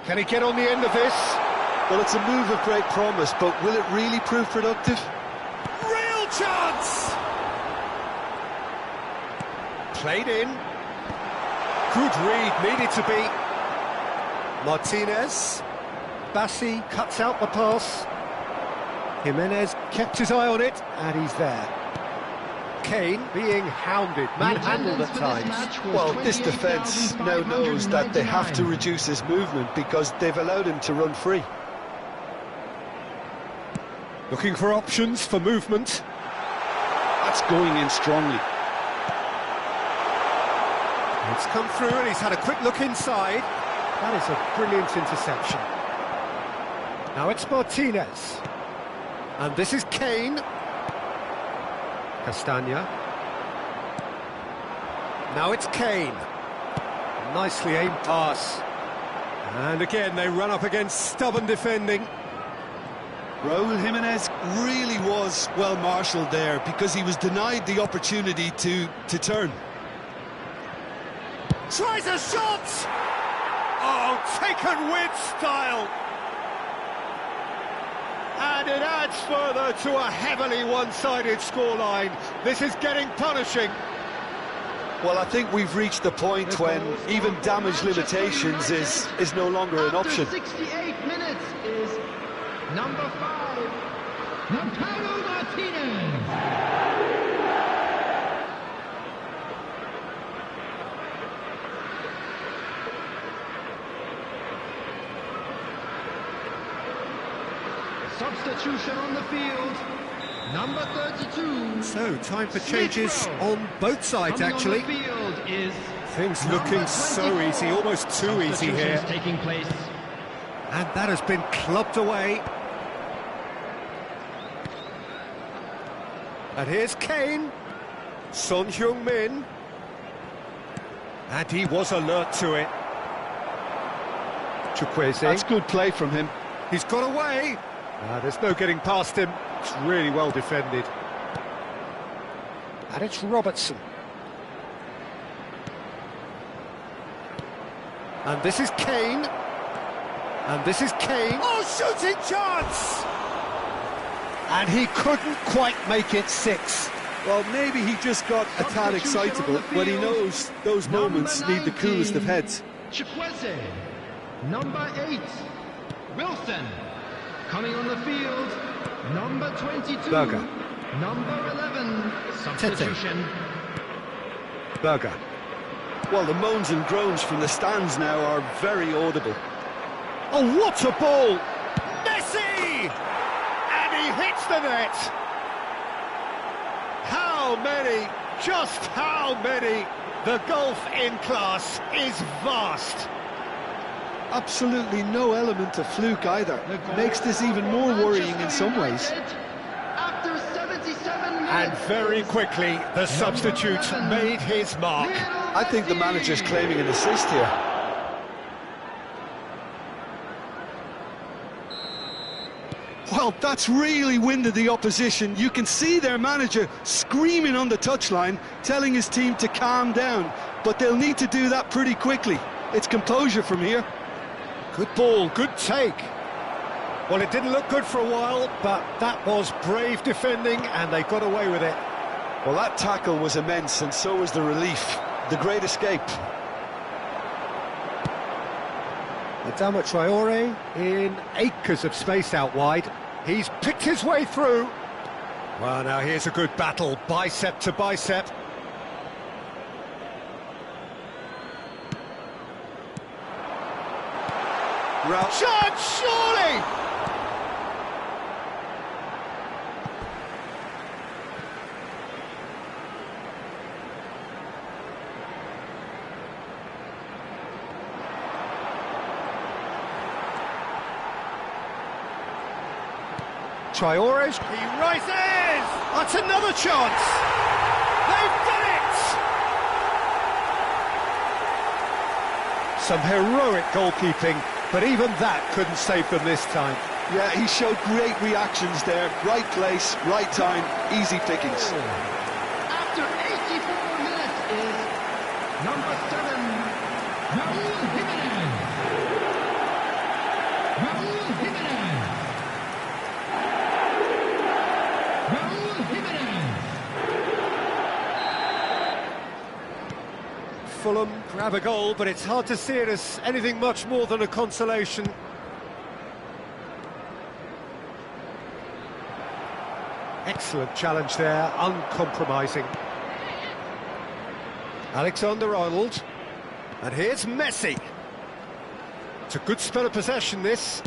Can he get on the end of this? Well, it's a move of great promise, but will it really prove productive? Real chance! Played in. Good read, needed to be. Martinez. Bassi cuts out the pass. Jimenez kept his eye on it, and he's there. Kane being hounded, manhandled at times. Well, this defence now knows that they have to reduce his movement because they've allowed him to run free. Looking for options for movement. That's going in strongly. It's come through and he's had a quick look inside. That is a brilliant interception. Now it's Martinez. And this is Kane. Castagna. Now it's Kane. Nicely aimed pass. And again they run up against stubborn defending. Raul Jimenez really was well marshalled there because he was denied the opportunity to turn. Tries a shot! Oh, taken with style! And it adds further to a heavily one-sided scoreline. This is getting punishing. Well, I think we've reached the point when even damage limitations is no longer an option. After 68 minutes is number 5, Lautaro Martinez. Substitution on the field, number 32. So, time for changes on both sides, actually. On the field is things looking so easy, almost too easy here. Taking place. And that has been clubbed away. And here's Kane. Son Heung-min. And he was alert to it. Chukwueze. That's good play from him. He's got away. There's no getting past him. It's really well defended. And it's Robertson. And this is Kane. And this is Kane. Oh, shooting chance! And he couldn't quite make it 6. Well, maybe he just got a tad excitable when he knows those moments need the coolest of heads. Chukwueze, number 8, Wilson. Coming on the field, number 22. Berger. Number 11, substitution. Berger. Well, the moans and groans from the stands now are very audible. Oh, what a ball! Messi! And he hits the net! How many, just how many? The gulf in class is vast. Absolutely no element of fluke either. Makes this even more worrying in some ways. After 77 minutes. And very quickly, the substitute made his mark. I think the manager's claiming an assist here. Well, that's really winded the opposition. You can see their manager screaming on the touchline, telling his team to calm down. But they'll need to do that pretty quickly. It's composure from here. Good ball, good take. Well, it didn't look good for a while, but that was brave defending, and they got away with it. Well, that tackle was immense, and so was the relief. The great escape. Adama Traore in acres of space out wide. He's picked his way through. Well, now here's a good battle, bicep to bicep. Shot, surely! Traore, he rises! That's another chance! They've done it! Some heroic goalkeeping, but even that couldn't save them this time. Yeah, he showed great reactions there. Right place, right time, easy pickings. After 84 minutes is number 7, Raúl Jiménez. Raúl Jiménez. Raúl Jiménez. Fulham grab a goal, but it's hard to see it as anything much more than a consolation. Excellent challenge there, uncompromising. Alexander-Arnold. And here's Messi. It's a good spell of possession, this.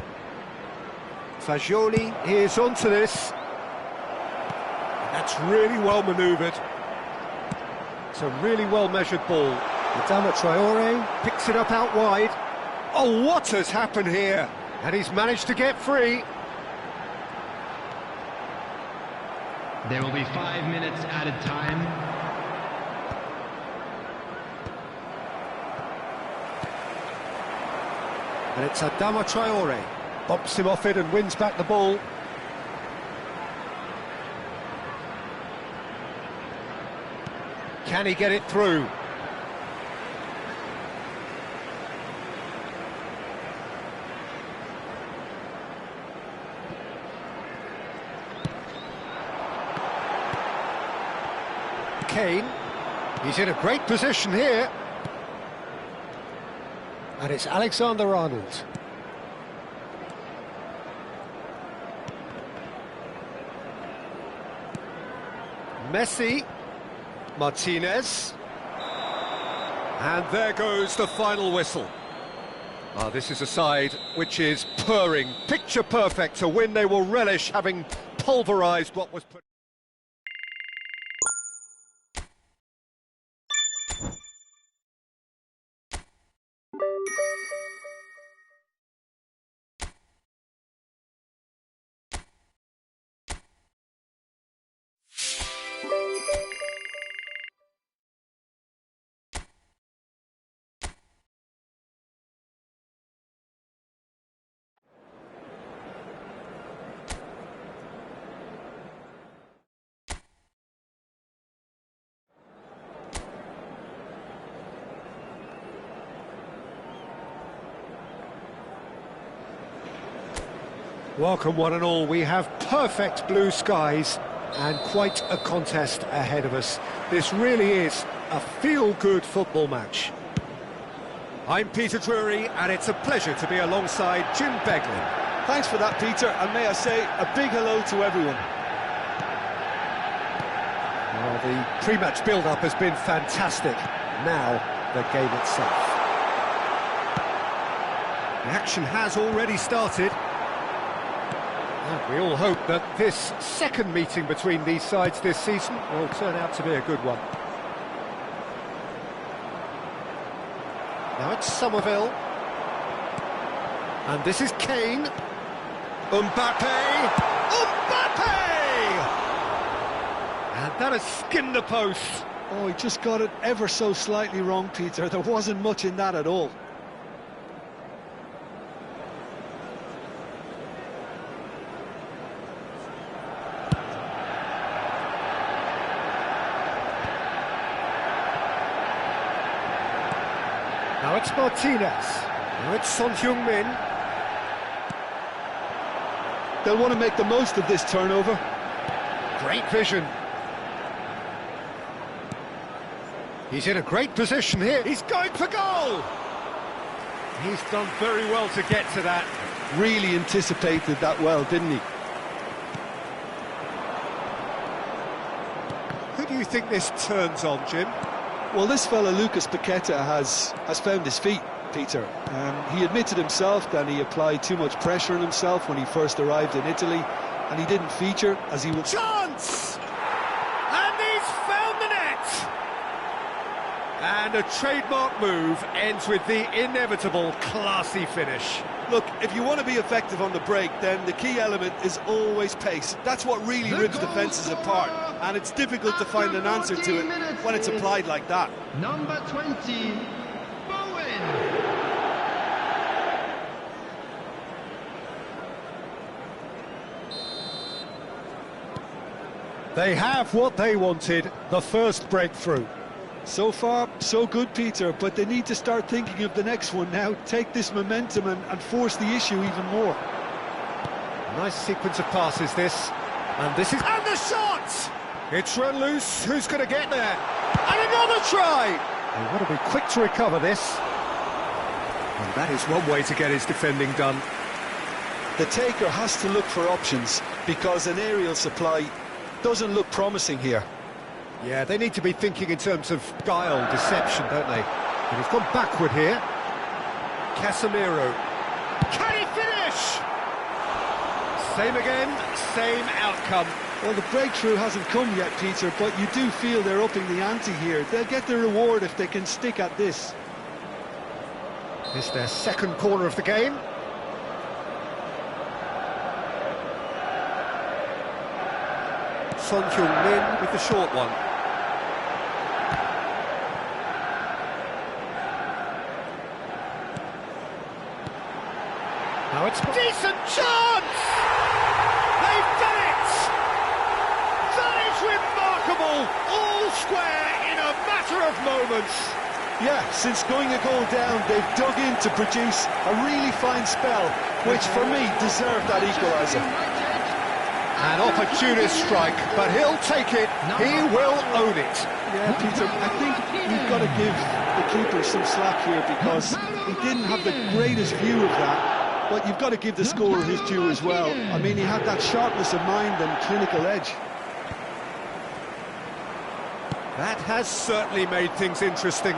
Fagioli is onto this. That's really well manoeuvred. It's a really well-measured ball. Adama Traore picks it up out wide. Oh, what has happened here? And he's managed to get free. There will be 5 minutes added time. And it's Adama Traore. Bumps him off it and wins back the ball. Can he get it through? Kane, he's in a great position here. And it's Alexander-Arnold. Messi, Martinez. And there goes the final whistle. This is a side which is purring, picture perfect to win. They will relish having pulverised what was put. Welcome one and all, we have perfect blue skies and quite a contest ahead of us. This really is a feel-good football match. I'm Peter Drury and it's a pleasure to be alongside Jim Beglin. Thanks for that, Peter, and may I say a big hello to everyone. Well, the pre-match build-up has been fantastic. Now, the game itself. The action has already started. We all hope that this second meeting between these sides this season will turn out to be a good one. Now it's Somerville. And this is Kane. Mbappe! Mbappe! And that has skinned the post. Oh, he just got it ever so slightly wrong, Peter. There wasn't much in that at all. Now it's Martinez. Now it's Son Heung-min. They'll want to make the most of this turnover. Great vision. He's in a great position here. He's going for goal! He's done very well to get to that. Really anticipated that well, didn't he? Who do you think this turns on, Jim? Well, this fella, Lucas Paqueta, has found his feet, Peter. He admitted himself that he applied too much pressure on himself when he first arrived in Italy, and he didn't feature as he was... Chance! And he's found the net! And a trademark move ends with the inevitable classy finish. Look, if you want to be effective on the break, then the key element is always pace. That's what really rips defences apart, and it's difficult to find an answer to it when it's applied like that. Number 20, Bowen. They have what they wanted, the first breakthrough. So far, so good, Peter, but they need to start thinking of the next one now, take this momentum and force the issue even more. Nice sequence of passes, this. And this is... And the shot! It's run loose, who's going to get there? And another try! They want to be quick to recover this. And that is one way to get his defending done. The taker has to look for options, because an aerial supply doesn't look promising here. Yeah, they need to be thinking in terms of guile, deception, don't they? And he's gone backward here. Casemiro. Can he finish? Same again, same outcome. Well, the breakthrough hasn't come yet, Peter, but you do feel they're upping the ante here. They'll get their reward if they can stick at this. It's their second corner of the game. Son Heung-min with the short one. Now it's... Decent chance! They've done it! That is remarkable! All square in a matter of moments. Yeah, since going a goal down, they've dug in to produce a really fine spell, which for me deserved that equaliser. An opportunist strike, but he'll take it, he will own it. Yeah, Peter, I think we've got to give the keeper some slack here because he didn't have the greatest view of that, but you've got to give the scorer his due as well. I mean, he had that sharpness of mind and clinical edge. That has certainly made things interesting.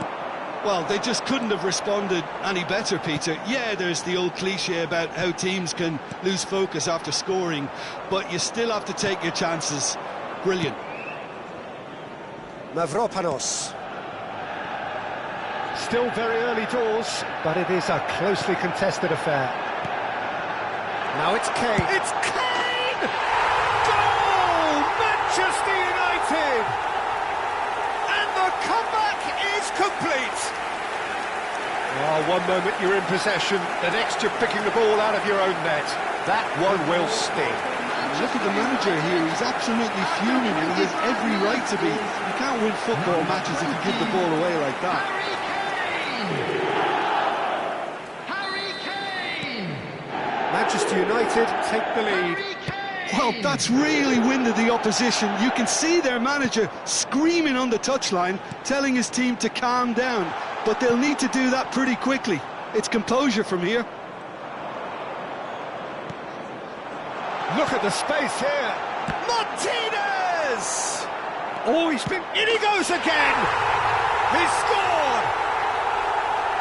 Well, they just couldn't have responded any better, Peter. Yeah, there's the old cliche about how teams can lose focus after scoring, but you still have to take your chances. Brilliant. Mavropanos. Still very early doors, but it is a closely contested affair. Now it's Kane. It's Kane! Goal! Manchester United! And the comeback is complete. Oh, one moment you're in possession, the next you're picking the ball out of your own net. That one will sting. Look at the manager here, he's absolutely fuming and he has every right to be. You can't win football matches if you give the ball away like that. Harry Kane! Manchester United take the lead. Well, that's really winded the opposition. You can see their manager screaming on the touchline, telling his team to calm down. But they'll need to do that pretty quickly. It's composure from here. Look at the space here. Martinez! Oh, he's been... In he goes again! He's scored!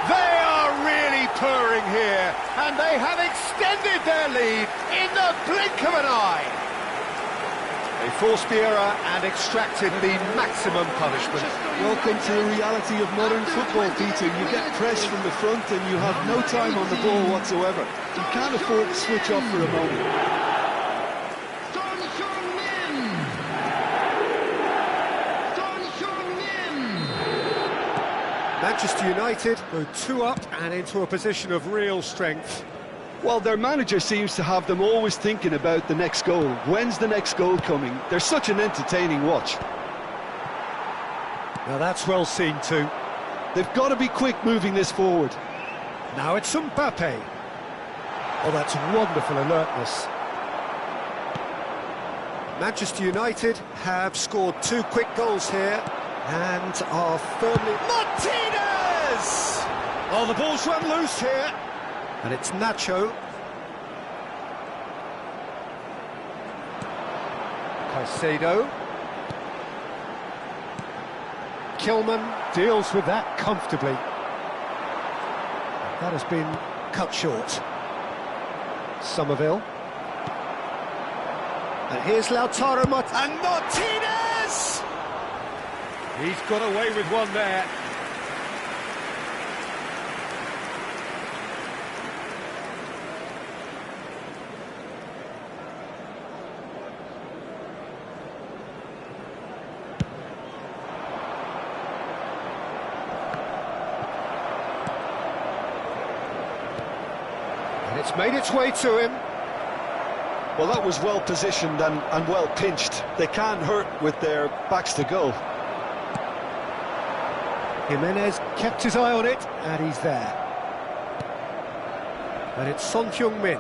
They are really purring here, and they have extended their lead in the blink of an eye. They forced the error and extracted the maximum punishment. Welcome to the reality of modern football, Peter. You get pressed from the front and you have no time on the ball whatsoever. You can't afford to switch off for a moment. Manchester United go 2 up and into a position of real strength. Well, their manager seems to have them always thinking about the next goal. When's the next goal coming? They're such an entertaining watch. Now that's well seen too. They've got to be quick moving this forward. Now it's Mbappe. Oh, that's wonderful alertness. Manchester United have scored 2 quick goals here and are firmly... Martinez! Oh, the ball's run loose here. And it's Nacho. Caicedo. Kilman deals with that comfortably. That has been cut short. Somerville. And here's Lautaro and Martinez! He's got away with one there. And it's made its way to him. Well, that was well positioned and well pinched. They can't hurt with their backs to goal. Jimenez kept his eye on it, and he's there. And it's Son Heung-min.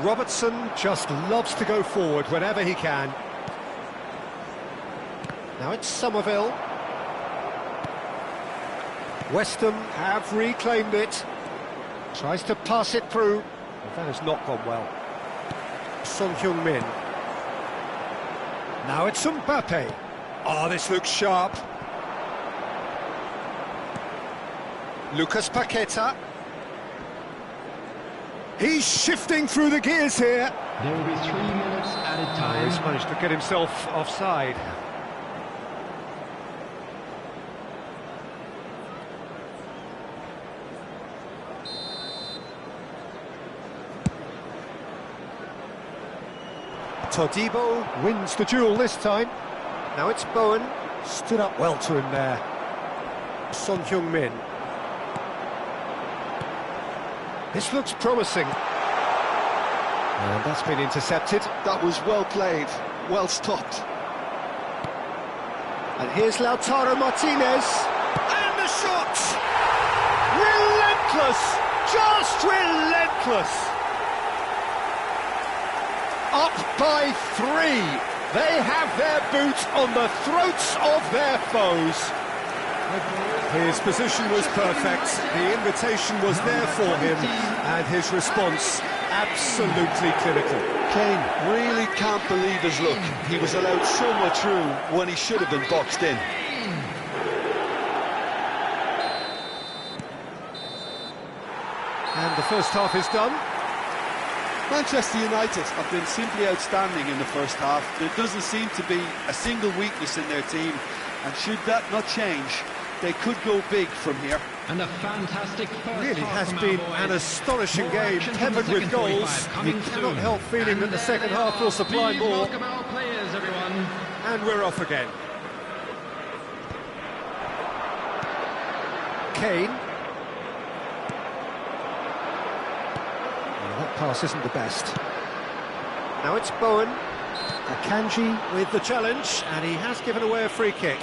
Robertson just loves to go forward whenever he can. Now it's Somerville. West Ham have reclaimed it. Tries to pass it through. That has not gone well. Son Heung-min. Now it's Mbappe. Oh, this looks sharp. Lucas Paqueta. He's shifting through the gears here. There will be 3 minutes added time. He's managed to get himself offside. Todibo wins the duel this time. Now it's Bowen. Stood up well to him there. Son Heung-min. This looks promising. And that's been intercepted. That was well played, well stopped. And here's Lautaro Martinez. And the shot! Relentless! Just relentless! Up by 3. They have their boot on the throats of their foes. His position was perfect, the invitation was there for him, and his response absolutely clinical. Kane really can't believe his luck. He was allowed so much room when he should have been boxed in. And the first half is done. Manchester United have been simply outstanding in the first half. There doesn't seem to be a single weakness in their team, and should that not change, they could go big from here. And a fantastic first Really half has from been our an boys. astonishing More game, action from the peppered with second goals. 45 coming You cannot soon. help feeling that the second half will supply Please more. welcome our players, everyone. And we're off again. Kane. Well, that pass isn't the best. Now it's Bowen. Akanji with the challenge, and he has given away a free kick.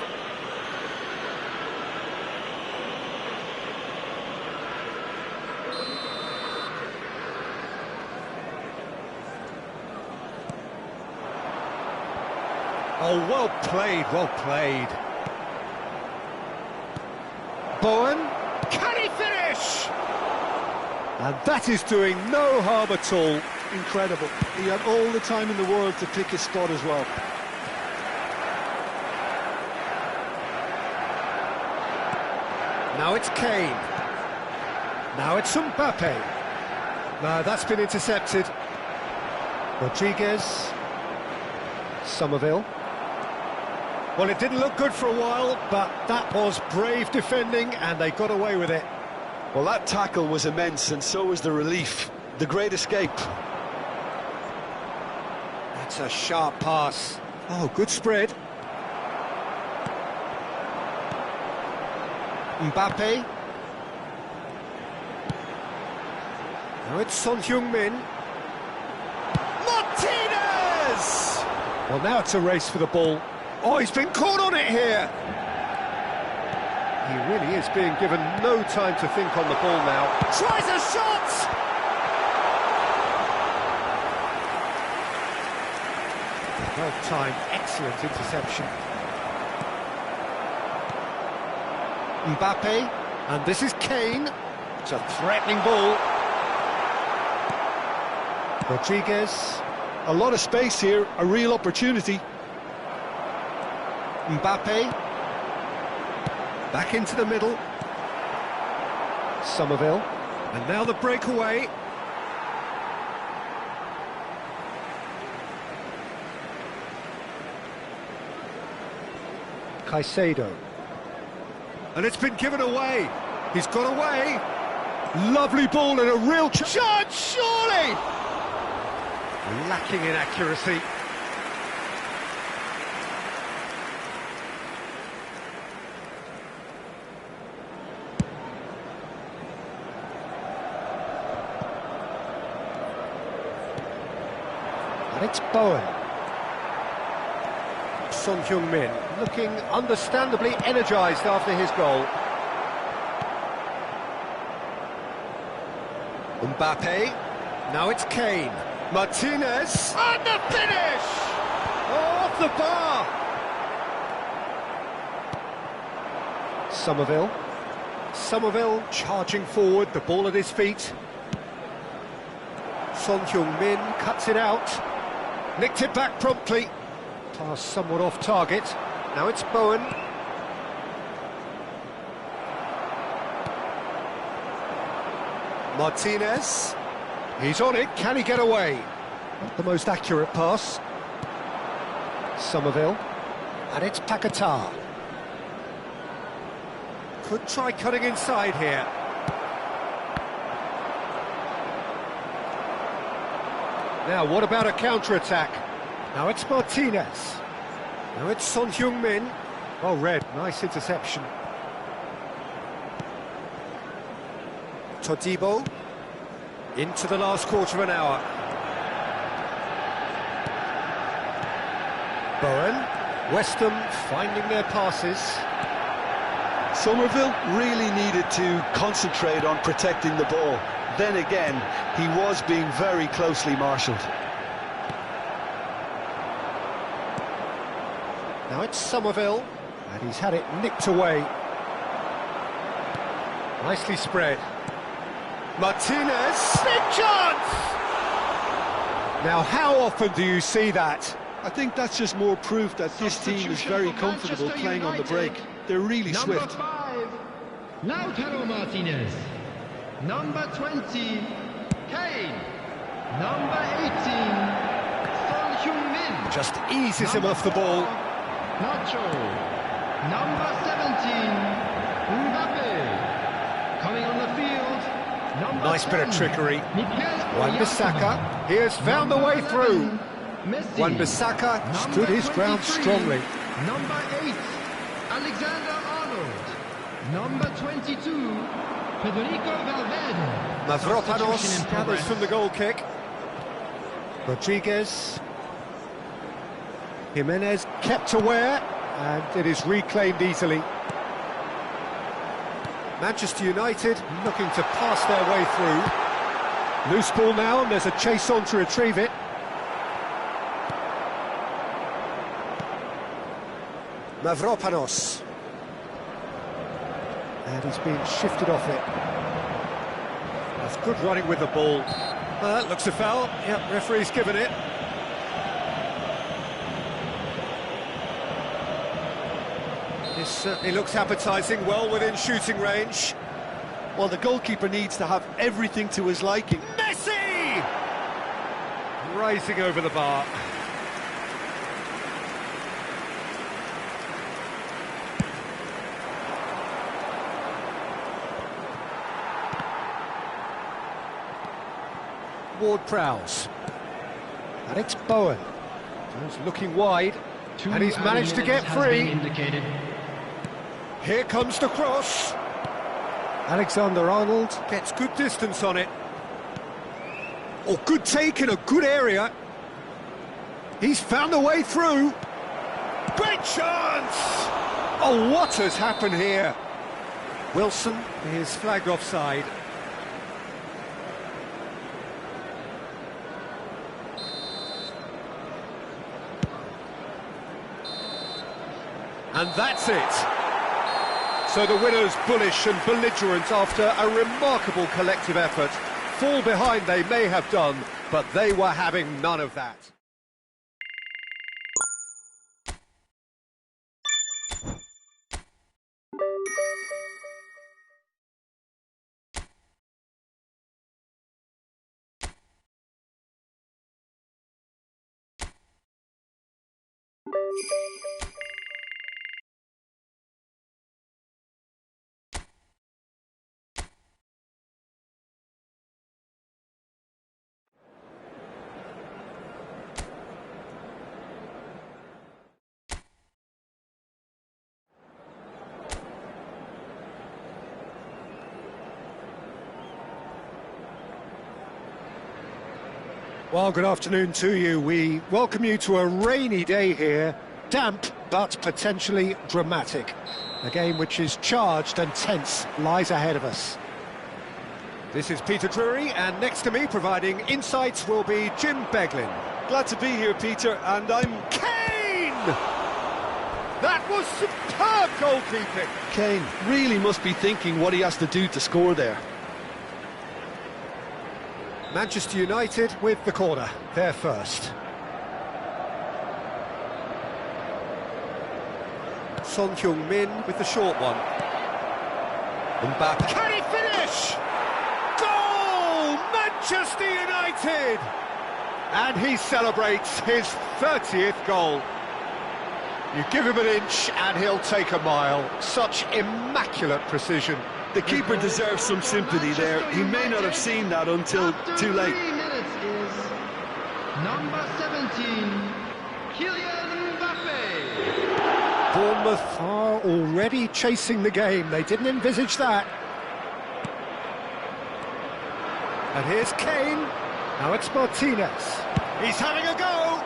Oh, well played, well played. Bowen, can he finish? And that is doing no harm at all. Incredible. He had all the time in the world to pick his spot as well. Now it's Kane. Now it's Mbappe. No, that's been intercepted. Rodriguez. Somerville. Well, it didn't look good for a while, but that was brave defending, and they got away with it. Well, that tackle was immense, and so was the relief. The great escape. That's a sharp pass. Oh, good spread. Mbappe. Now it's Son Heung-min. Martinez! Well, now it's a race for the ball. Oh, he's been caught on it here. He really is being given no time to think on the ball now. Tries a shot! Well-timed, excellent interception. Mbappe, and this is Kane. It's a threatening ball. Rodriguez. A lot of space here, a real opportunity. Mbappe. Back into the middle. Somerville. And now the breakaway. Caicedo. And it's been given away. He's got away. Lovely ball and a real chance, surely! Lacking in accuracy. And it's Bowen. Son Heung-min looking understandably energised after his goal. Mbappe. Now it's Kane. Martinez. And the finish! Oh, off the bar! Somerville. Somerville charging forward, the ball at his feet. Son Heung-min cuts it out. Nicked it back promptly. Pass somewhat off target. Now it's Bowen. Martinez. He's on it. Can he get away? Not the most accurate pass. Somerville. And it's Paquetá. Could try cutting inside here. Now, what about a counter-attack? Now it's Martinez. Now it's Son Heung-min. Oh, red. Nice interception. Todibo. Into the last quarter of an hour. Bowen. West Ham finding their passes. Somerville really needed to concentrate on protecting the ball. Then again, he was being very closely marshalled. Now it's Somerville, and he's had it nicked away. Nicely spread. Martinez, big chance! Now, how often do you see that? I think that's just more proof that this team is very comfortable playing on the break. They're really swift. Number 5, Lautaro Martinez. Number 20, Kane. Number 18, Son Heung-min. Just eases him off the ball. Nacho. Number 17, Mbappe. Coming on the field, number Nice 10, bit of trickery. Miguel Wan-Bissaka, Oyarzabal. he has found the way Number through. 11, Messi. Wan-Bissaka stood Number his ground 23, strongly. Number 8, Alexander-Arnold. Number 22, Federico Valverde. Mavropanos Substitution in gathers progress. from the goal kick. Rodriguez. Jimenez kept aware, and it is reclaimed easily. Manchester United looking to pass their way through. Loose ball now, and there's a chase on to retrieve it. Mavropanos. And he's been shifted off it. That's good running with the ball. That looks a foul. Yep, referee's given it. This certainly looks appetising, well within shooting range. Well, the goalkeeper needs to have everything to his liking. Messi! Rising over the bar. Ward-Prowse. And it's Bowen. He's looking wide, and he's managed to get free. Here comes the cross. Alexander-Arnold gets good distance on it. Oh, good take in a good area. He's found a way through. Great chance! Oh, what has happened here? Wilson is flagged offside. And that's it. So the winners bullish and belligerent after a remarkable collective effort. Fall behind they may have done, but they were having none of that. Well, good afternoon to you. We welcome you to a rainy day here. Damp, but potentially dramatic. A game which is charged and tense lies ahead of us. This is Peter Drury, and next to me, providing insights, will be Jim Beglin. Glad to be here, Peter, and I'm... Kane! That was superb goalkeeping. Kane really must be thinking what he has to do to score there. Manchester United with the corner, they're first. Son Heung-min with the short one. Mbappe. Can he finish? Goal! Manchester United! And he celebrates his 30th goal. You give him an inch and he'll take a mile. Such immaculate precision. The keeper deserves some sympathy there. He may not have seen that until too late. 3 minutes is number 17, Kylian Mbappe. Bournemouth are already chasing the game. They didn't envisage that. And here's Kane. Now it's Martinez. He's having a go.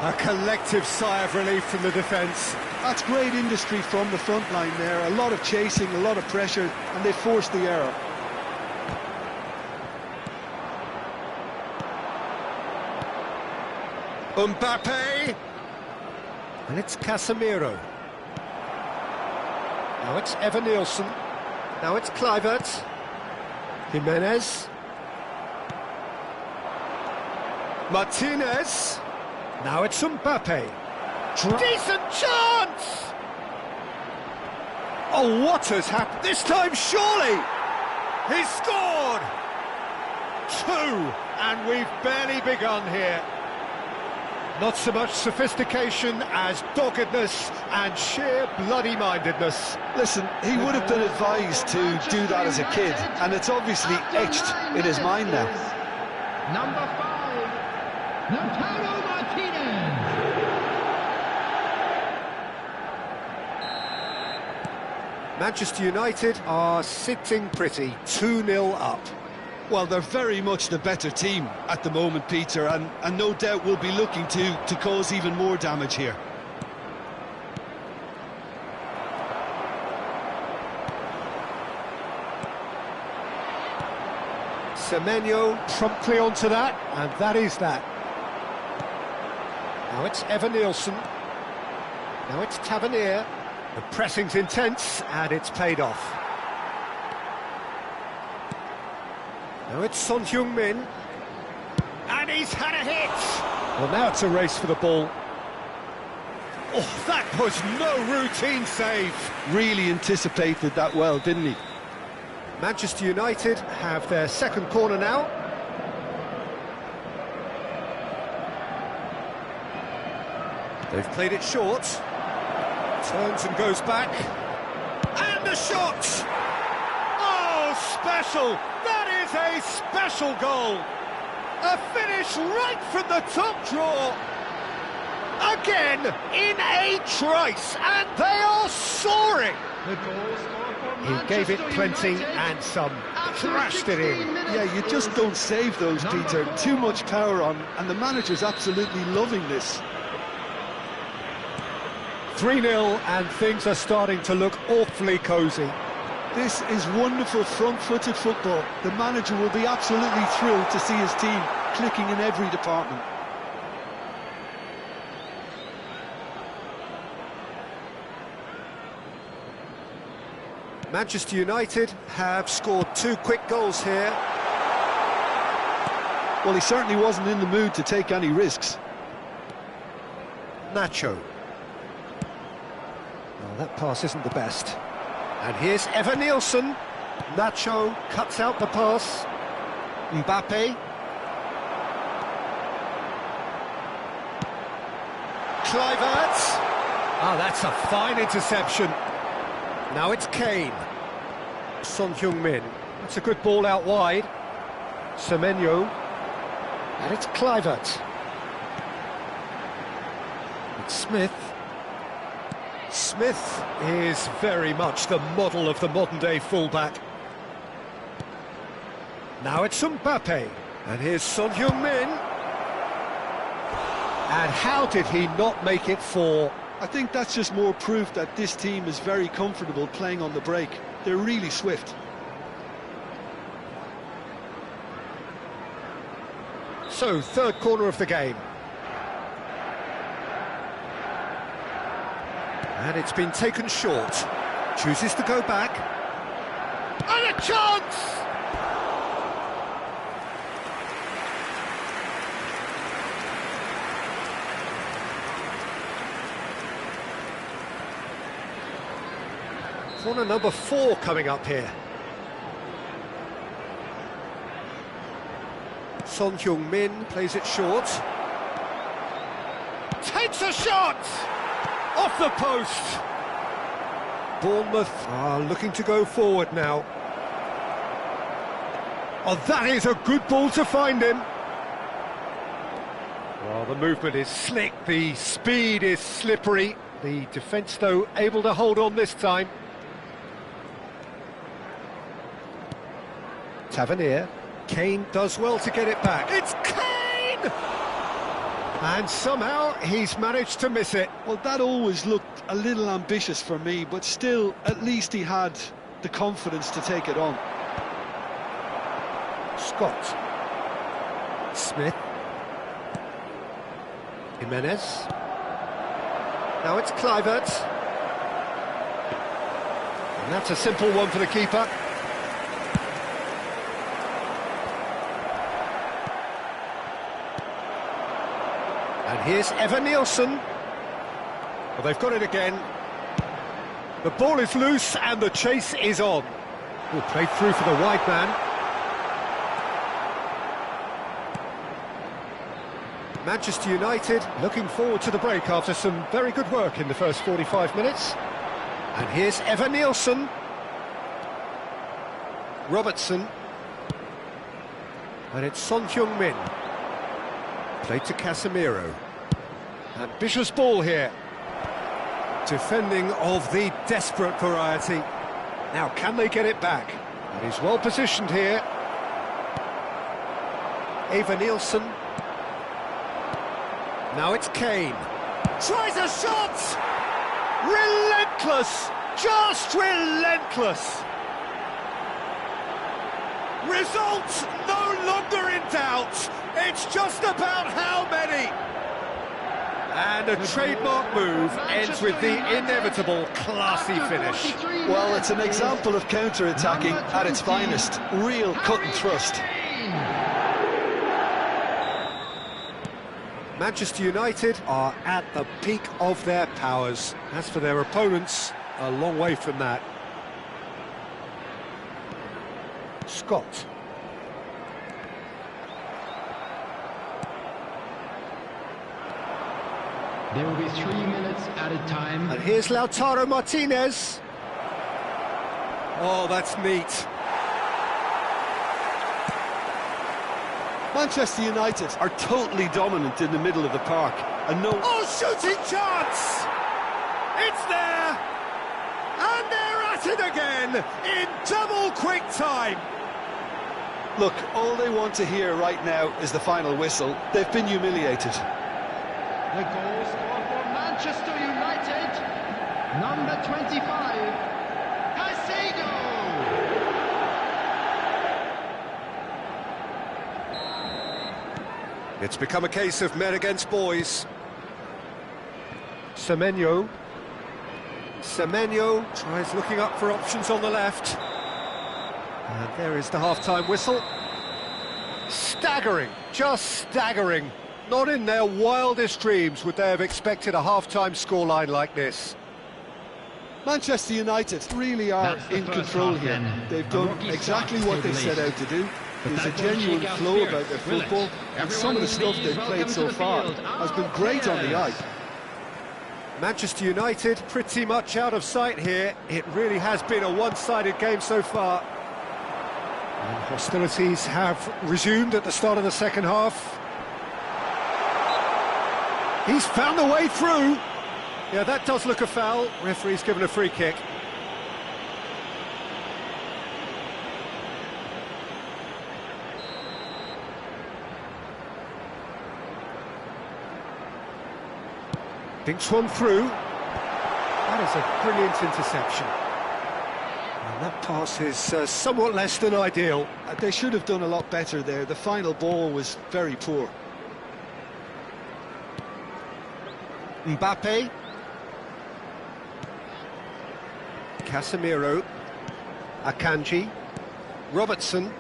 A collective sigh of relief from the defence. That's great industry from the front line there. A lot of chasing, a lot of pressure, and they forced the error. Mbappe. And it's Casemiro. Now it's Evan Nielsen. Now it's Kluivert. Jimenez. Martinez. Now it's Mbappe. Decent chance! Oh, what has happened? This time, surely! He's scored! 2, and we've barely begun here. Not so much sophistication as doggedness and sheer bloody-mindedness. Listen, he would have been advised to do that as a kid, and it's obviously etched in his mind now. Number 5, Lautaro Martinez. Manchester United are sitting pretty, 2-0 up. Well, they're very much the better team at the moment, Peter, and no doubt will be looking to cause even more damage here. Semenyo promptly onto that, and that is that. Now it's Evan Nielsen. Now it's Tavernier. The pressing's intense, and it's paid off. Now it's Son Heung-min. And he's had a hit! Well, now it's a race for the ball. Oh, that was no routine save. Really anticipated that well, didn't he? Manchester United have their second corner now. They've played it short. Turns and goes back. And the shot! Oh, special! That is a special goal! A finish right from the top draw! Again, in a trice, and they are soaring! The goal scored for He gave it Manchester plenty United. and some. After Thrashed it 16 in. minutes Yeah, you just is don't save those, Peter. number Too much power on, and the manager's absolutely loving this. 3-0 and things are starting to look awfully cosy. This is wonderful front-footed football. The manager will be absolutely thrilled to see his team clicking in every department. Manchester United have scored 2 quick goals here. Well, he certainly wasn't in the mood to take any risks. Nacho. Oh, that pass isn't the best. And here's Evan Nielsen. Nacho cuts out the pass. Mbappe. Kluivert. Ah, that's a fine interception. Now it's Kane. Son Heung-min. That's a good ball out wide. Semenyo. And it's Kluivert. It's Smith. Smith is very much the model of the modern-day fullback. Now it's Mbappe. And here's Son Heung-min. And how did he not make it 4? I think that's just more proof that this team is very comfortable playing on the break. They're really swift. So, third corner of the game. And it's been taken short. Chooses to go back. And a chance! Corner number 4 coming up here. Son Heung-min plays it short. Takes a shot! Off the post! Bournemouth are looking to go forward now. Oh, that is a good ball to find him. Well, the movement is slick, the speed is slippery. The defence, though, able to hold on this time. Tavernier. Kane does well to get it back. It's Kane! And somehow he's managed to miss it. Well, that always looked a little ambitious for me, but still, at least he had the confidence to take it on. Scott. Smith. Jimenez. Now it's Kluivert. And that's a simple one for the keeper. And here's Evan Nielsen. Well, they've got it again. The ball is loose and the chase is on. Well, played through for the wide man. Manchester United looking forward to the break after some very good work in the first 45 minutes. And here's Evan Nielsen. Robertson. And it's Son Heung-min. Played to Casemiro. Ambitious ball here. Defending of the desperate variety. Now, can they get it back? And he's well positioned here. Evan Nielsen. Now it's Kane. Tries a shot! Relentless! Just relentless! Result no longer in doubt. It's just about how many. And a trademark move ends with the inevitable classy finish. Well, it's an example of counter-attacking at its finest. Real cut and thrust. Manchester United are at the peak of their powers. As for their opponents, a long way from that. Scott. There will be 3 minutes at a time. And here's Lautaro Martinez. Oh, that's neat. Manchester United are totally dominant in the middle of the park. And no... Oh, shooting chance! It's there! And they're at it again in double quick time. Look, all they want to hear right now is the final whistle. They've been humiliated. The goal scored for Manchester United. Number 25, Caicedo. It's become a case of men against boys. Semenyo. Semenyo tries looking up for options on the left. And there is the half-time whistle. Staggering, just staggering. Not in their wildest dreams would they have expected a half-time scoreline like this. Manchester United really are in control here. They've done exactly what they set out to do. There's a genuine flow about their football, and some of the stuff they've played so far has been great on the eye. Manchester United pretty much out of sight here. It really has been a one-sided game so far. And hostilities have resumed at the start of the second half. He's found the way through. Yeah, that does look a foul. Referee's given a free kick. Dinks one through. That is a brilliant interception. And that pass is somewhat less than ideal. They should have done a lot better there. The final ball was very poor. Mbappe. Casemiro. Akanji. Robertson.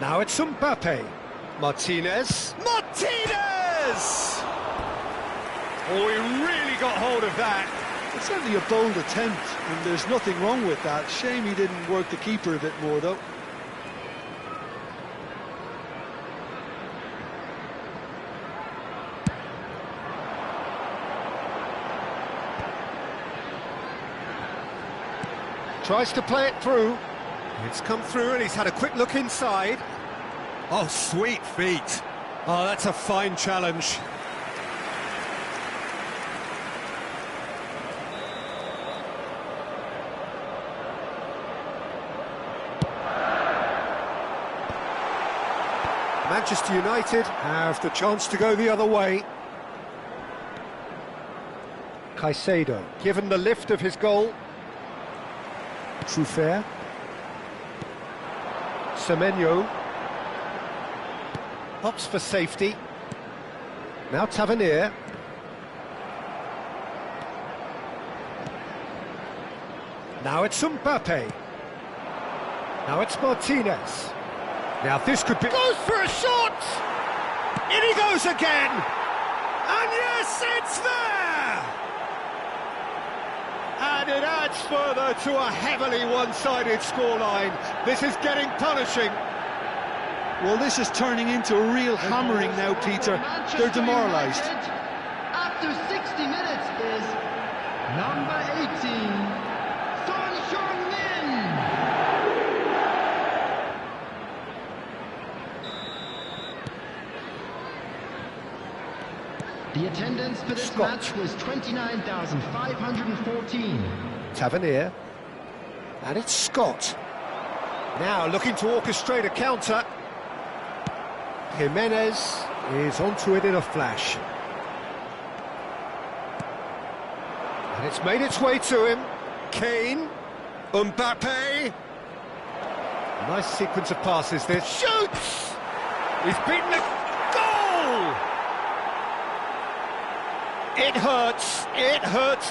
Now it's Mbappe. Martinez. Martinez! Oh, he really got hold of that. It's certainly a bold attempt, and there's nothing wrong with that. Shame he didn't work the keeper a bit more, though. Tries to play it through. It's come through and he's had a quick look inside. Oh, sweet feet. Oh, that's a fine challenge. Manchester United have the chance to go the other way. Caicedo, given the lift of his goal. Truffert. Semenyo. Opts for safety. Now Tavernier. Now it's Mbappe. Now it's Martinez. Now this could be... Goes for a shot! In he goes again! And yes, it's there! And it adds further to a heavily one-sided scoreline. This is getting punishing. Well, this is turning into a real hammering now, Peter. They're demoralised. After 60 minutes is number 18, Son Heung-min. The attendance for this match was 29,514. Tavernier. And it's Scott. Now looking to orchestrate a counter. Jimenez is onto it in a flash. And it's made its way to him. Kane. Mbappe. Nice sequence of passes this. Shoots! He's beaten the goal! It hurts,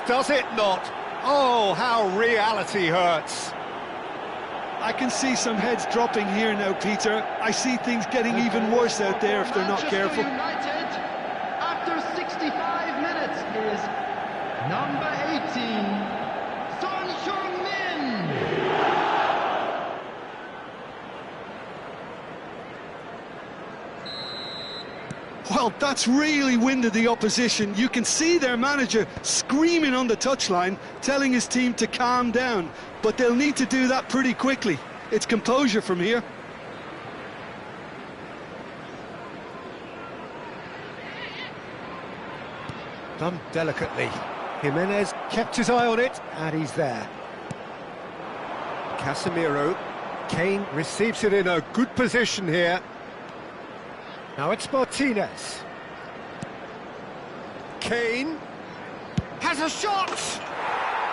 does it not? Oh, how reality hurts. I can see some heads dropping here now, Peter. I see things getting even worse out there if they're not careful. Manchester United, after 65 minutes, is number 18, Son Heung-min. Well, that's really winded the opposition. You can see their manager screaming on the touchline, telling his team to calm down. But they'll need to do that pretty quickly. It's composure from here. Done delicately. Jimenez kept his eye on it, and he's there. Casemiro. Kane receives it in a good position here. Now it's Martinez. Kane has a shot!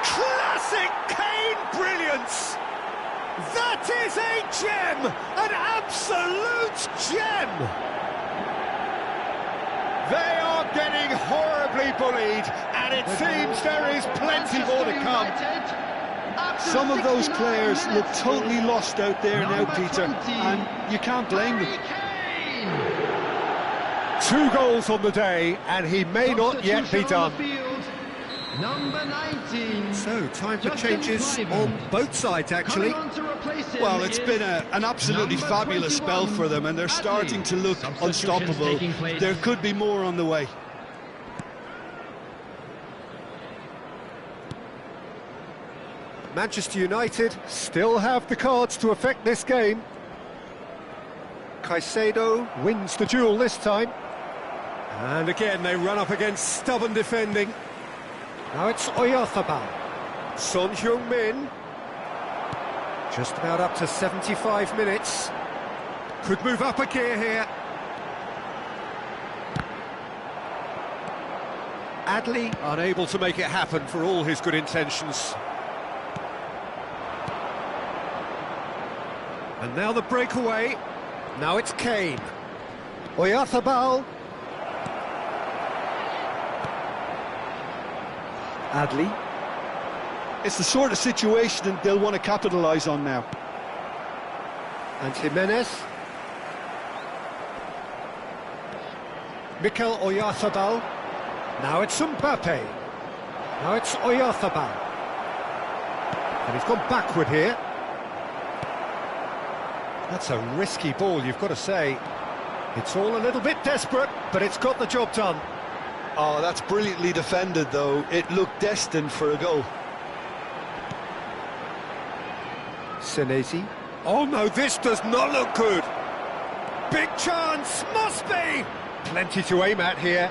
Classic Kane brilliance! That is a gem! An absolute gem! They are getting horribly bullied, and it seems there is plenty more to come. Some of those players look totally lost out there now, Peter, and you can't blame them. 2 goals on the day, and he may not yet be done. Number 19. So, time for changes on both sides, actually. Well, it's been an absolutely fabulous spell for them, and they're starting to look unstoppable. There could be more on the way. Manchester United still have the cards to affect this game. Caicedo wins the duel this time. And again, they run up against stubborn defending. Now it's Oyarzabal. Son Heung-min. Just about up to 75 minutes. Could move up a gear here. Adli unable to make it happen for all his good intentions. And now the breakaway. Now it's Kane. Oyarzabal. Adli. It's the sort of situation that they'll want to capitalise on now. And Jimenez. Mikel Oyarzabal. Now it's Mbappe. Now it's Oyarzabal. And he's gone backward here. That's a risky ball, you've got to say. It's all a little bit desperate, but it's got the job done. Oh, that's brilliantly defended, though. It looked destined for a goal. Senesi. Oh no, this does not look good. Big chance, must be. Plenty to aim at here.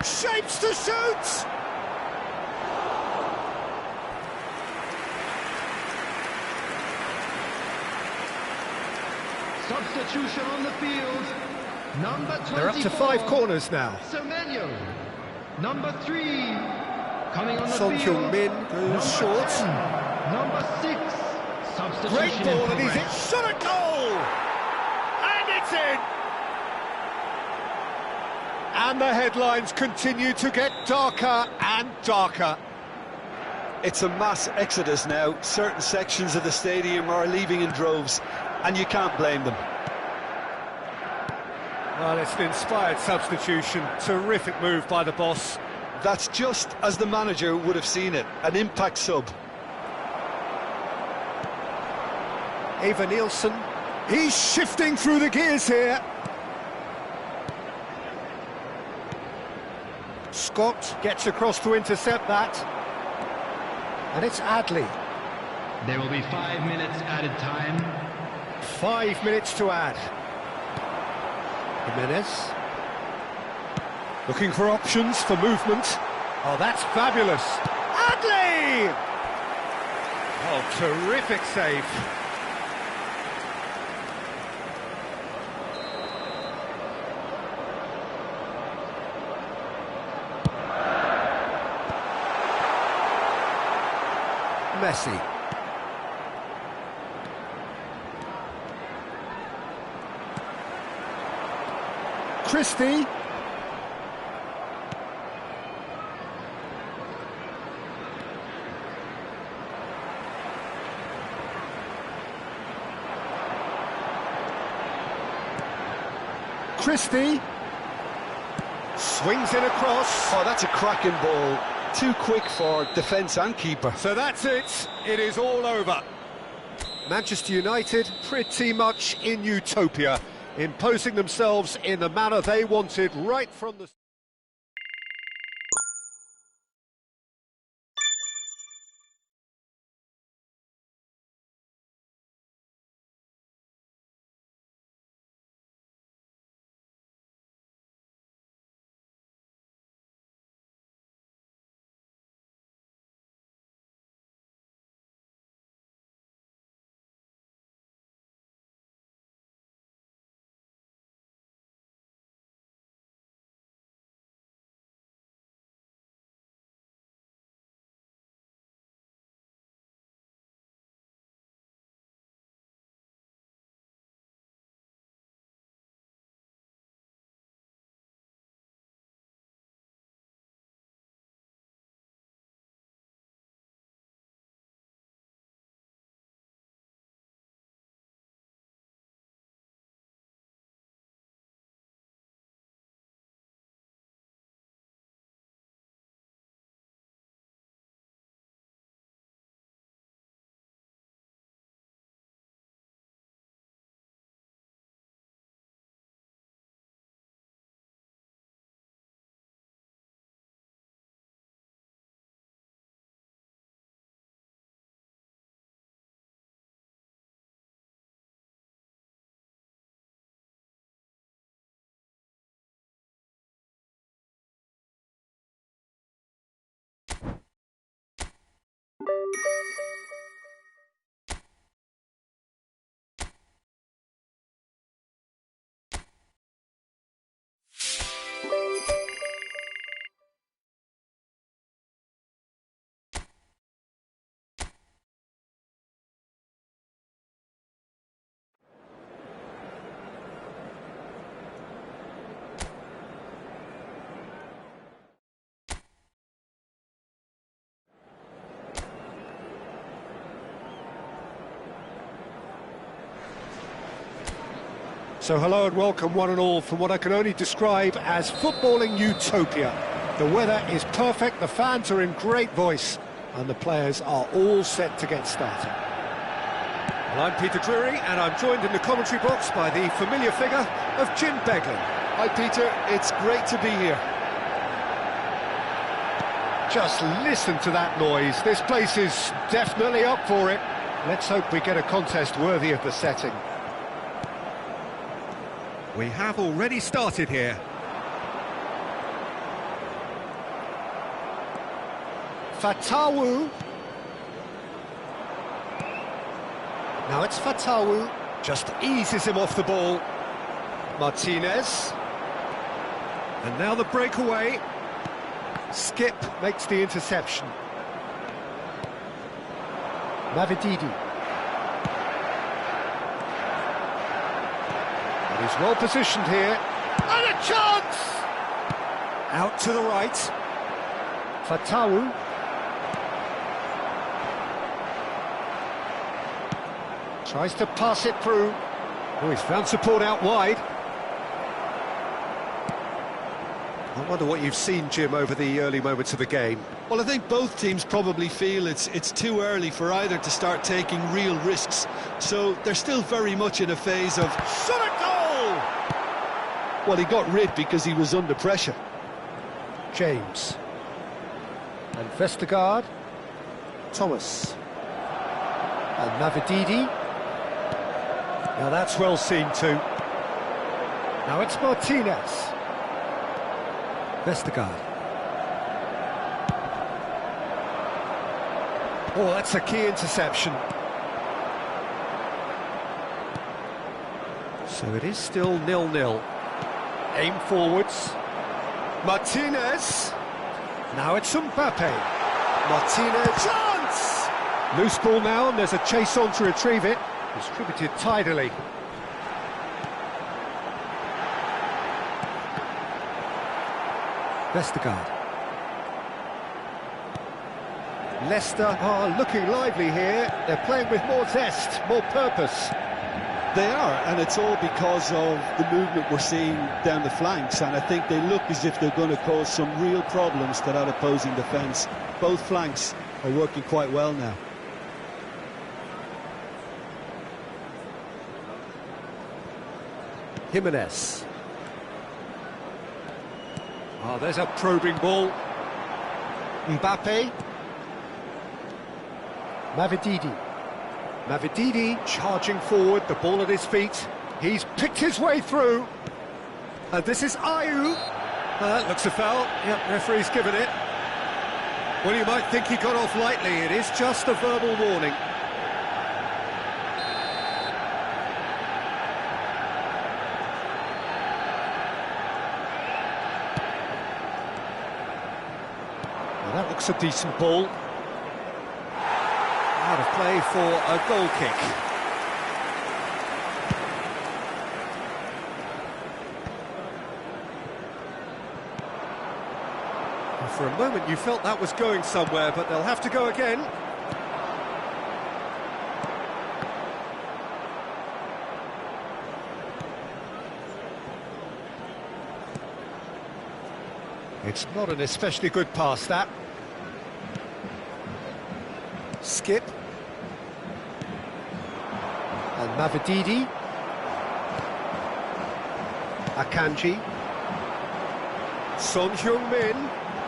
Shapes to shoot. Substitution on the field. Number 24. They're up to 5 corners now. Semenyo. Number 3. Coming on the Son field. Heung-min goes short. 10. Number 6. Substitution. Great ball, in and he's progress. hit. Shot a goal! And it's in! And the headlines continue to get darker and darker. It's a mass exodus now. Certain sections of the stadium are leaving in droves, and you can't blame them. Well, it's an inspired substitution. Terrific move by the boss. That's just as the manager would have seen it, an impact sub. Eva Nielsen, he's shifting through the gears here. Scott gets across to intercept that. And it's Adli. There will be 5 minutes added time. 5 minutes to add. Jimenez. Looking for options for movement. Oh, that's fabulous. Adli! Oh, terrific save. Messi. Christie. Christie. Swings it across. Oh, that's a cracking ball. Too quick for defence and keeper. So that's it. It is all over. Manchester United pretty much in utopia, imposing themselves in the manner they wanted right from the So hello and welcome one and all from what I can only describe as footballing utopia. The weather is perfect, the fans are in great voice, and the players are all set to get started. Well, I'm Peter Drury, and I'm joined in the commentary box by the familiar figure of Jim Beglin. Hi Peter, it's great to be here. Just listen to that noise. This place is definitely up for it. Let's hope we get a contest worthy of the setting. We have already started here. Fatawu. Now it's Fatawu. Just eases him off the ball. Martinez. And now the breakaway. Skip makes the interception. Mavididi. And he's well positioned here. And a chance! Out to the right. Fatawu. Tries to pass it through. Oh, he's found support out wide. I wonder what you've seen, Jim, over the early moments of the game. Well, I think both teams probably feel it's too early for either to start taking real risks. So they're still very much in a phase of... Shot a goal! Well, he got rid because he was under pressure. James. And Vestergaard. Thomas. And Mavididi. Now that's well seen too. Now it's Martinez. Vestergaard. Oh, that's a key interception. So it is still 0-0. Aim forwards. Martinez. Now it's Mbappe. Martinez. Chance! Loose ball now, and there's a chase on to retrieve it. Distributed tidily. Vestergaard. Leicester are looking lively here. They're playing with more zest, more purpose. They are, and it's all because of the movement we're seeing down the flanks, and I think they look as if they're going to cause some real problems to that opposing defence. Both flanks are working quite well now. Jimenez. Oh, there's a probing ball. Mbappe. Mavididi. Mavididi charging forward, the ball at his feet. He's picked his way through. And this is Ayew. That looks a foul. Yep, referee's given it. Well, you might think he got off lightly. It is just a verbal warning. That looks a decent ball. Out of play for a goal kick. And for a moment you felt that was going somewhere, but they'll have to go again. It's not an especially good pass, that. Skip. And Mavididi. Akanji. Son Heung-min.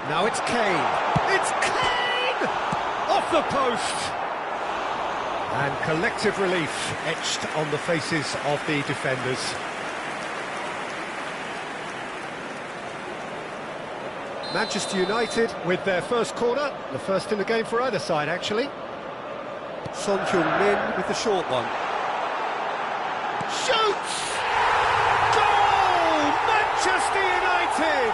Now it's Kane. It's Kane! Off the post! And collective relief etched on the faces of the defenders. Manchester United with their first corner, the first in the game for either side, actually. Son Heung-min with the short one. Shoots! Goal! Manchester United!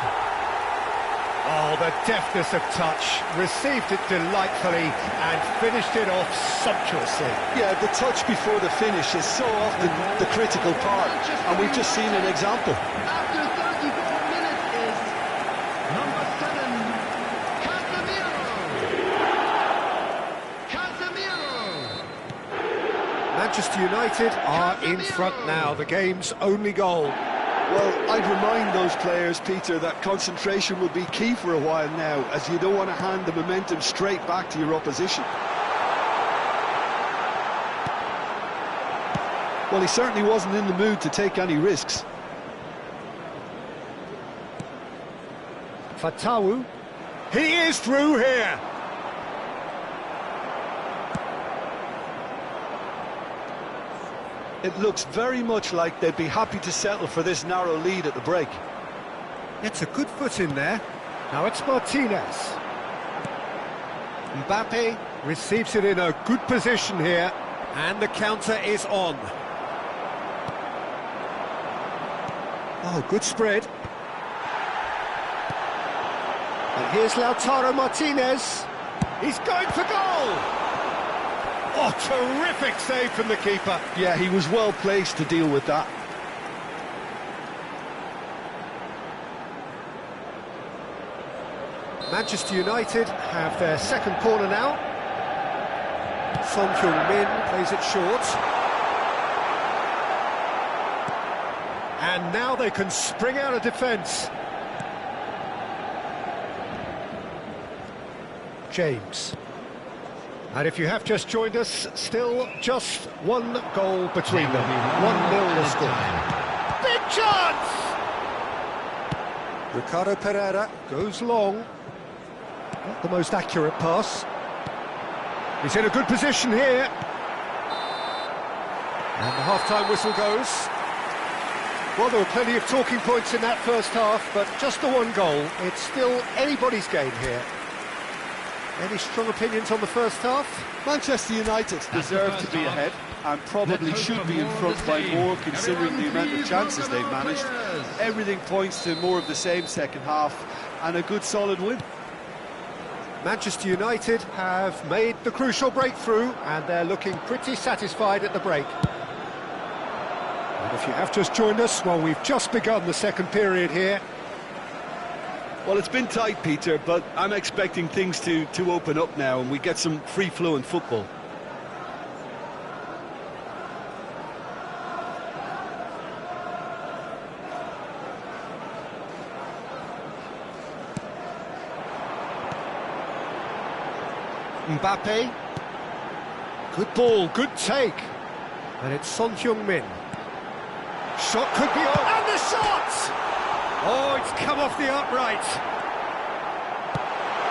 Oh, the deftness of touch. Received it delightfully and finished it off sumptuously. Yeah, the touch before the finish is so often the critical part, and we've just seen an example. After 34 minutes is number 7, Casemiro. Manchester United are in front now, the game's only goal. Well, I'd remind those players, Peter, that concentration will be key for a while now, as you don't want to hand the momentum straight back to your opposition. Well, he certainly wasn't in the mood to take any risks. Fatawu, he is through here. It looks very much like they'd be happy to settle for this narrow lead at the break. It's a good foot in there. Now it's Martinez. Mbappe receives it in a good position here, and the counter is on. Oh, good spread. And here's Lautaro Martinez. He's going for goal! Oh, terrific save from the keeper. Yeah, he was well placed to deal with that. Manchester United have their second corner now. Son Heung-min plays it short. And now they can spring out of defence. James. And if you have just joined us, still just one goal between them. 1-0 the score. Big chance! Ricardo Pereira goes long. Not the most accurate pass. He's in a good position here. And the half-time whistle goes. Well, there were plenty of talking points in that first half, but just the one goal. It's still anybody's game here. Any strong opinions on the first half? Manchester United deserve to be ahead and probably should be in front by more, considering the amount of chances they've managed. Everything points to more of the same second half and a good solid win. Manchester United have made the crucial breakthrough and they're looking pretty satisfied at the break. And if you have just joined us, well, we've just begun the second period here. Well, it's been tight, Peter, but I'm expecting things to open up now and we get some free-flowing football. Mbappe. Good ball, good take. And it's Son Heung-min. Shot could be on. And the shot! Oh, it's come off the upright.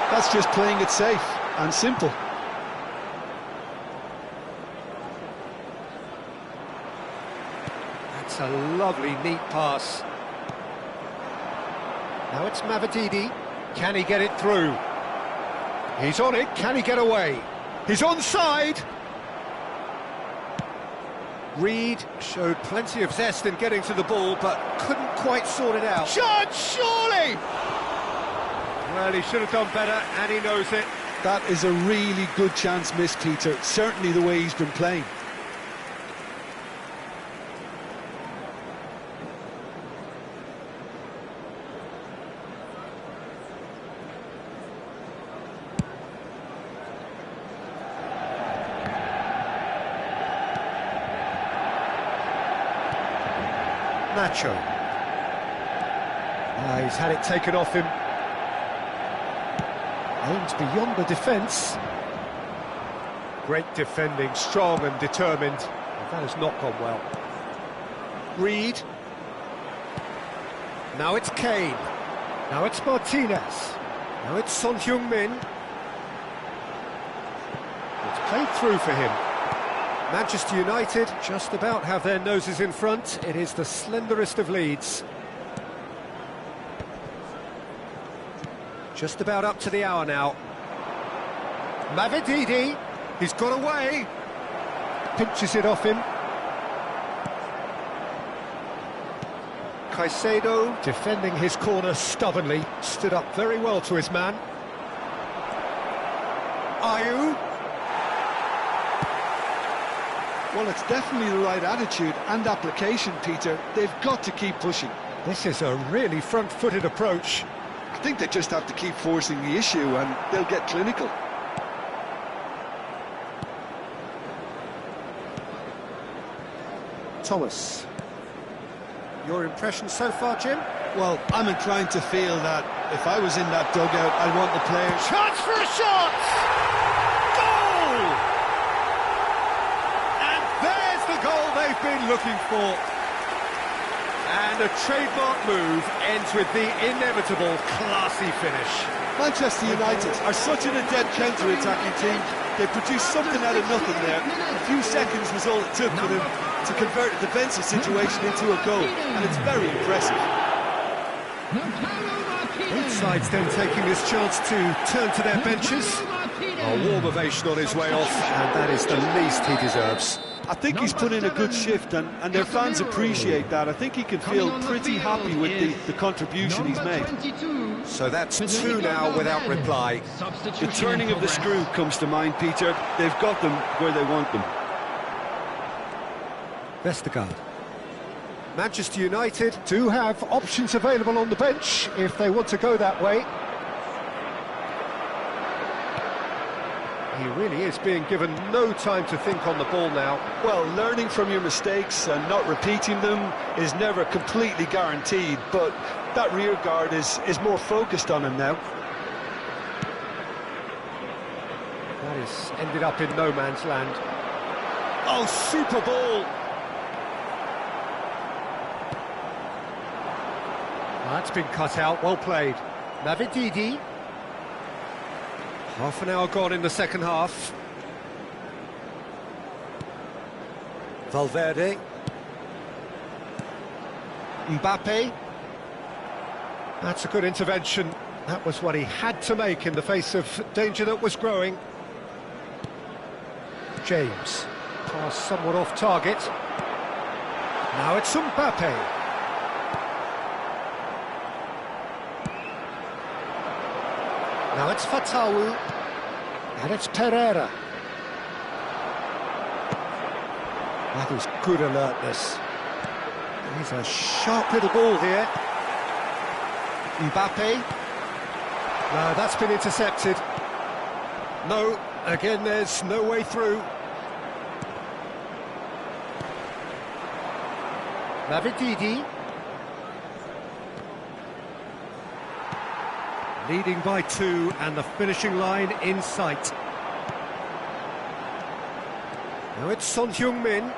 That's just playing it safe and simple. That's a lovely, neat pass. Now it's Mavididi. Can he get it through? He's on it. Can he get away? He's onside. Reed showed plenty of zest in getting to the ball, but couldn't quite sort it out. Shot, surely! Well, he should have done better, and he knows it. That is a really good chance missed, Peter. Certainly the way he's been playing. Nacho. He's had it taken off him. Aims beyond the defence. Great defending, strong and determined. But that has not gone well. Reed. Now it's Kane. Now it's Martinez. Now it's Son Heung-min. It's played through for him. Manchester United just about have their noses in front. It is the slenderest of leads. Just about up to the hour now. Mavididi, he's got away. Pinches it off him. Caicedo defending his corner stubbornly. Stood up very well to his man. Ayew. Well, it's definitely the right attitude and application, Peter. They've got to keep pushing. This is a really front-footed approach. I think they just have to keep forcing the issue and they'll get clinical. Thomas. Your impression so far, Jim? Well, I'm inclined to feel that if I was in that dugout, I'd want the players... Chance for a shot! Goal! And there's the goal they've been looking for. And a trademark move ends with the inevitable classy finish. Manchester United are such an adept counter-attacking team. They produced something out of nothing there. A few seconds was all it took for them to convert a defensive situation into a goal, and it's very impressive. Both sides then taking this chance to turn to their benches. A warm ovation on his way off, and that is the least he deserves. I think he's put in a good shift, and their fans appreciate that. I think he can feel pretty happy with the contribution he's made. So that's two now without reply. The turning of the screw comes to mind, Peter. They've got them where they want them. Vestergaard. Manchester United do have options available on the bench if they want to go that way. He really is being given no time to think on the ball now. Well, learning from your mistakes and not repeating them is never completely guaranteed, but that rear guard is more focused on him now. That has ended up in no man's land. Oh, super ball! That's been cut out, well played. Navididi. Half an hour gone in the second half. Valverde. Mbappe. That's a good intervention. That was what he had to make in the face of danger that was growing. James. Pass somewhat off target. Now it's Mbappe. Now it's Fatawu, and it's Pereira. That is good alertness. He's a sharp little ball here. Mbappe. No, that's been intercepted. No, again there's no way through. Navididi. Leading by two, and the finishing line in sight. Now it's Son Heung-min.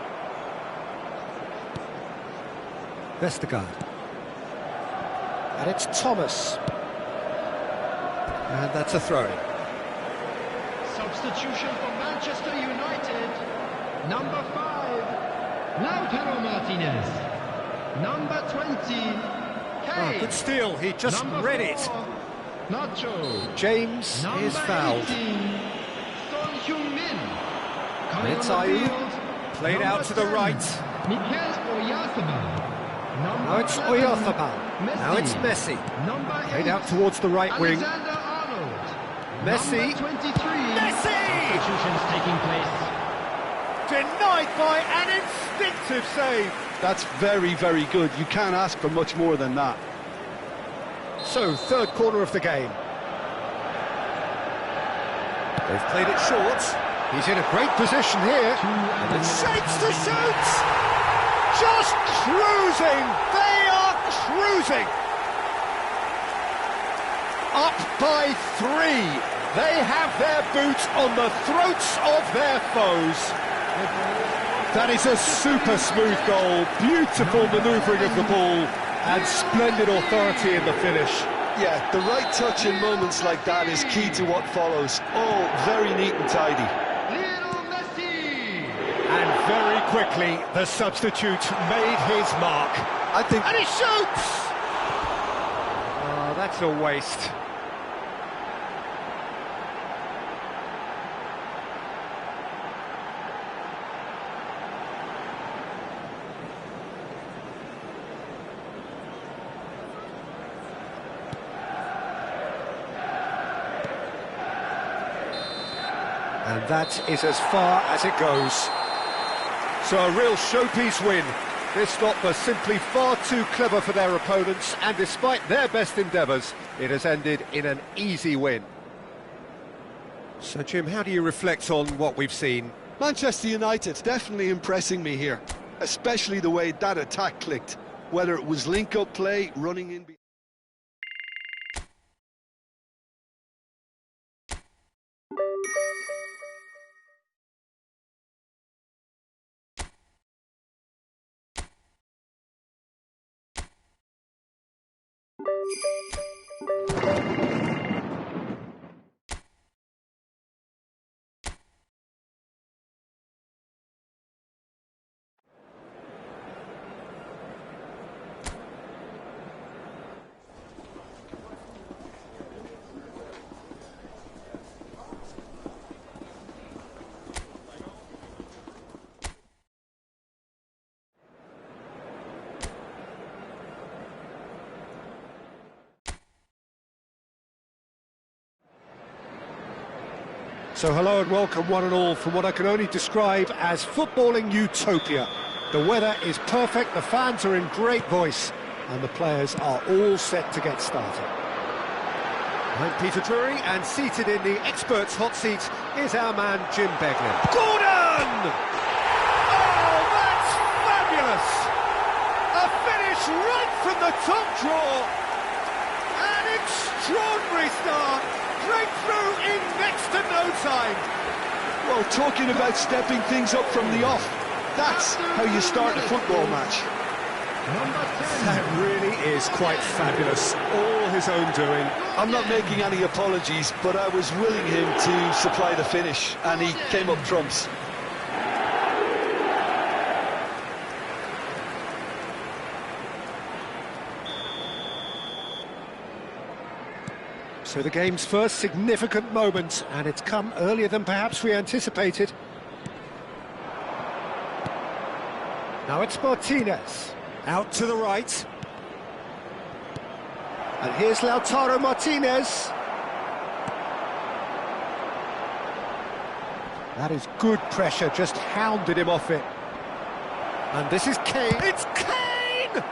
Vestergaard. And it's Thomas. And that's a throw-in. Substitution for Manchester United. Number 5, Lautaro Martinez. Number 20, Oh, good steal, he just read it. Nacho. James Number is fouled. 18, Son Heung-min. And it's Ayew, played out to the right. Mikel Oyarzabal. Now it's Oyarzabal. Now it's Messi. Number 8, Played out towards the right wing. Alexander-Arnold. Messi. Number 23. Messi! Substitutions taking place. Denied by an instinctive save. That's very, very good. You can't ask for much more than that. So, third corner of the game. They've played it short. He's in a great position here. And it shapes to shoot! Just cruising! They are cruising! Up by 3. They have their boots on the throats of their foes. That is a super smooth goal. Beautiful manoeuvring of the ball. And splendid authority in the finish. Yeah, the right touch in moments like that is key to what follows. Oh, very neat and tidy. Lionel Messi. And very quickly, the substitute made his mark. And he shoots! Oh, that's a waste. And that is as far as it goes. So a real showpiece win. This lot was simply far too clever for their opponents, and despite their best endeavours, it has ended in an easy win. So Jim, how do you reflect on what we've seen? Manchester United definitely impressing me here. especially the way that attack clicked, whether it was link-up play, running in... So hello and welcome one and all from what I can only describe as footballing utopia. The weather is perfect, the fans are in great voice, and the players are all set to get started. I'm Peter Drury, and seated in the experts' hot seat is our man Jim Beglin. Gordon! Oh, that's fabulous! A finish right from the top draw! An extraordinary start! Straight through in next to no time. Well, talking about stepping things up from the off, that's how you start a football match. That really is quite fabulous, all his own doing. I'm not making any apologies, but I was willing him to supply the finish, and he came up trumps. So the game's first significant moment, and it's come earlier than perhaps we anticipated. Now it's Martinez, out to the right. And here's Lautaro Martinez. That is good pressure, just hounded him off it. And this is Kane. It's Kane!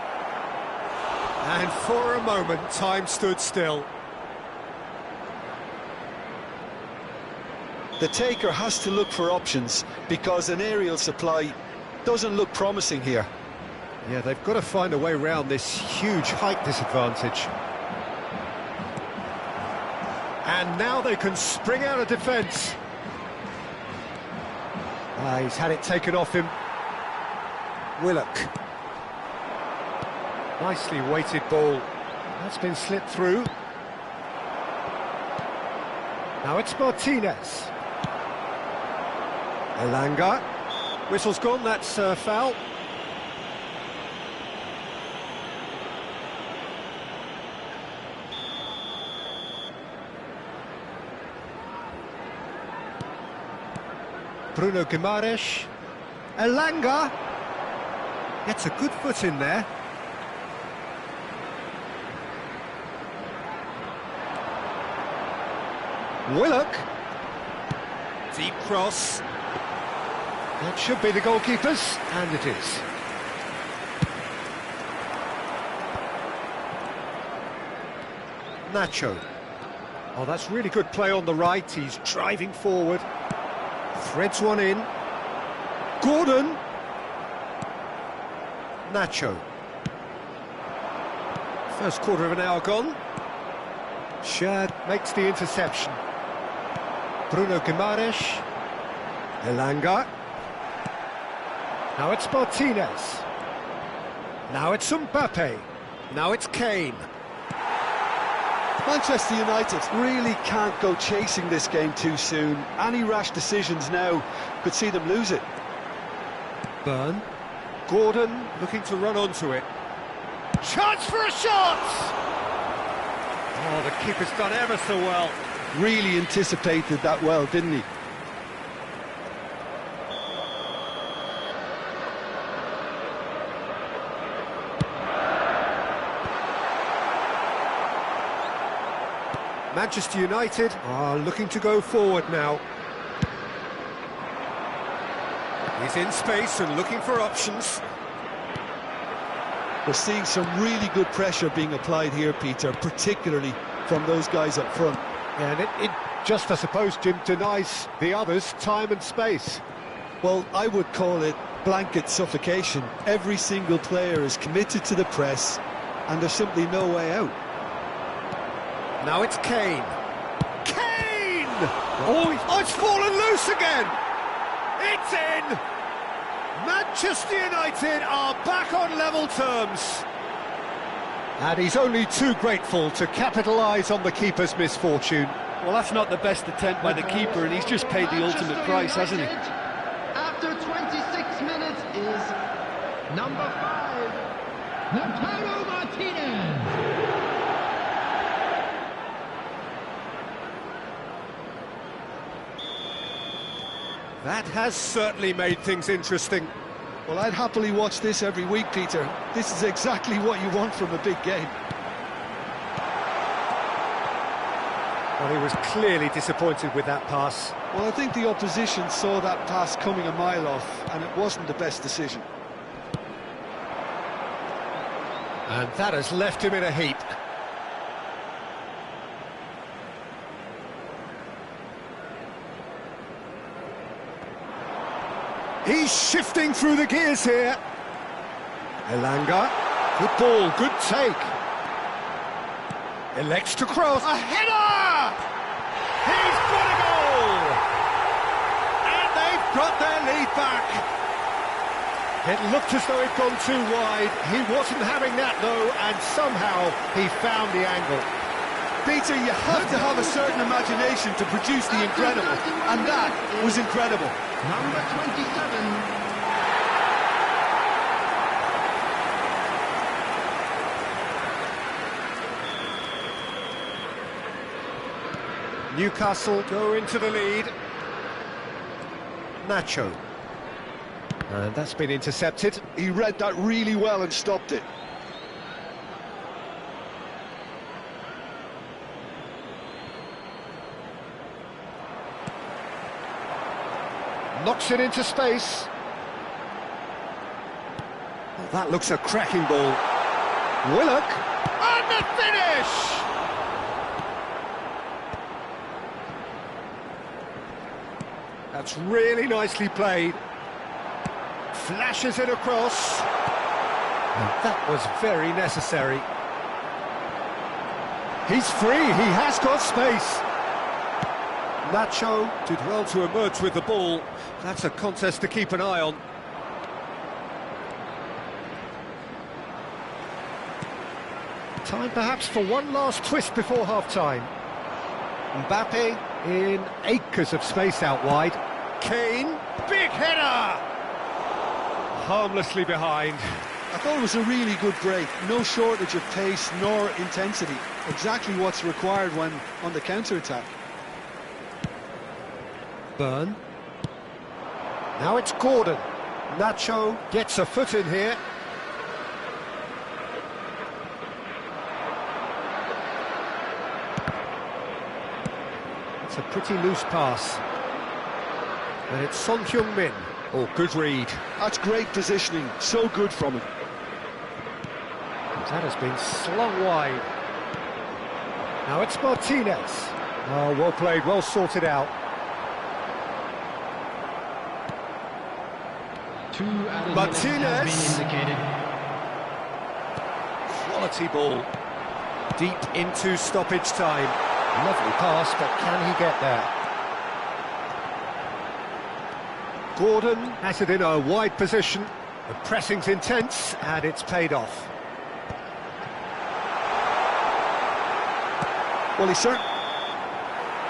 And for a moment, time stood still. The taker has to look for options because an aerial supply doesn't look promising here. Yeah, they've got to find a way around this huge height disadvantage. And now they can spring out of defence. He's had it taken off him. Willock. Nicely weighted ball. That's been slipped through. Now it's Martinez. Elanga. Whistle's gone, that's foul. Bruno Guimaraes. Elanga. Gets a good foot in there. Willock. Deep cross. That should be the goalkeeper's, and it is. Nacho. Oh, that's really good play on the right. He's driving forward. Threads one in. Gordon. Nacho. First quarter of an hour gone. Shad makes the interception. Bruno Guimaraes. Elanga. Now it's Martinez. Now it's Mbappe. Now it's Kane. Manchester United really can't go chasing this game too soon. Any rash decisions now could see them lose it. Burn. Gordon looking to run onto it. Chance for a shot! Oh, the keeper's done ever so well. Really anticipated that well, didn't he? Manchester United are looking to go forward now. He's in space and looking for options. We're seeing some really good pressure being applied here, Peter, particularly from those guys up front. And it just, I suppose, Jim, denies the others time and space. Well, I would call it blanket suffocation. Every single player is committed to the press, and there's simply no way out. Now it's Kane. Kane! Oh, it's fallen loose again! It's in! Manchester United are back on level terms. And he's only too grateful to capitalise on the keeper's misfortune. Well, that's not the best attempt by the keeper, and he's just paid the ultimate price, hasn't he? After 26 minutes is number 5, Lautaro Martinez. That has certainly made things interesting. Well, I'd happily watch this every week, Peter. This is exactly what you want from a big game. Well, he was clearly disappointed with that pass. Well, I think the opposition saw that pass coming a mile off, and it wasn't the best decision. And that has left him in a heap. He's shifting through the gears here. Elanga. Good ball, good take. Elects to cross. A header! He's got a goal! And they've got their lead back. It looked as though it'd gone too wide. He wasn't having that, though, and somehow he found the angle. Peter, you have to have a certain imagination to produce the incredible, and that was incredible. Number 27. Newcastle go into the lead. Nacho. And that's been intercepted. He read that really well and stopped it. Knocks it into space. Well, that looks a cracking ball. Willock. And the finish! That's really nicely played. Flashes it across. And that was very necessary. He's free, he has got space. Nacho did well to emerge with the ball. That's a contest to keep an eye on. Time perhaps for one last twist before half-time. Mbappe in acres of space out wide. Kane, big header! Harmlessly behind. I thought it was a really good break. No shortage of pace nor intensity. Exactly what's required when on the counter-attack. Burn. Now it's Gordon. Nacho gets a foot in here. It's a pretty loose pass. And it's Son Heung-min. Oh, good read. That's great positioning. So good from him. That has been slung wide. Now it's Martinez. Oh, well played, well sorted out. 2 added Martinez. minutes have been indicated. Quality ball. Deep into stoppage time. Lovely pass, but can he get there? Gordon has it in a wide position. The pressing's intense, and it's paid off. Well, he's certain.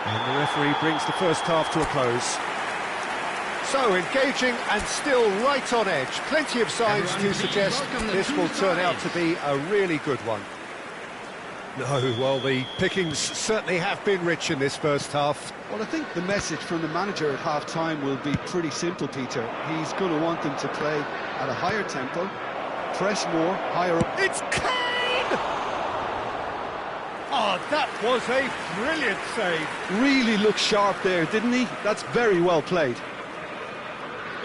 And the referee brings the first half to a close. So, engaging and still right on edge. Plenty of signs to suggest this will turn out to be a really good one. No, well, the pickings certainly have been rich in this first half. Well, I think the message from the manager at half-time will be pretty simple, Peter. He's going to want them to play at a higher tempo, press more, higher up. It's Kane! Oh, that was a brilliant save. Really looked sharp there, didn't he? That's very well played.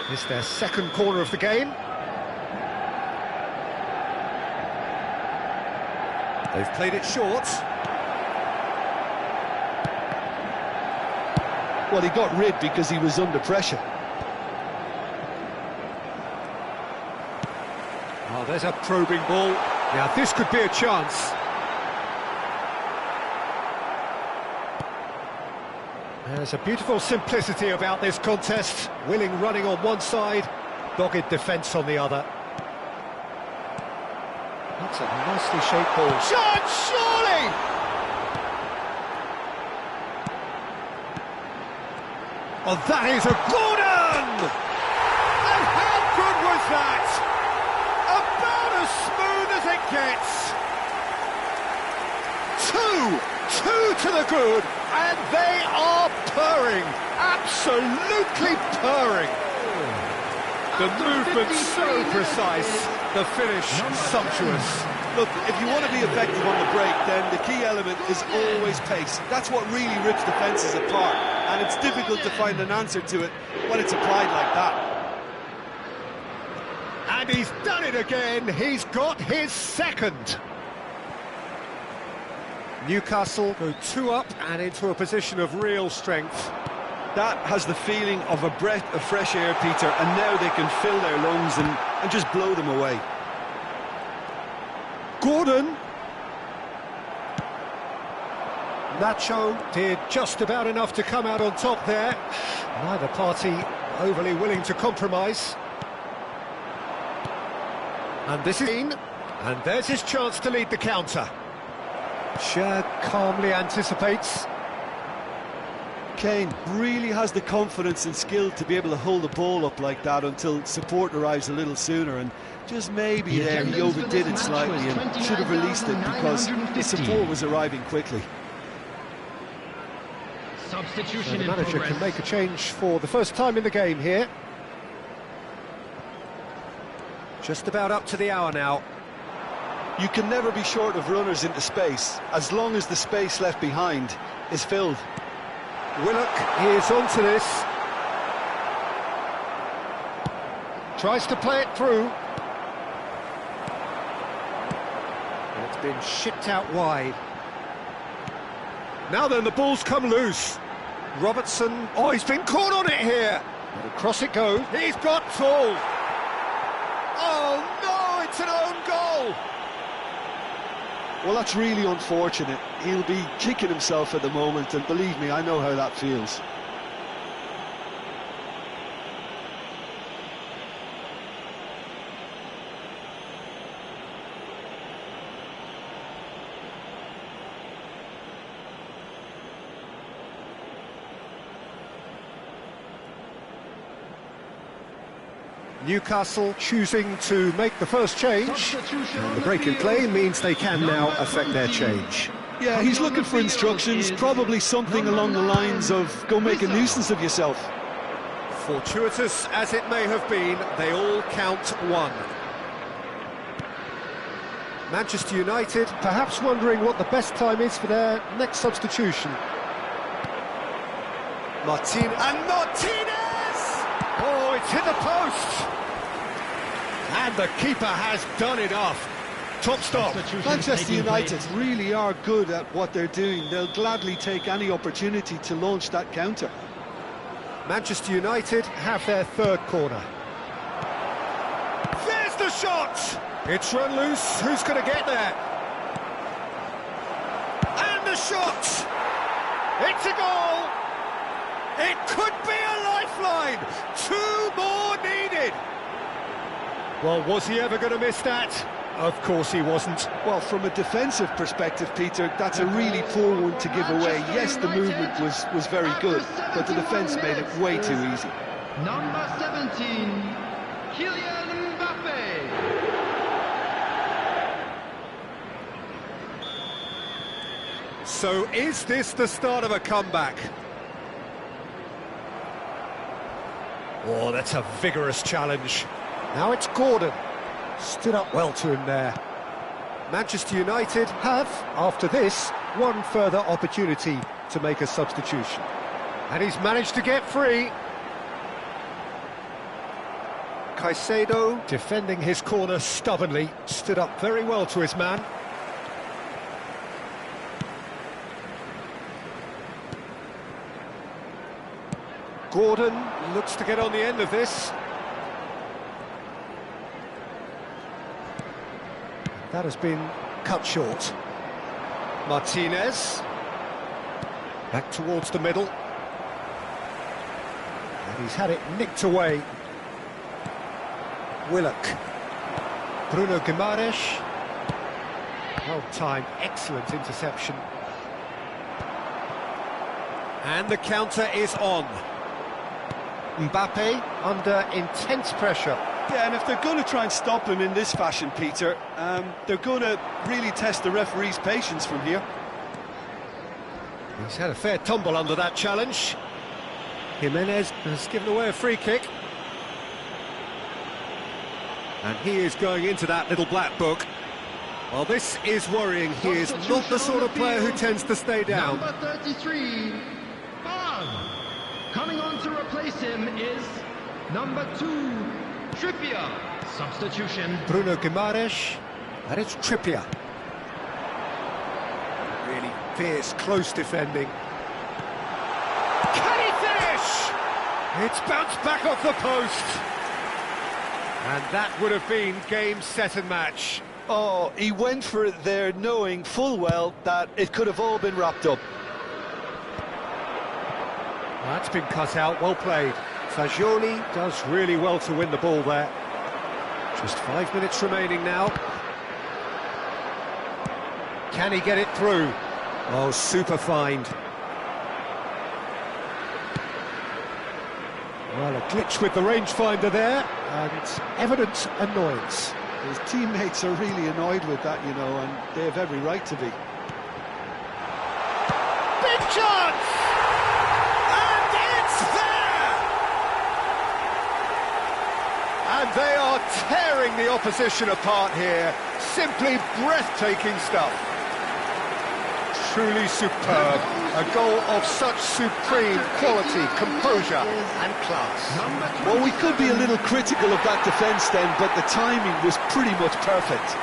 It's their second corner of the game. They've played it short. Well, he got rid because he was under pressure. Oh, there's a probing ball. Now this could be a chance. There's a beautiful simplicity about this contest. Willing running on one side, dogged defence on the other. That's a nicely shaped ball. Shot, surely! Oh, that is a Gordon! And how good was that? About as smooth as it gets. Two to the good, and they are purring, absolutely purring. The movement so precise, the finish sumptuous. Look, if you want to be effective on the break, then the key element is always pace. That's what really rips defences apart, and it's difficult to find an answer to it when it's applied like that. And he's done it again, he's got his second. Newcastle go 2 up and into a position of real strength. That has the feeling of a breath of fresh air, Peter, and now they can fill their lungs and just blow them away. Gordon. Nacho did just about enough to come out on top there. Neither party overly willing to compromise. And this is in, and there's his chance to lead the counter. Shad calmly anticipates. Kane really has the confidence and skill to be able to hold the ball up like that until support arrives a little sooner, and just maybe there he overdid it slightly and should have released it because the support was arriving quickly. Substitution The manager can make a change for the first time in the game here. Just about up to the hour now. You can never be short of runners into space, as long as the space left behind is filled. Willock is onto this. Tries to play it through. And it's been shipped out wide. Now then, the ball's come loose. Robertson, oh, he's been caught on it here. But across it goes. He's got tall. Oh no, it's an own goal. Well, that's really unfortunate. He'll be kicking himself at the moment, and believe me, I know how that feels. Newcastle choosing to make the first change. And the break in play means they can now affect their change. Yeah, he's looking for instructions, probably something along the lines of, go make a nuisance of yourself. Fortuitous as it may have been, they all count one. Manchester United perhaps wondering what the best time is for their next substitution. Martinez. Oh, it's hit the post! And the keeper has done enough. Top stop. Manchester United really are good at what they're doing. They'll gladly take any opportunity to launch that counter. Manchester United have their third corner. There's the shot! It's run loose. Who's going to get there? And the shot! It's a goal! It could be a lifeline! 2 more needed! Well, was he ever going to miss that? Of course he wasn't. Well, from a defensive perspective, Peter, that's a really poor one to give away. Yes, the movement was very good, but the defence made it way too easy. Number 17, Kylian Mbappe. So is this the start of a comeback? Oh, that's a vigorous challenge. Now it's Gordon. Stood up well to him there. Manchester United have, after this, one further opportunity to make a substitution. And he's managed to get free. Caicedo, defending his corner stubbornly, stood up very well to his man. Gordon looks to get on the end of this. That has been cut short. Martinez. Back towards the middle. And he's had it nicked away. Willock. Bruno Guimaraes. Well timed, excellent interception. And the counter is on. Mbappe under intense pressure. Yeah, and if they're going to try and stop him in this fashion, Peter, they're going to really test the referee's patience from here. He's had a fair tumble under that challenge. Jimenez has given away a free kick. And he is going into that little black book. Well, this is worrying. He is not the sort of player who tends to stay down. Number 33, Bog. Coming on to replace him is number 2, Trippier. Substitution. Bruno Guimaraes. And it's Trippier. Really fierce, close defending. Can he finish? It's bounced back off the post. And that would have been game, set and match. Oh, he went for it there, knowing full well that it could have all been wrapped up. That's been cut out, well played. Fagioli does really well to win the ball there. Just 5 minutes remaining now. Can he get it through? Oh, super find. Well, a glitch with the rangefinder there, and evident annoyance. His teammates are really annoyed with that, you know, and they have every right to be. Big chance! And it's there! And they are tearing the opposition apart here. Simply breathtaking stuff. Truly superb. A goal of such supreme quality, composure and class. Well, we could be a little critical of that defence then, but the timing was pretty much perfect.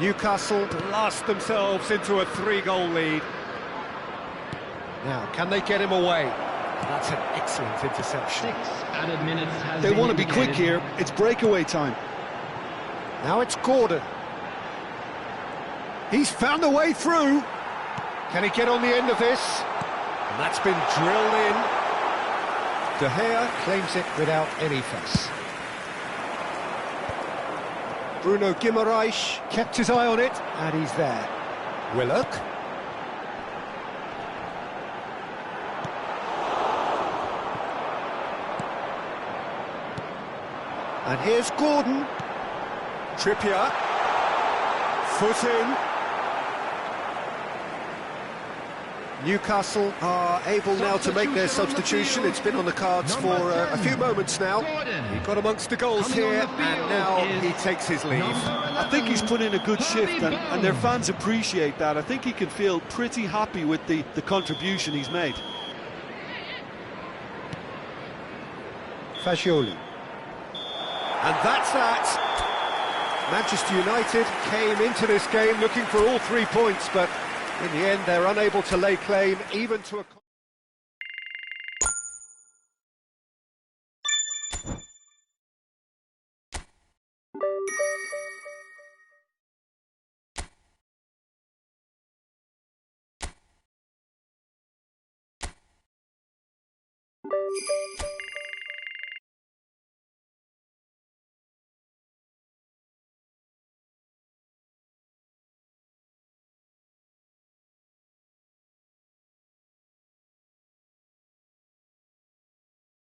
Newcastle blast themselves into a 3-goal lead. Now, can they get him away? That's an excellent interception. 6 added minutes has They been want to be quick indicated. here. It's breakaway time. Now it's Gordon. He's found a way through. Can he get on the end of this? And that's been drilled in. De Gea claims it without any fuss. Bruno Guimaraes kept his eye on it, and he's there. Willock. And here's Gordon. Trippier. Foot in. Newcastle are able now to make their substitution. It's been on the cards for a few moments now. He got amongst the goals here, and now he takes his leave. I think he's put in a good shift, and their fans appreciate that. I think he can feel pretty happy with the contribution he's made. Fagioli. And that's that. Manchester United came into this game looking for all 3 points, but in the end they're unable to lay claim even to a...